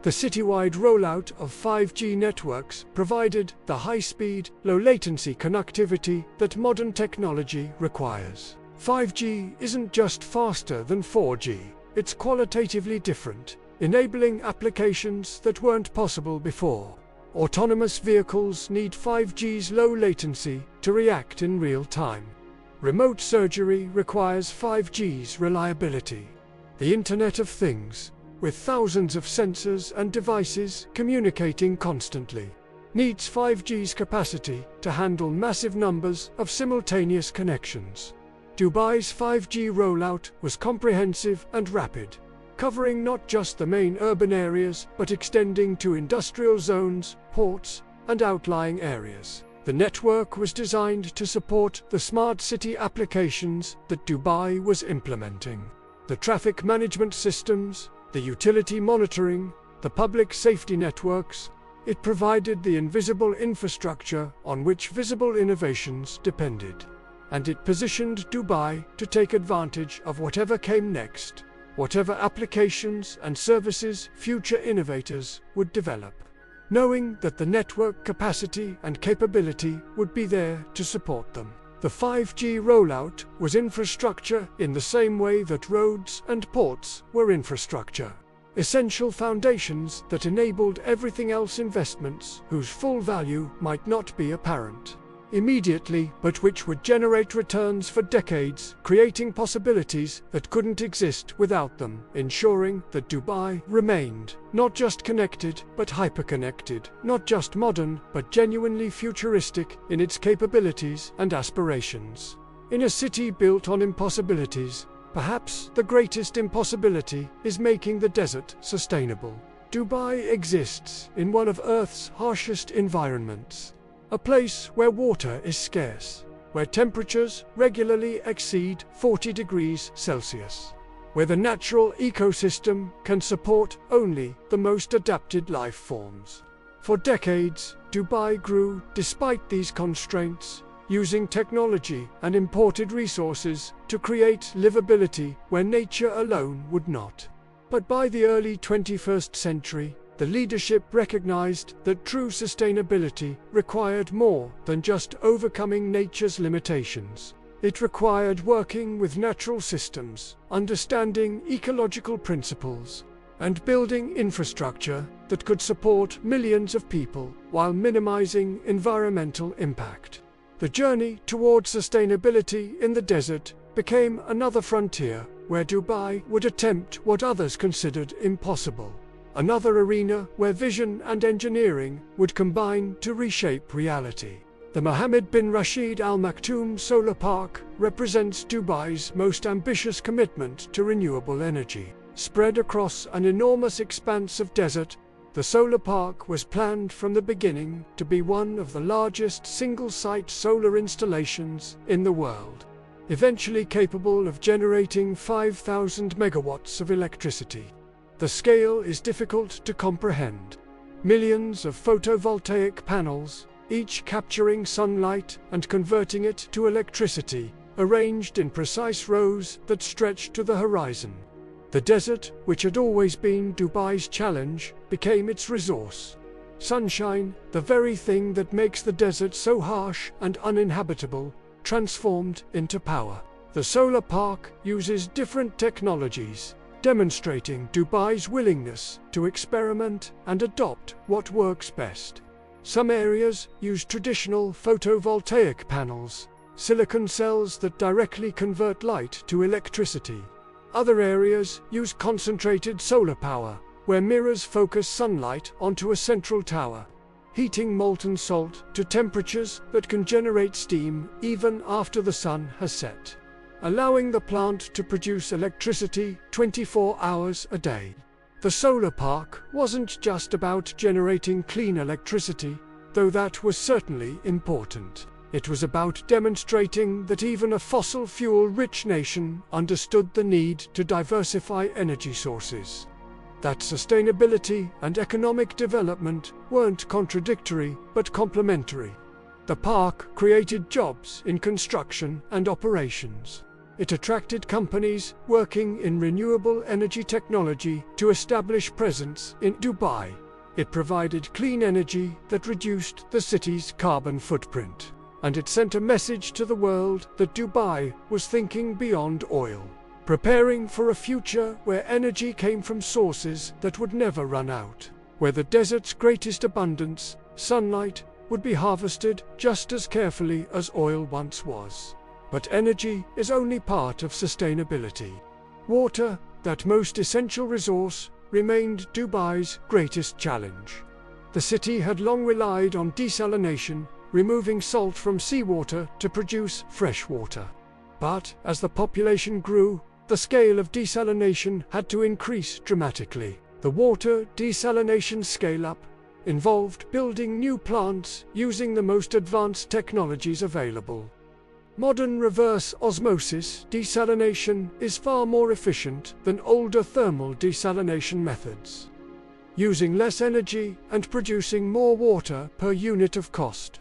The citywide rollout of 5G networks provided the high-speed, low-latency connectivity that modern technology requires. 5G isn't just faster than 4G, it's qualitatively different, enabling applications that weren't possible before. Autonomous vehicles need 5G's low latency to react in real time. Remote surgery requires 5G's reliability. The Internet of Things, with thousands of sensors and devices communicating constantly, needs 5G's capacity to handle massive numbers of simultaneous connections. Dubai's 5G rollout was comprehensive and rapid, covering not just the main urban areas but extending to industrial zones, ports, and outlying areas. The network was designed to support the smart city applications that Dubai was implementing. The traffic management systems, the utility monitoring, the public safety networks. It provided the invisible infrastructure on which visible innovations depended. And it positioned Dubai to take advantage of whatever came next, whatever applications and services future innovators would develop, knowing that the network capacity and capability would be there to support them. The 5G rollout was infrastructure in the same way that roads and ports were infrastructure. Essential foundations that enabled everything else, investments whose full value might not be apparent immediately, but which would generate returns for decades, creating possibilities that couldn't exist without them, ensuring that Dubai remained not just connected, but hyperconnected, not just modern, but genuinely futuristic in its capabilities and aspirations. In a city built on impossibilities, perhaps the greatest impossibility is making the desert sustainable. Dubai exists in one of Earth's harshest environments. A place where water is scarce, where temperatures regularly exceed 40 degrees Celsius, where the natural ecosystem can support only the most adapted life forms. For decades, Dubai grew despite these constraints, using technology and imported resources to create livability where nature alone would not. But by the early 21st century, the leadership recognized that true sustainability required more than just overcoming nature's limitations. It required working with natural systems, understanding ecological principles, and building infrastructure that could support millions of people while minimizing environmental impact. The journey toward sustainability in the desert became another frontier where Dubai would attempt what others considered impossible. Another arena where vision and engineering would combine to reshape reality. The Mohammed bin Rashid Al Maktoum Solar Park represents Dubai's most ambitious commitment to renewable energy. Spread across an enormous expanse of desert, the solar park was planned from the beginning to be one of the largest single-site solar installations in the world, eventually capable of generating 5,000 megawatts of electricity. The scale is difficult to comprehend. Millions of photovoltaic panels, each capturing sunlight and converting it to electricity, arranged in precise rows that stretch to the horizon. The desert, which had always been Dubai's challenge, became its resource. Sunshine, the very thing that makes the desert so harsh and uninhabitable, transformed into power. The solar park uses different technologies, demonstrating Dubai's willingness to experiment and adopt what works best. Some areas use traditional photovoltaic panels, silicon cells that directly convert light to electricity. Other areas use concentrated solar power, where mirrors focus sunlight onto a central tower, heating molten salt to temperatures that can generate steam even after the sun has set, allowing the plant to produce electricity 24 hours a day. The solar park wasn't just about generating clean electricity, though that was certainly important. It was about demonstrating that even a fossil fuel-rich nation understood the need to diversify energy sources. That sustainability and economic development weren't contradictory, but complementary. The park created jobs in construction and operations. It attracted companies working in renewable energy technology to establish presence in Dubai. It provided clean energy that reduced the city's carbon footprint. And it sent a message to the world that Dubai was thinking beyond oil, preparing for a future where energy came from sources that would never run out. where the desert's greatest abundance, sunlight, would be harvested just as carefully as oil once was. But energy is only part of sustainability. Water, that most essential resource, remained Dubai's greatest challenge. The city had long relied on desalination, removing salt from seawater to produce fresh water. But as the population grew, the scale of desalination had to increase dramatically. The water desalination scale-up involved building new plants using the most advanced technologies available. Modern reverse osmosis desalination is far more efficient than older thermal desalination methods, using less energy and producing more water per unit of cost.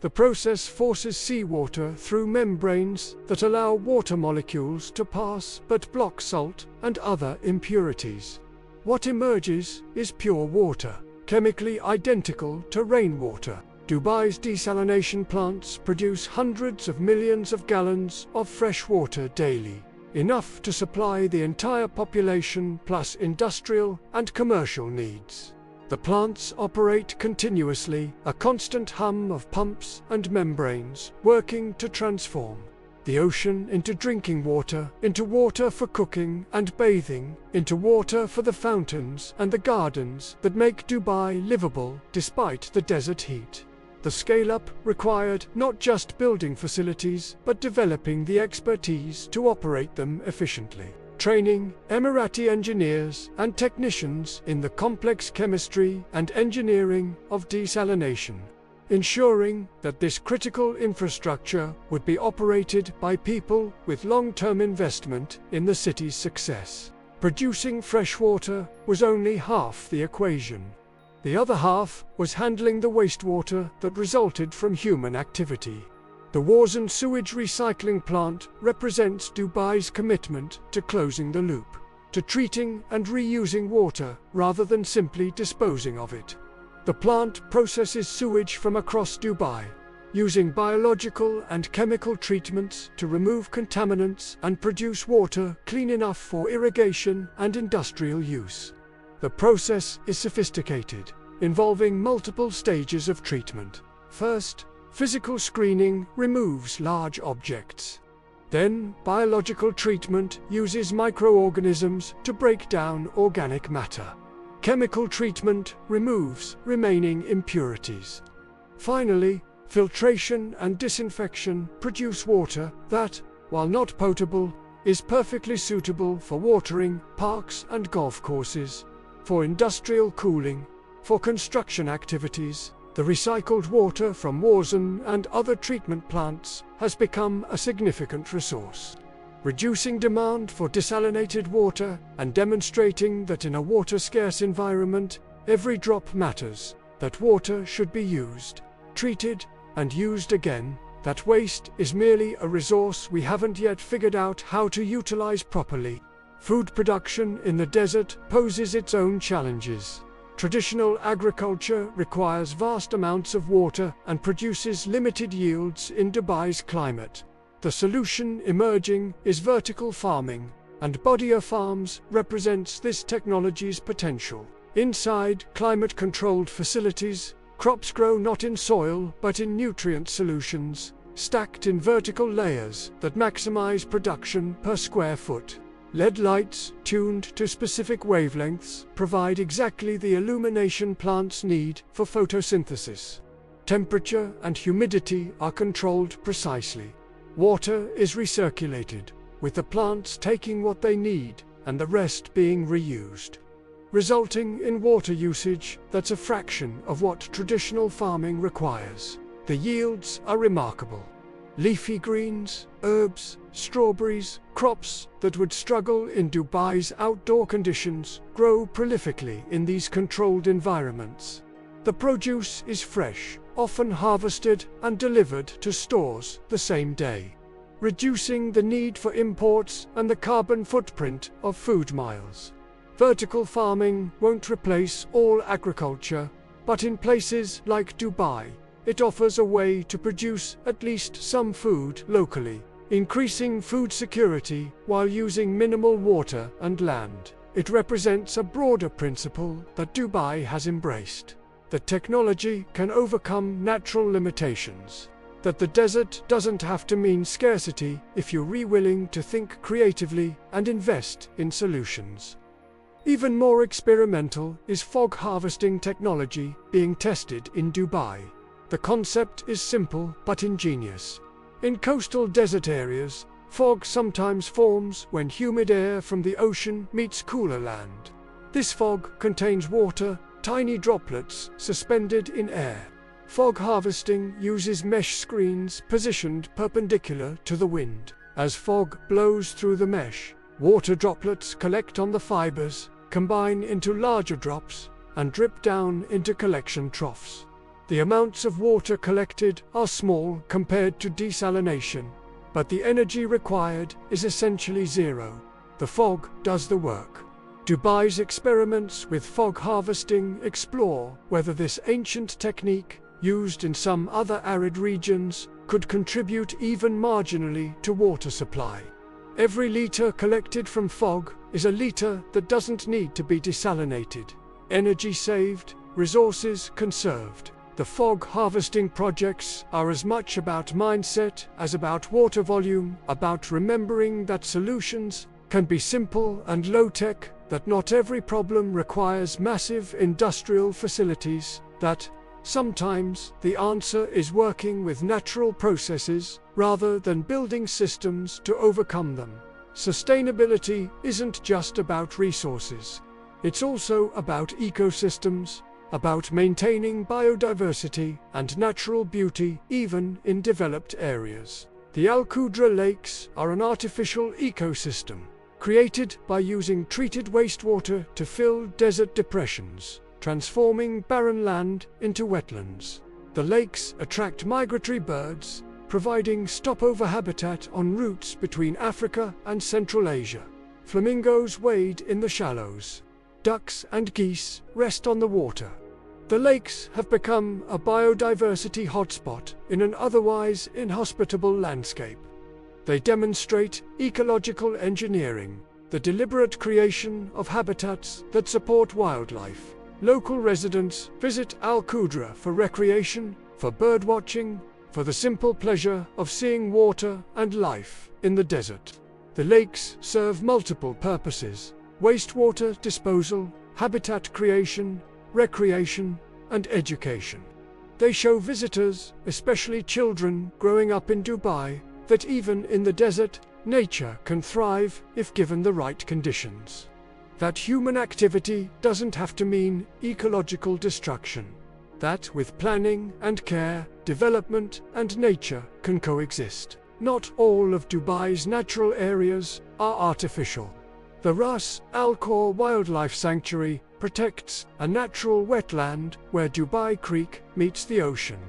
The process forces seawater through membranes that allow water molecules to pass but block salt and other impurities. What emerges is pure water, chemically identical to rainwater. Dubai's desalination plants produce hundreds of millions of gallons of fresh water daily, enough to supply the entire population plus industrial and commercial needs. The plants operate continuously, a constant hum of pumps and membranes working to transform the ocean into drinking water, into water for cooking and bathing, into water for the fountains and the gardens that make Dubai livable despite the desert heat. The scale-up required not just building facilities, but developing the expertise to operate them efficiently. Training Emirati engineers and technicians in the complex chemistry and engineering of desalination, ensuring that this critical infrastructure would be operated by people with long-term investment in the city's success. Producing fresh water was only half the equation. The other half was handling the wastewater that resulted from human activity. The Warzen sewage recycling plant represents Dubai's commitment to closing the loop, to treating and reusing water rather than simply disposing of it. The plant processes sewage from across Dubai, using biological and chemical treatments to remove contaminants and produce water clean enough for irrigation and industrial use. The process is sophisticated, involving multiple stages of treatment. First, physical screening removes large objects. Then, biological treatment uses microorganisms to break down organic matter. Chemical treatment removes remaining impurities. Finally, filtration and disinfection produce water that, while not potable, is perfectly suitable for watering parks and golf courses, for industrial cooling, for construction activities. The recycled water from Warzen and other treatment plants has become a significant resource, reducing demand for desalinated water and demonstrating that in a water-scarce environment, every drop matters, that water should be used, treated, and used again, that waste is merely a resource we haven't yet figured out how to utilize properly. Food production in the desert poses its own challenges. Traditional agriculture requires vast amounts of water and produces limited yields in Dubai's climate. The solution emerging is vertical farming, and Bodia Farms represents this technology's potential. Inside climate-controlled facilities, crops grow not in soil but in nutrient solutions, stacked in vertical layers that maximize production per square foot. LED lights, tuned to specific wavelengths, provide exactly the illumination plants need for photosynthesis. Temperature and humidity are controlled precisely. Water is recirculated, with the plants taking what they need and the rest being reused, resulting in water usage that's a fraction of what traditional farming requires. The yields are remarkable. Leafy greens, herbs, strawberries, crops that would struggle in Dubai's outdoor conditions grow prolifically in these controlled environments. The produce is fresh, often harvested and delivered to stores the same day, reducing the need for imports and the carbon footprint of food miles. Vertical farming won't replace all agriculture, but in places like Dubai, it offers a way to produce at least some food locally, increasing food security while using minimal water and land. It represents a broader principle that Dubai has embraced: that technology can overcome natural limitations, that the desert doesn't have to mean scarcity if you're willing to think creatively and invest in solutions. Even more experimental is fog harvesting technology being tested in Dubai. The concept is simple but ingenious. In coastal desert areas, fog sometimes forms when humid air from the ocean meets cooler land. This fog contains water, tiny droplets suspended in air. Fog harvesting uses mesh screens positioned perpendicular to the wind. As fog blows through the mesh, water droplets collect on the fibers, combine into larger drops, and drip down into collection troughs. The amounts of water collected are small compared to desalination, but the energy required is essentially zero. The fog does the work. Dubai's experiments with fog harvesting explore whether this ancient technique, used in some other arid regions, could contribute even marginally to water supply. Every liter collected from fog is a liter that doesn't need to be desalinated. Energy saved, resources conserved. The fog harvesting projects are as much about mindset as about water volume, about remembering that solutions can be simple and low-tech, that not every problem requires massive industrial facilities, that sometimes the answer is working with natural processes rather than building systems to overcome them. Sustainability isn't just about resources. It's also about ecosystems, about maintaining biodiversity and natural beauty even in developed areas. The Al Qudra Lakes are an artificial ecosystem, created by using treated wastewater to fill desert depressions, transforming barren land into wetlands. The lakes attract migratory birds, providing stopover habitat on routes between Africa and Central Asia. Flamingos wade in the shallows. Ducks and geese rest on the water. The lakes have become a biodiversity hotspot in an otherwise inhospitable landscape. They demonstrate ecological engineering, the deliberate creation of habitats that support wildlife. Local residents visit Al Qudra for recreation, for birdwatching, for the simple pleasure of seeing water and life in the desert. The lakes serve multiple purposes: wastewater disposal, habitat creation, recreation, and education. They show visitors, especially children growing up in Dubai, that even in the desert, nature can thrive if given the right conditions. That human activity doesn't have to mean ecological destruction. That with planning and care, development and nature can coexist. Not all of Dubai's natural areas are artificial. The Ras Al Khor Wildlife Sanctuary protects a natural wetland where Dubai Creek meets the ocean.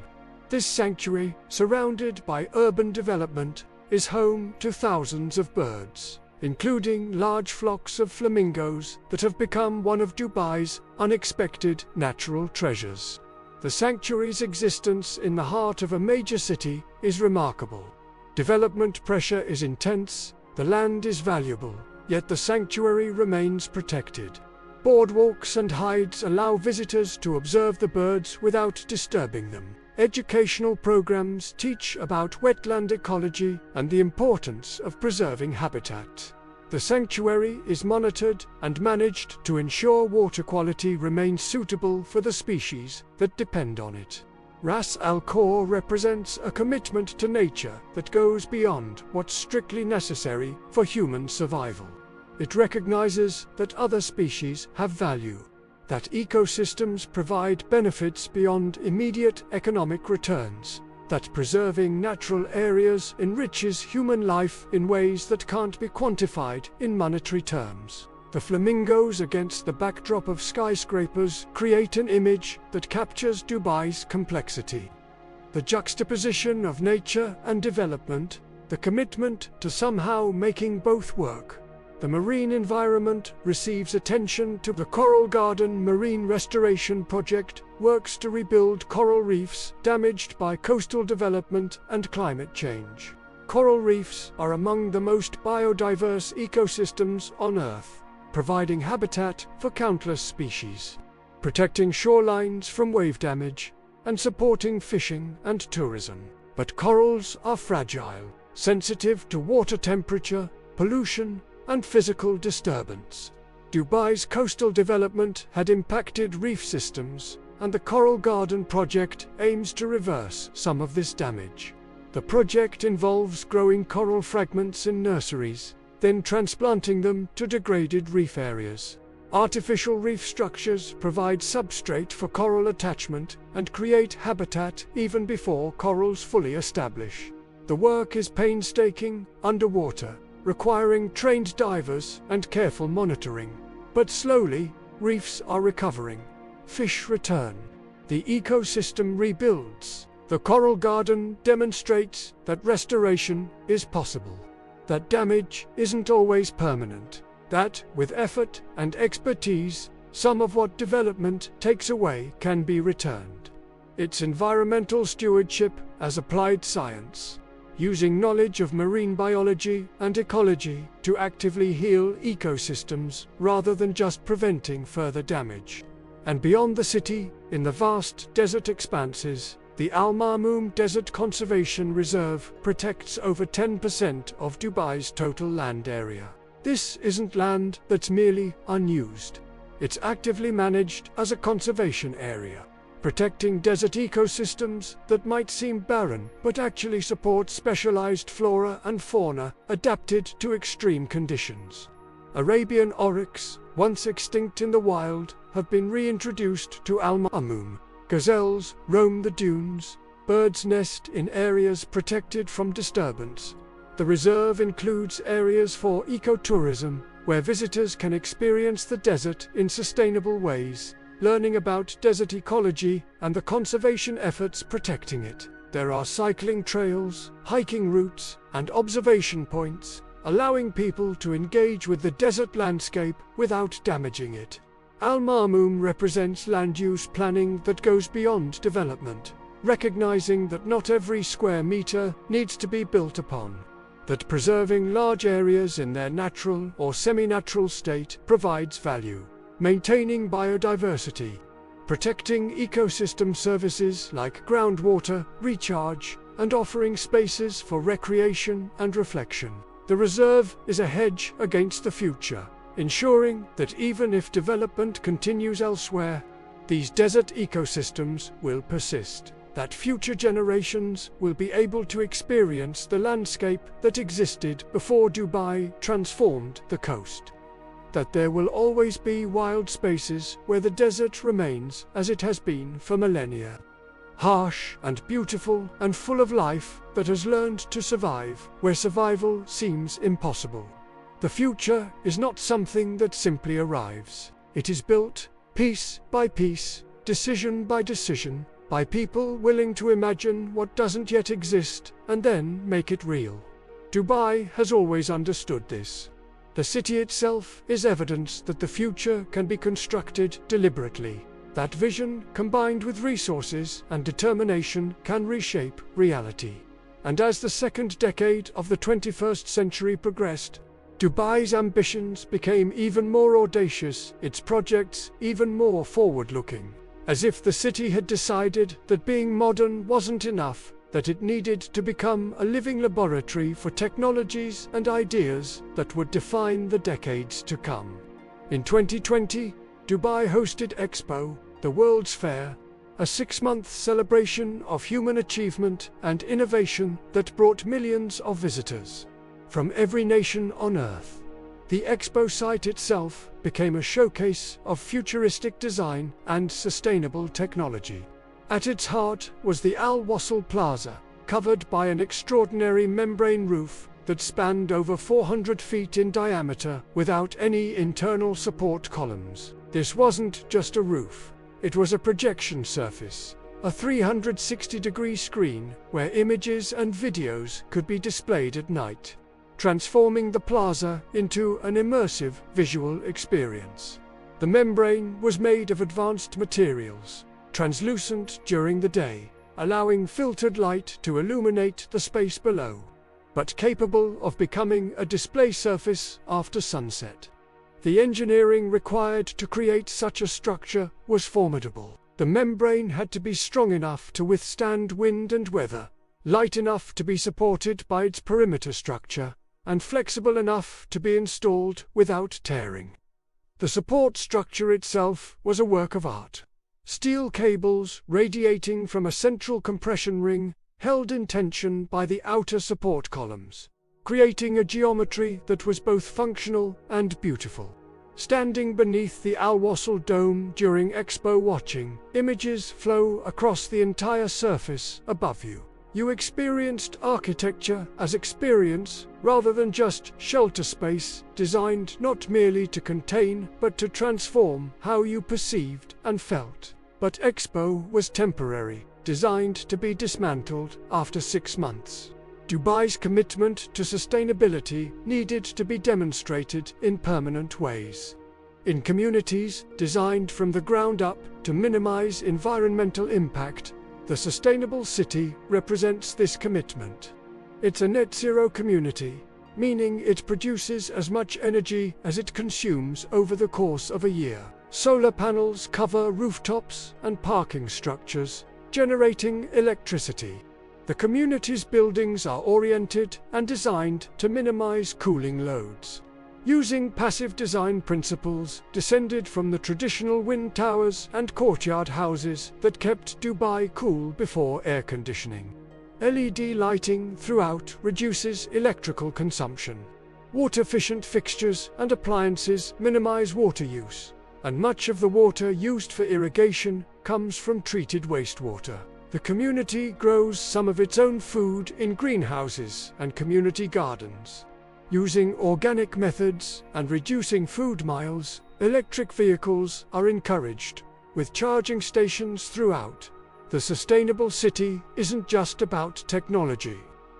This sanctuary, surrounded by urban development, is home to thousands of birds, including large flocks of flamingos that have become one of Dubai's unexpected natural treasures. The sanctuary's existence in the heart of a major city is remarkable. Development pressure is intense, the land is valuable, yet the sanctuary remains protected. Boardwalks and hides allow visitors to observe the birds without disturbing them. Educational programs teach about wetland ecology and the importance of preserving habitat. The sanctuary is monitored and managed to ensure water quality remains suitable for the species that depend on it. Ras Al Khor represents a commitment to nature that goes beyond what's strictly necessary for human survival. It recognizes that other species have value, that ecosystems provide benefits beyond immediate economic returns, that preserving natural areas enriches human life in ways that can't be quantified in monetary terms. The flamingos against the backdrop of skyscrapers create an image that captures Dubai's complexity. The juxtaposition of nature and development, the commitment to somehow making both work. The marine environment receives attention. To the Coral Garden Marine Restoration Project works to rebuild coral reefs damaged by coastal development and climate change. Coral reefs are among the most biodiverse ecosystems on Earth. providing habitat for countless species, protecting shorelines from wave damage, and supporting fishing and tourism. But corals are fragile, sensitive to water temperature, pollution, and physical disturbance. Dubai's coastal development had impacted reef systems, and the Coral Garden project aims to reverse some of this damage. The project involves growing coral fragments in nurseries, then transplanting them to degraded reef areas. Artificial reef structures provide substrate for coral attachment and create habitat even before corals fully establish. The work is painstaking, underwater, requiring trained divers and careful monitoring. But slowly, reefs are recovering. Fish return. The ecosystem rebuilds. The Coral Garden demonstrates that restoration is possible. That damage isn't always permanent. That, with effort and expertise, some of what development takes away can be returned. It's environmental stewardship as applied science, using knowledge of marine biology and ecology to actively heal ecosystems rather than just preventing further damage. And beyond the city, in the vast desert expanses, the Al Marmoom Desert Conservation Reserve protects over 10% of Dubai's total land area. This isn't land that's merely unused. It's actively managed as a conservation area, protecting desert ecosystems that might seem barren but actually support specialized flora and fauna adapted to extreme conditions. Arabian oryx, once extinct in the wild, have been reintroduced to Al Marmoom. Gazelles roam the dunes, birds nest in areas protected from disturbance. The reserve includes areas for ecotourism, where visitors can experience the desert in sustainable ways, learning about desert ecology and the conservation efforts protecting it. There are cycling trails, hiking routes, and observation points, allowing people to engage with the desert landscape without damaging it. Al Marmoom represents land use planning that goes beyond development, recognizing that not every square meter needs to be built upon, that preserving large areas in their natural or semi-natural state provides value, maintaining biodiversity, protecting ecosystem services like groundwater, recharge, and offering spaces for recreation and reflection. The reserve is a hedge against the future, ensuring that even if development continues elsewhere, these desert ecosystems will persist, that future generations will be able to experience the landscape that existed before Dubai transformed the coast, that there will always be wild spaces where the desert remains as it has been for millennia, harsh and beautiful and full of life that has learned to survive where survival seems impossible. The future is not something that simply arrives. It is built, piece by piece, decision by decision, by people willing to imagine what doesn't yet exist and then make it real. Dubai has always understood this. The city itself is evidence that the future can be constructed deliberately. That vision, combined with resources and determination, can reshape reality. And as the second decade of the 21st century progressed, Dubai's ambitions became even more audacious, its projects even more forward-looking. As if the city had decided that being modern wasn't enough, that it needed to become a living laboratory for technologies and ideas that would define the decades to come. In 2020, Dubai hosted Expo, the World's Fair, a 6-month celebration of human achievement and innovation that brought millions of visitors from every nation on Earth. The expo site itself became a showcase of futuristic design and sustainable technology. At its heart was the Al Wasl Plaza, covered by an extraordinary membrane roof that spanned over 400 feet in diameter without any internal support columns. This wasn't just a roof. It was a projection surface, a 360-degree screen where images and videos could be displayed at night, transforming the plaza into an immersive visual experience. The membrane was made of advanced materials, translucent during the day, allowing filtered light to illuminate the space below, but capable of becoming a display surface after sunset. The engineering required to create such a structure was formidable. The membrane had to be strong enough to withstand wind and weather, light enough to be supported by its perimeter structure, and flexible enough to be installed without tearing. The support structure itself was a work of art. Steel cables radiating from a central compression ring, held in tension by the outer support columns, creating a geometry that was both functional and beautiful. Standing beneath the Al Wasl Dome during expo watching, images flow across the entire surface above you. You experienced architecture as experience rather than just shelter space designed not merely to contain but to transform how you perceived and felt. But Expo was temporary, designed to be dismantled after 6 months. Dubai's commitment to sustainability needed to be demonstrated in permanent ways. In communities designed from the ground up to minimize environmental impact, the sustainable city represents this commitment. It's a net zero community, meaning it produces as much energy as it consumes over the course of a year. Solar panels cover rooftops and parking structures, generating electricity. The community's buildings are oriented and designed to minimize cooling loads. Using passive design principles descended from the traditional wind towers and courtyard houses that kept Dubai cool before air conditioning. LED lighting throughout reduces electrical consumption. Water-efficient fixtures and appliances minimize water use, and much of the water used for irrigation comes from treated wastewater. The community grows some of its own food in greenhouses and community gardens. Using organic methods and reducing food miles, electric vehicles are encouraged, with charging stations throughout. The sustainable city isn't just about technology.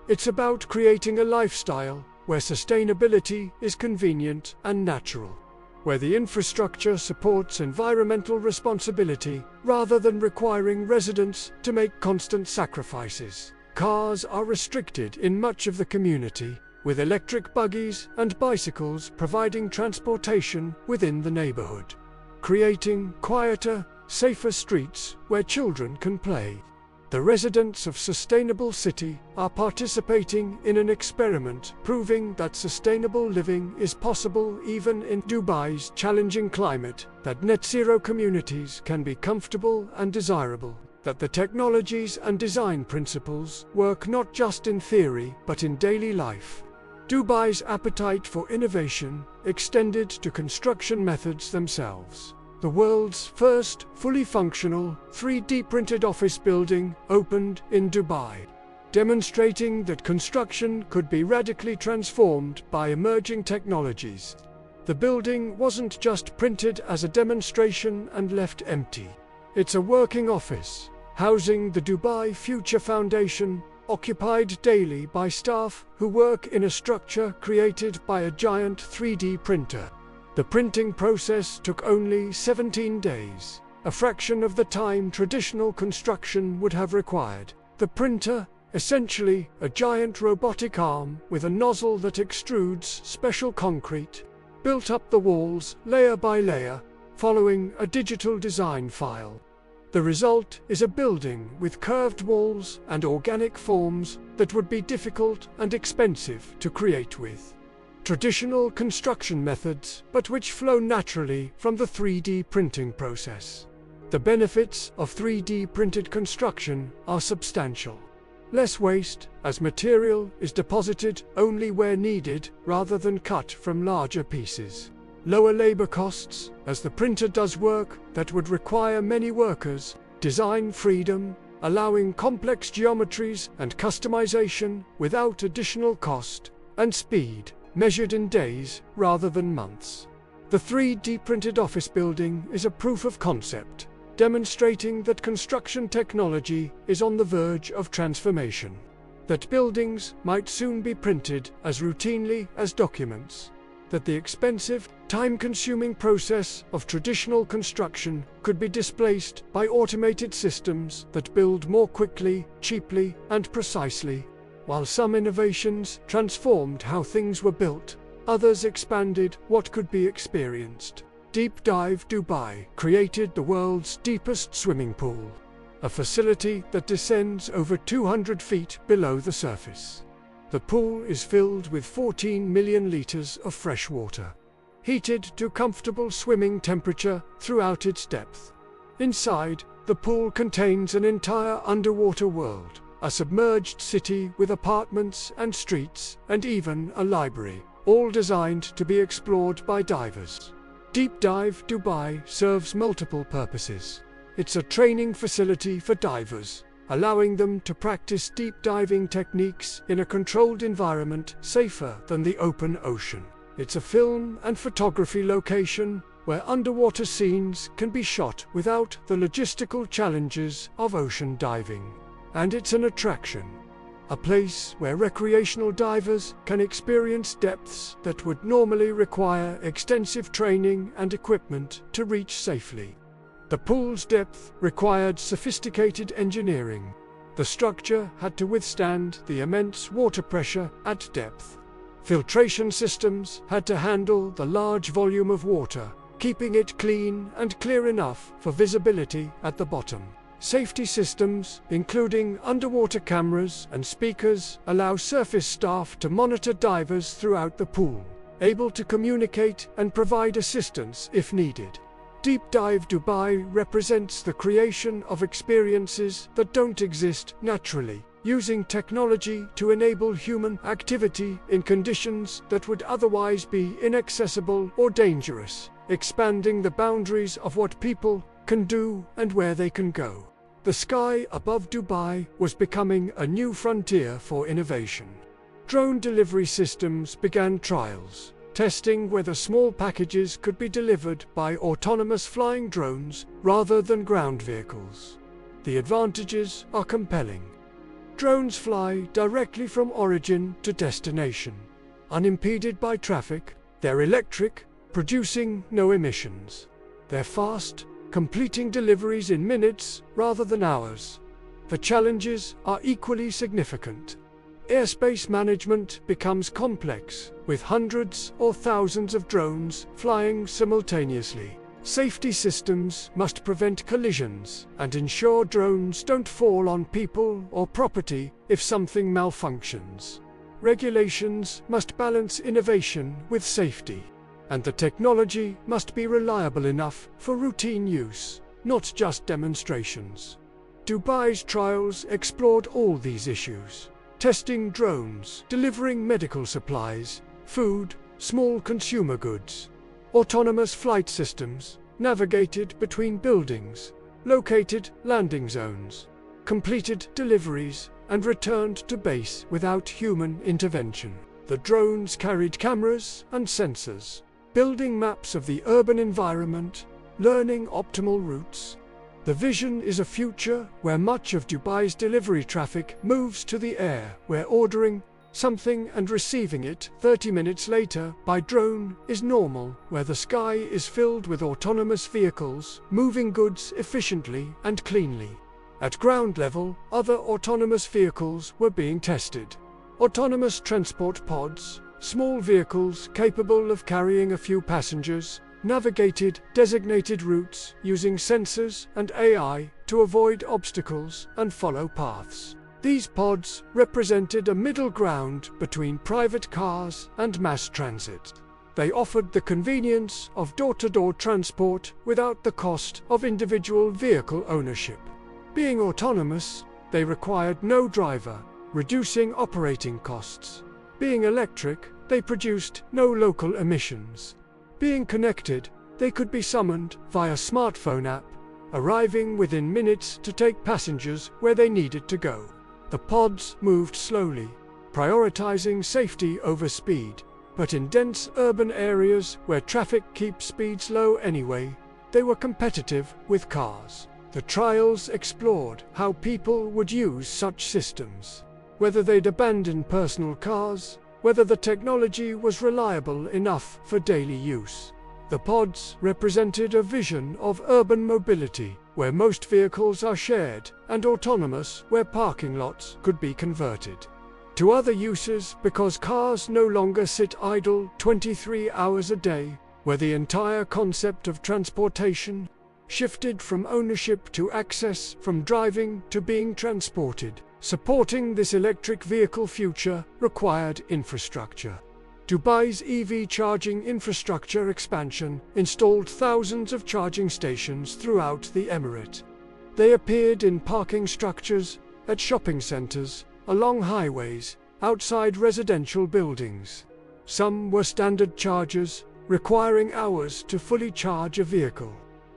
It's about creating a lifestyle where sustainability is convenient and natural, where the infrastructure supports environmental responsibility rather than requiring residents to make constant sacrifices. Cars are restricted in much of the community, with electric buggies and bicycles providing transportation within the neighborhood, creating quieter, safer streets where children can play. The residents of Sustainable City are participating in an experiment proving that sustainable living is possible even in Dubai's challenging climate, that net zero communities can be comfortable and desirable, that the technologies and design principles work not just in theory but in daily life. Dubai's appetite for innovation extended to construction methods themselves. The world's first fully functional 3D printed office building opened in Dubai, demonstrating that construction could be radically transformed by emerging technologies. The building wasn't just printed as a demonstration and left empty. It's a working office, housing the Dubai Future Foundation, occupied daily by staff who work in a structure created by a giant 3D printer. The printing process took only 17 days, a fraction of the time traditional construction would have required. The printer, essentially a giant robotic arm with a nozzle that extrudes special concrete, built up the walls layer by layer, following a digital design file. The result is a building with curved walls and organic forms that would be difficult and expensive to create with traditional construction methods, but which flow naturally from the 3D printing process. The benefits of 3D printed construction are substantial. Less waste, as material is deposited only where needed rather than cut from larger pieces. Lower labor costs, as the printer does work that would require many workers. Design freedom, allowing complex geometries and customization without additional cost. And speed, measured in days rather than months. The 3D printed office building is a proof of concept, demonstrating that construction technology is on the verge of transformation. That buildings might soon be printed as routinely as documents. That the expensive, time-consuming process of traditional construction could be displaced by automated systems that build more quickly, cheaply, and precisely. While some innovations transformed how things were built, Others expanded what could be experienced. Deep Dive Dubai created the world's deepest swimming pool, a facility that descends over 200 feet below the surface. The pool is filled with 14 million liters of fresh water, heated to comfortable swimming temperature throughout its depth. Inside, the pool contains an entire underwater world, a submerged city with apartments and streets, and even a library, all designed to be explored by divers. Deep Dive Dubai serves multiple purposes. It's a training facility for divers, allowing them to practice deep diving techniques in a controlled environment safer than the open ocean. It's a film and photography location where underwater scenes can be shot without the logistical challenges of ocean diving. And it's an attraction, a place where recreational divers can experience depths that would normally require extensive training and equipment to reach safely. The pool's depth required sophisticated engineering. The structure had to withstand the immense water pressure at depth. Filtration systems had to handle the large volume of water, keeping it clean and clear enough for visibility at the bottom. Safety systems, including underwater cameras and speakers, allow surface staff to monitor divers throughout the pool, able to communicate and provide assistance if needed. Deep Dive Dubai represents the creation of experiences that don't exist naturally, using technology to enable human activity in conditions that would otherwise be inaccessible or dangerous, expanding the boundaries of what people can do and where they can go. The sky above Dubai was becoming a new frontier for innovation. Drone delivery systems began trials, testing whether small packages could be delivered by autonomous flying drones rather than ground vehicles. The advantages are compelling. Drones fly directly from origin to destination, unimpeded by traffic. They're electric, producing no emissions. They're fast, completing deliveries in minutes rather than hours. The challenges are equally significant. Airspace management becomes complex, with hundreds or thousands of drones flying simultaneously. Safety systems must prevent collisions and ensure drones don't fall on people or property if something malfunctions. Regulations must balance innovation with safety, and the technology must be reliable enough for routine use, not just demonstrations. Dubai's trials explored all these issues, testing drones, delivering medical supplies, food, small consumer goods. Autonomous flight systems navigated between buildings, located landing zones, completed deliveries, and returned to base without human intervention. The drones carried cameras and sensors, building maps of the urban environment, learning optimal routes. The vision is a future where much of Dubai's delivery traffic moves to the air, where ordering something and receiving it 30 minutes later by drone is normal, where the sky is filled with autonomous vehicles moving goods efficiently and cleanly. At ground level, other autonomous vehicles were being tested. Autonomous transport pods, small vehicles capable of carrying a few passengers, navigated designated routes using sensors and AI to avoid obstacles and follow paths. These pods represented a middle ground between private cars and mass transit. They offered the convenience of door-to-door transport without the cost of individual vehicle ownership. Being autonomous, they required no driver, reducing operating costs. Being electric, they produced no local emissions. Being connected, they could be summoned via smartphone app, arriving within minutes to take passengers where they needed to go. The pods moved slowly, prioritizing safety over speed, but in dense urban areas where traffic keeps speeds low anyway, they were competitive with cars. The trials explored how people would use such systems, whether they'd abandon personal cars, whether the technology was reliable enough for daily use. The pods represented a vision of urban mobility, where most vehicles are shared, and autonomous where parking lots could be converted. to other uses because cars no longer sit idle 23 hours a day, where the entire concept of transportation shifted from ownership to access, from driving to being transported. Supporting this electric vehicle future required infrastructure. Dubai's EV charging infrastructure expansion installed thousands of charging stations throughout the emirate. They appeared in parking structures, at shopping centers, along highways, outside residential buildings. Some were standard chargers, requiring hours to fully charge a vehicle.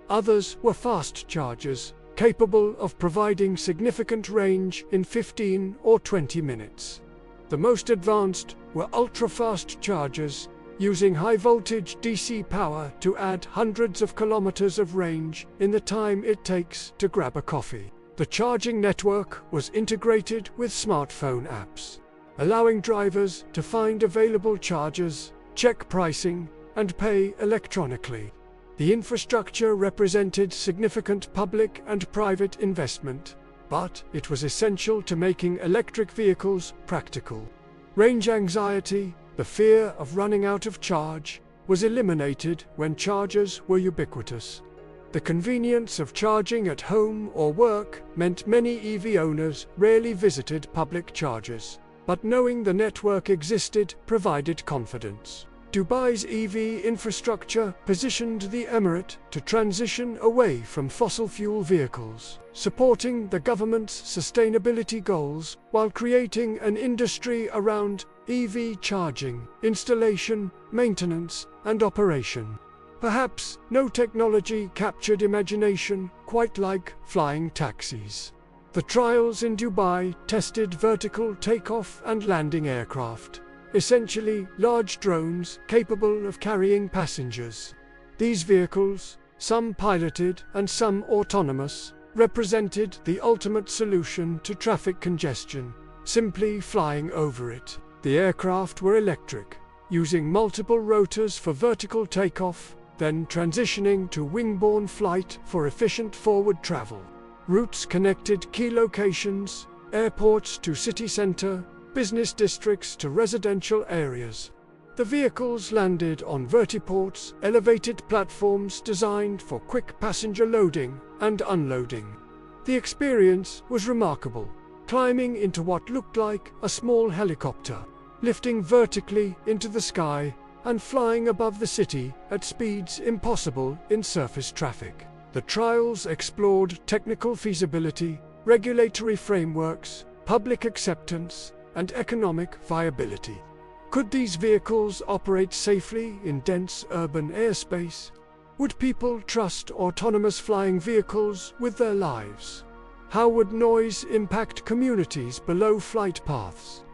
Others were fast chargers, capable of providing significant range in 15 or 20 minutes. The most advanced were ultra-fast chargers, using high-voltage DC power to add hundreds of kilometers of range in the time it takes to grab a coffee. The charging network was integrated with smartphone apps, allowing drivers to find available chargers, check pricing, and pay electronically. The infrastructure represented significant public and private investment, but it was essential to making electric vehicles practical. Range anxiety, the fear of running out of charge, was eliminated when chargers were ubiquitous. The convenience of charging at home or work meant many EV owners rarely visited public chargers, but knowing the network existed provided confidence. Dubai's EV infrastructure positioned the emirate to transition away from fossil fuel vehicles, supporting the government's sustainability goals while creating an industry around EV charging, installation, maintenance, and operation. Perhaps no technology captured imagination quite like flying taxis. The trials in Dubai tested vertical takeoff and landing aircraft, essentially large drones capable of carrying passengers. These vehicles, some piloted and some autonomous, represented the ultimate solution to traffic congestion, simply flying over it. The aircraft were electric, using multiple rotors for vertical takeoff, then transitioning to wing-borne flight for efficient forward travel. Routes connected key locations, airports to city center, business districts to residential areas. The vehicles landed on vertiports, elevated platforms designed for quick passenger loading and unloading. The experience was remarkable, climbing into what looked like a small helicopter, lifting vertically into the sky, and flying above the city at speeds impossible in surface traffic. The trials explored technical feasibility, regulatory frameworks, public acceptance, and economic viability. Could these vehicles operate safely in dense urban airspace? Would people trust autonomous flying vehicles with their lives? How would noise impact communities below flight paths?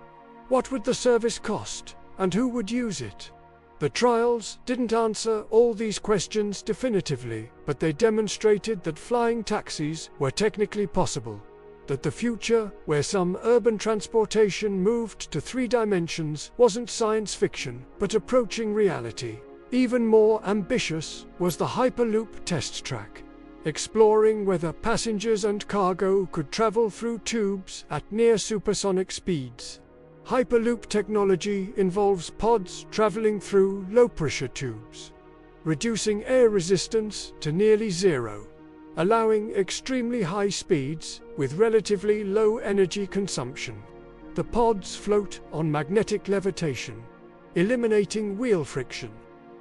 What would the service cost, and who would use it? The trials didn't answer all these questions definitively, but they demonstrated that flying taxis were technically possible, that the future, where some urban transportation moved to 3 dimensions, wasn't science fiction, but approaching reality. Even more ambitious was the Hyperloop test track, exploring whether passengers and cargo could travel through tubes at near supersonic speeds. Hyperloop technology involves pods traveling through low-pressure tubes, reducing air resistance to nearly zero, allowing extremely high speeds with relatively low energy consumption. The pods float on magnetic levitation, eliminating wheel friction.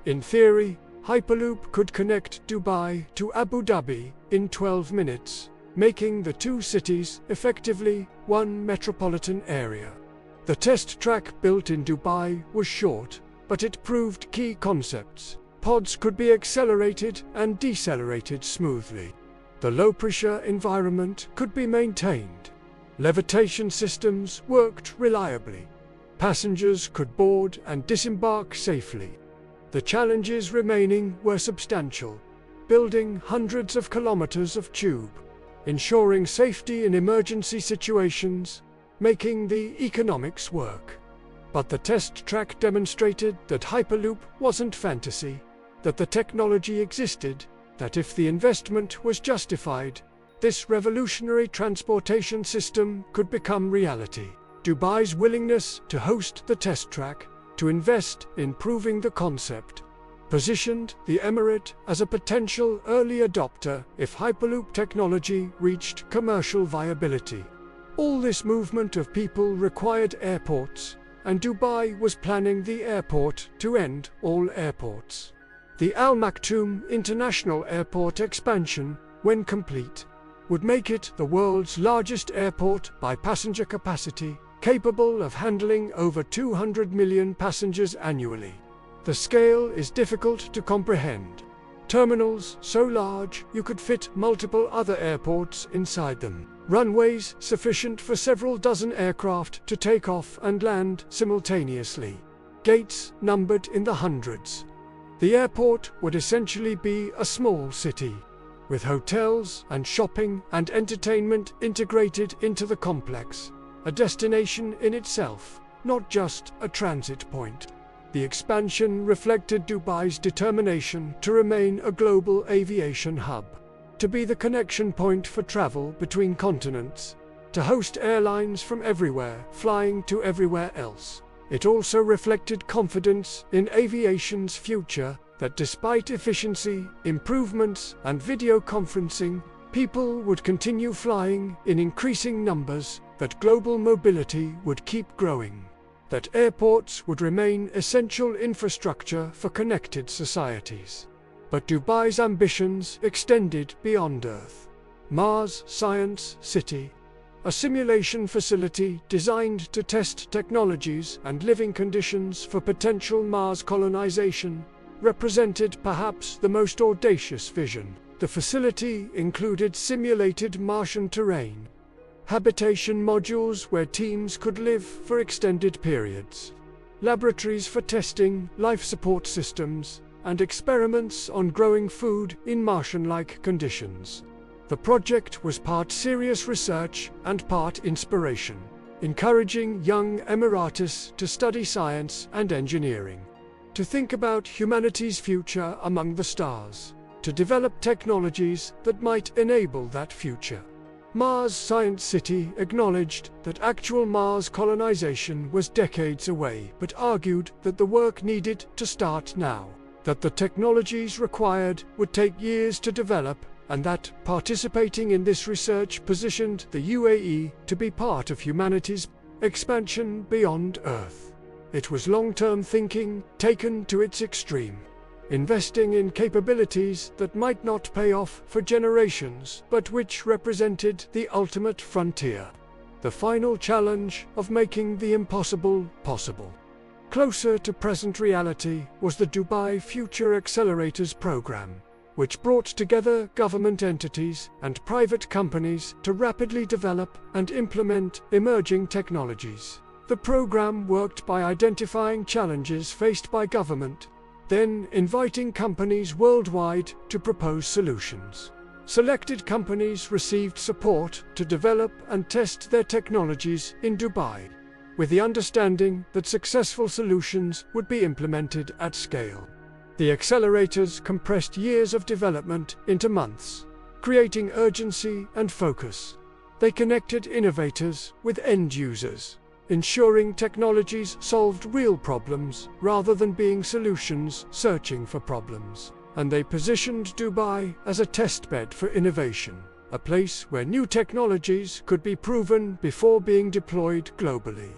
In theory, Hyperloop could connect Dubai to Abu Dhabi in 12 minutes, making the 2 cities effectively one metropolitan area. The test track built in Dubai was short, but it proved key concepts. Pods could be accelerated and decelerated smoothly. The low-pressure environment could be maintained. Levitation systems worked reliably. Passengers could board and disembark safely. The challenges remaining were substantial: building hundreds of kilometers of tube, ensuring safety in emergency situations, making the economics work. But the test track demonstrated that Hyperloop wasn't fantasy, that the technology existed, that if the investment was justified, this revolutionary transportation system could become reality. Dubai's willingness to host the test track, to invest in proving the concept, positioned the Emirate as a potential early adopter if Hyperloop technology reached commercial viability. All this movement of people required airports, and Dubai was planning the airport to end all airports. The Al Maktoum International Airport expansion, when complete, would make it the world's largest airport by passenger capacity, capable of handling over 200 million passengers annually. The scale is difficult to comprehend. Terminals so large you could fit multiple other airports inside them. Runways sufficient for several dozen aircraft to take off and land simultaneously. Gates numbered in the hundreds. The airport would essentially be a small city, with hotels and shopping and entertainment integrated into the complex, a destination in itself, not just a transit point. The expansion reflected Dubai's determination to remain a global aviation hub, to be the connection point for travel between continents, to host airlines from everywhere flying to everywhere else. It also reflected confidence in aviation's future, that despite efficiency, improvements, and video conferencing, people would continue flying in increasing numbers, that global mobility would keep growing, that airports would remain essential infrastructure for connected societies. But Dubai's ambitions extended beyond Earth. Mars Science City, a simulation facility designed to test technologies and living conditions for potential Mars colonization, represented perhaps the most audacious vision. The facility included simulated Martian terrain, habitation modules where teams could live for extended periods, laboratories for testing life support systems, and experiments on growing food in Martian-like conditions. The project was part serious research and part inspiration, encouraging young Emiratis to study science and engineering, to think about humanity's future among the stars, to develop technologies that might enable that future. Mars Science City acknowledged that actual Mars colonization was decades away, but argued that the work needed to start now, that the technologies required would take years to develop, and that participating in this research positioned the UAE to be part of humanity's expansion beyond Earth. It was long-term thinking taken to its extreme, investing in capabilities that might not pay off for generations, but which represented the ultimate frontier, the final challenge of making the impossible possible. Closer to present reality was the Dubai Future Accelerators program, which brought together government entities and private companies to rapidly develop and implement emerging technologies. The program worked by identifying challenges faced by government, then inviting companies worldwide to propose solutions. Selected companies received support to develop and test their technologies in Dubai, with the understanding that successful solutions would be implemented at scale. The accelerators compressed years of development into months, creating urgency and focus. They connected innovators with end users, ensuring technologies solved real problems rather than being solutions searching for problems. And they positioned Dubai as a testbed for innovation, a place where new technologies could be proven before being deployed globally.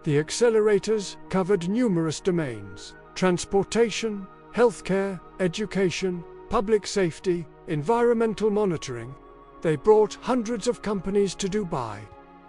The accelerators covered numerous domains: transportation, healthcare, education, public safety, environmental monitoring. They brought hundreds of companies to Dubai,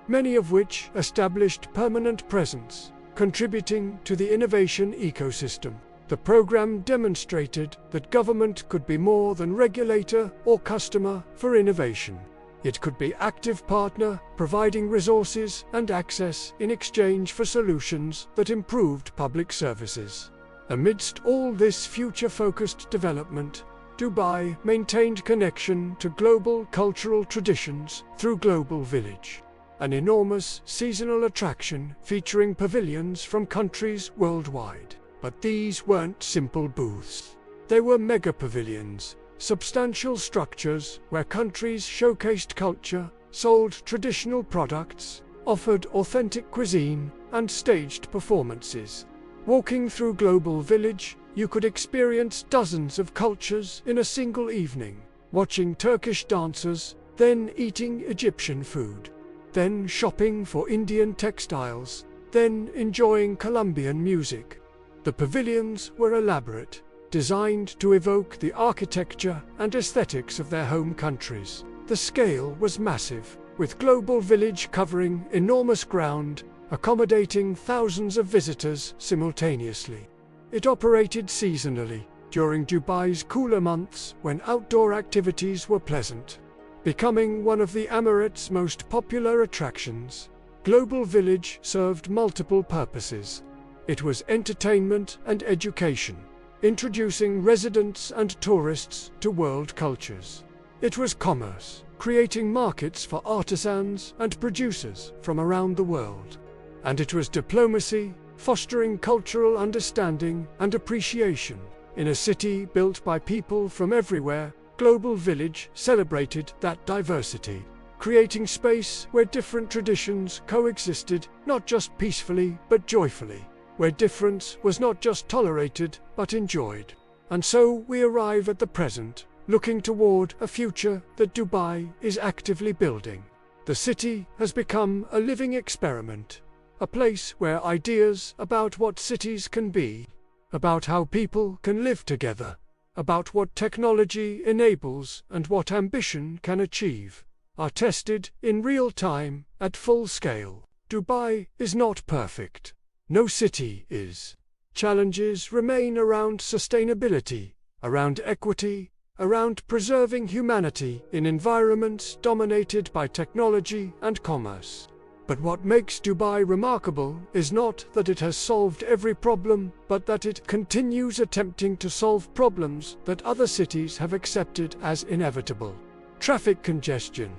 many of which established permanent presence, contributing to the innovation ecosystem. The program demonstrated that government could be more than regulator or customer for innovation. It could be active partner, providing resources and access in exchange for solutions that improved public services. Amidst all this future-focused development, Dubai maintained connection to global cultural traditions through Global Village, an enormous seasonal attraction featuring pavilions from countries worldwide. But these weren't simple booths. They were mega-pavilions, substantial structures where countries showcased culture, sold traditional products, offered authentic cuisine, and staged performances. Walking through Global Village, you could experience dozens of cultures in a single evening, watching Turkish dancers, then eating Egyptian food, then shopping for Indian textiles, then enjoying Colombian music. The pavilions were elaborate, designed to evoke the architecture and aesthetics of their home countries. The scale was massive, with Global Village covering enormous ground, accommodating thousands of visitors simultaneously. It operated seasonally, during Dubai's cooler months when outdoor activities were pleasant. Becoming one of the Emirates' most popular attractions, Global Village served multiple purposes. It was entertainment and education, introducing residents and tourists to world cultures. It was commerce, creating markets for artisans and producers from around the world. And it was diplomacy, fostering cultural understanding and appreciation. In a city built by people from everywhere, Global Village celebrated that diversity, creating space where different traditions coexisted, not just peacefully but joyfully, where difference was not just tolerated but enjoyed. And so we arrive at the present, looking toward a future that Dubai is actively building. The city has become a living experiment, a place where ideas about what cities can be, about how people can live together, about what technology enables and what ambition can achieve, are tested in real time, at full scale. Dubai is not perfect. No city is. Challenges remain around sustainability, around equity, around preserving humanity in environments dominated by technology and commerce. But what makes Dubai remarkable is not that it has solved every problem, but that it continues attempting to solve problems that other cities have accepted as inevitable. Traffic congestion.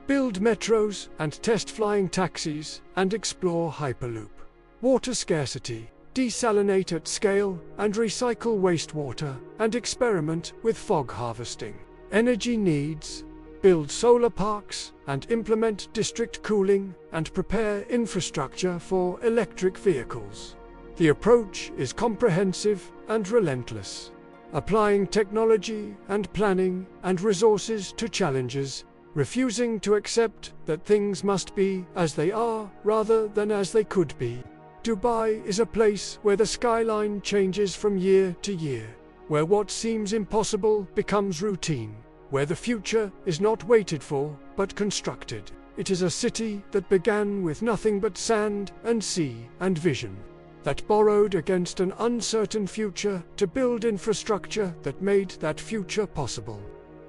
Build metros and test flying taxis and explore Hyperloop. Water scarcity. Desalinate at scale and recycle wastewater and experiment with fog harvesting. Energy needs. Build solar parks and implement district cooling and prepare infrastructure for electric vehicles. The approach is comprehensive and relentless, applying technology and planning and resources to challenges, refusing to accept that things must be as they are rather than as they could be. Dubai is a place where the skyline changes from year to year, where what seems impossible becomes routine, where the future is not waited for, but constructed. It is a city that began with nothing but sand and sea and vision, that borrowed against an uncertain future to build infrastructure that made that future possible,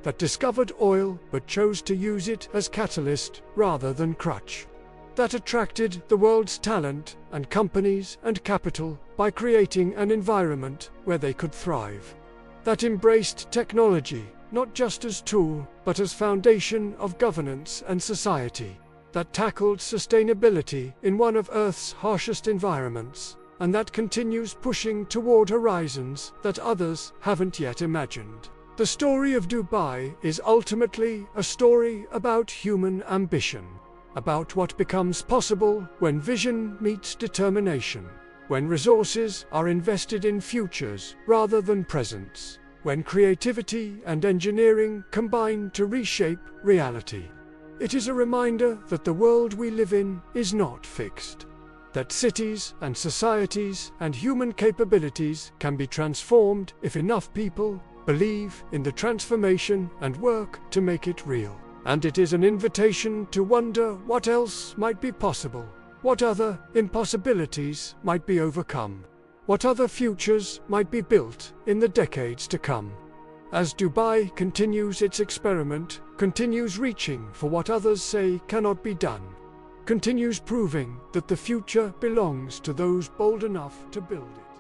that discovered oil but chose to use it as catalyst rather than crutch, that attracted the world's talent and companies and capital by creating an environment where they could thrive, that embraced technology not just as tool but as foundation of governance and society, that tackled sustainability in one of Earth's harshest environments, and that continues pushing toward horizons that others haven't yet imagined. The story of Dubai is ultimately a story about human ambition, about what becomes possible when vision meets determination, when resources are invested in futures rather than presents, when creativity and engineering combine to reshape reality. It is a reminder that the world we live in is not fixed, that cities and societies and human capabilities can be transformed if enough people believe in the transformation and work to make it real. And it is an invitation to wonder what else might be possible, what other impossibilities might be overcome, what other futures might be built in the decades to come. As Dubai continues its experiment, continues reaching for what others say cannot be done, continues proving that the future belongs to those bold enough to build it.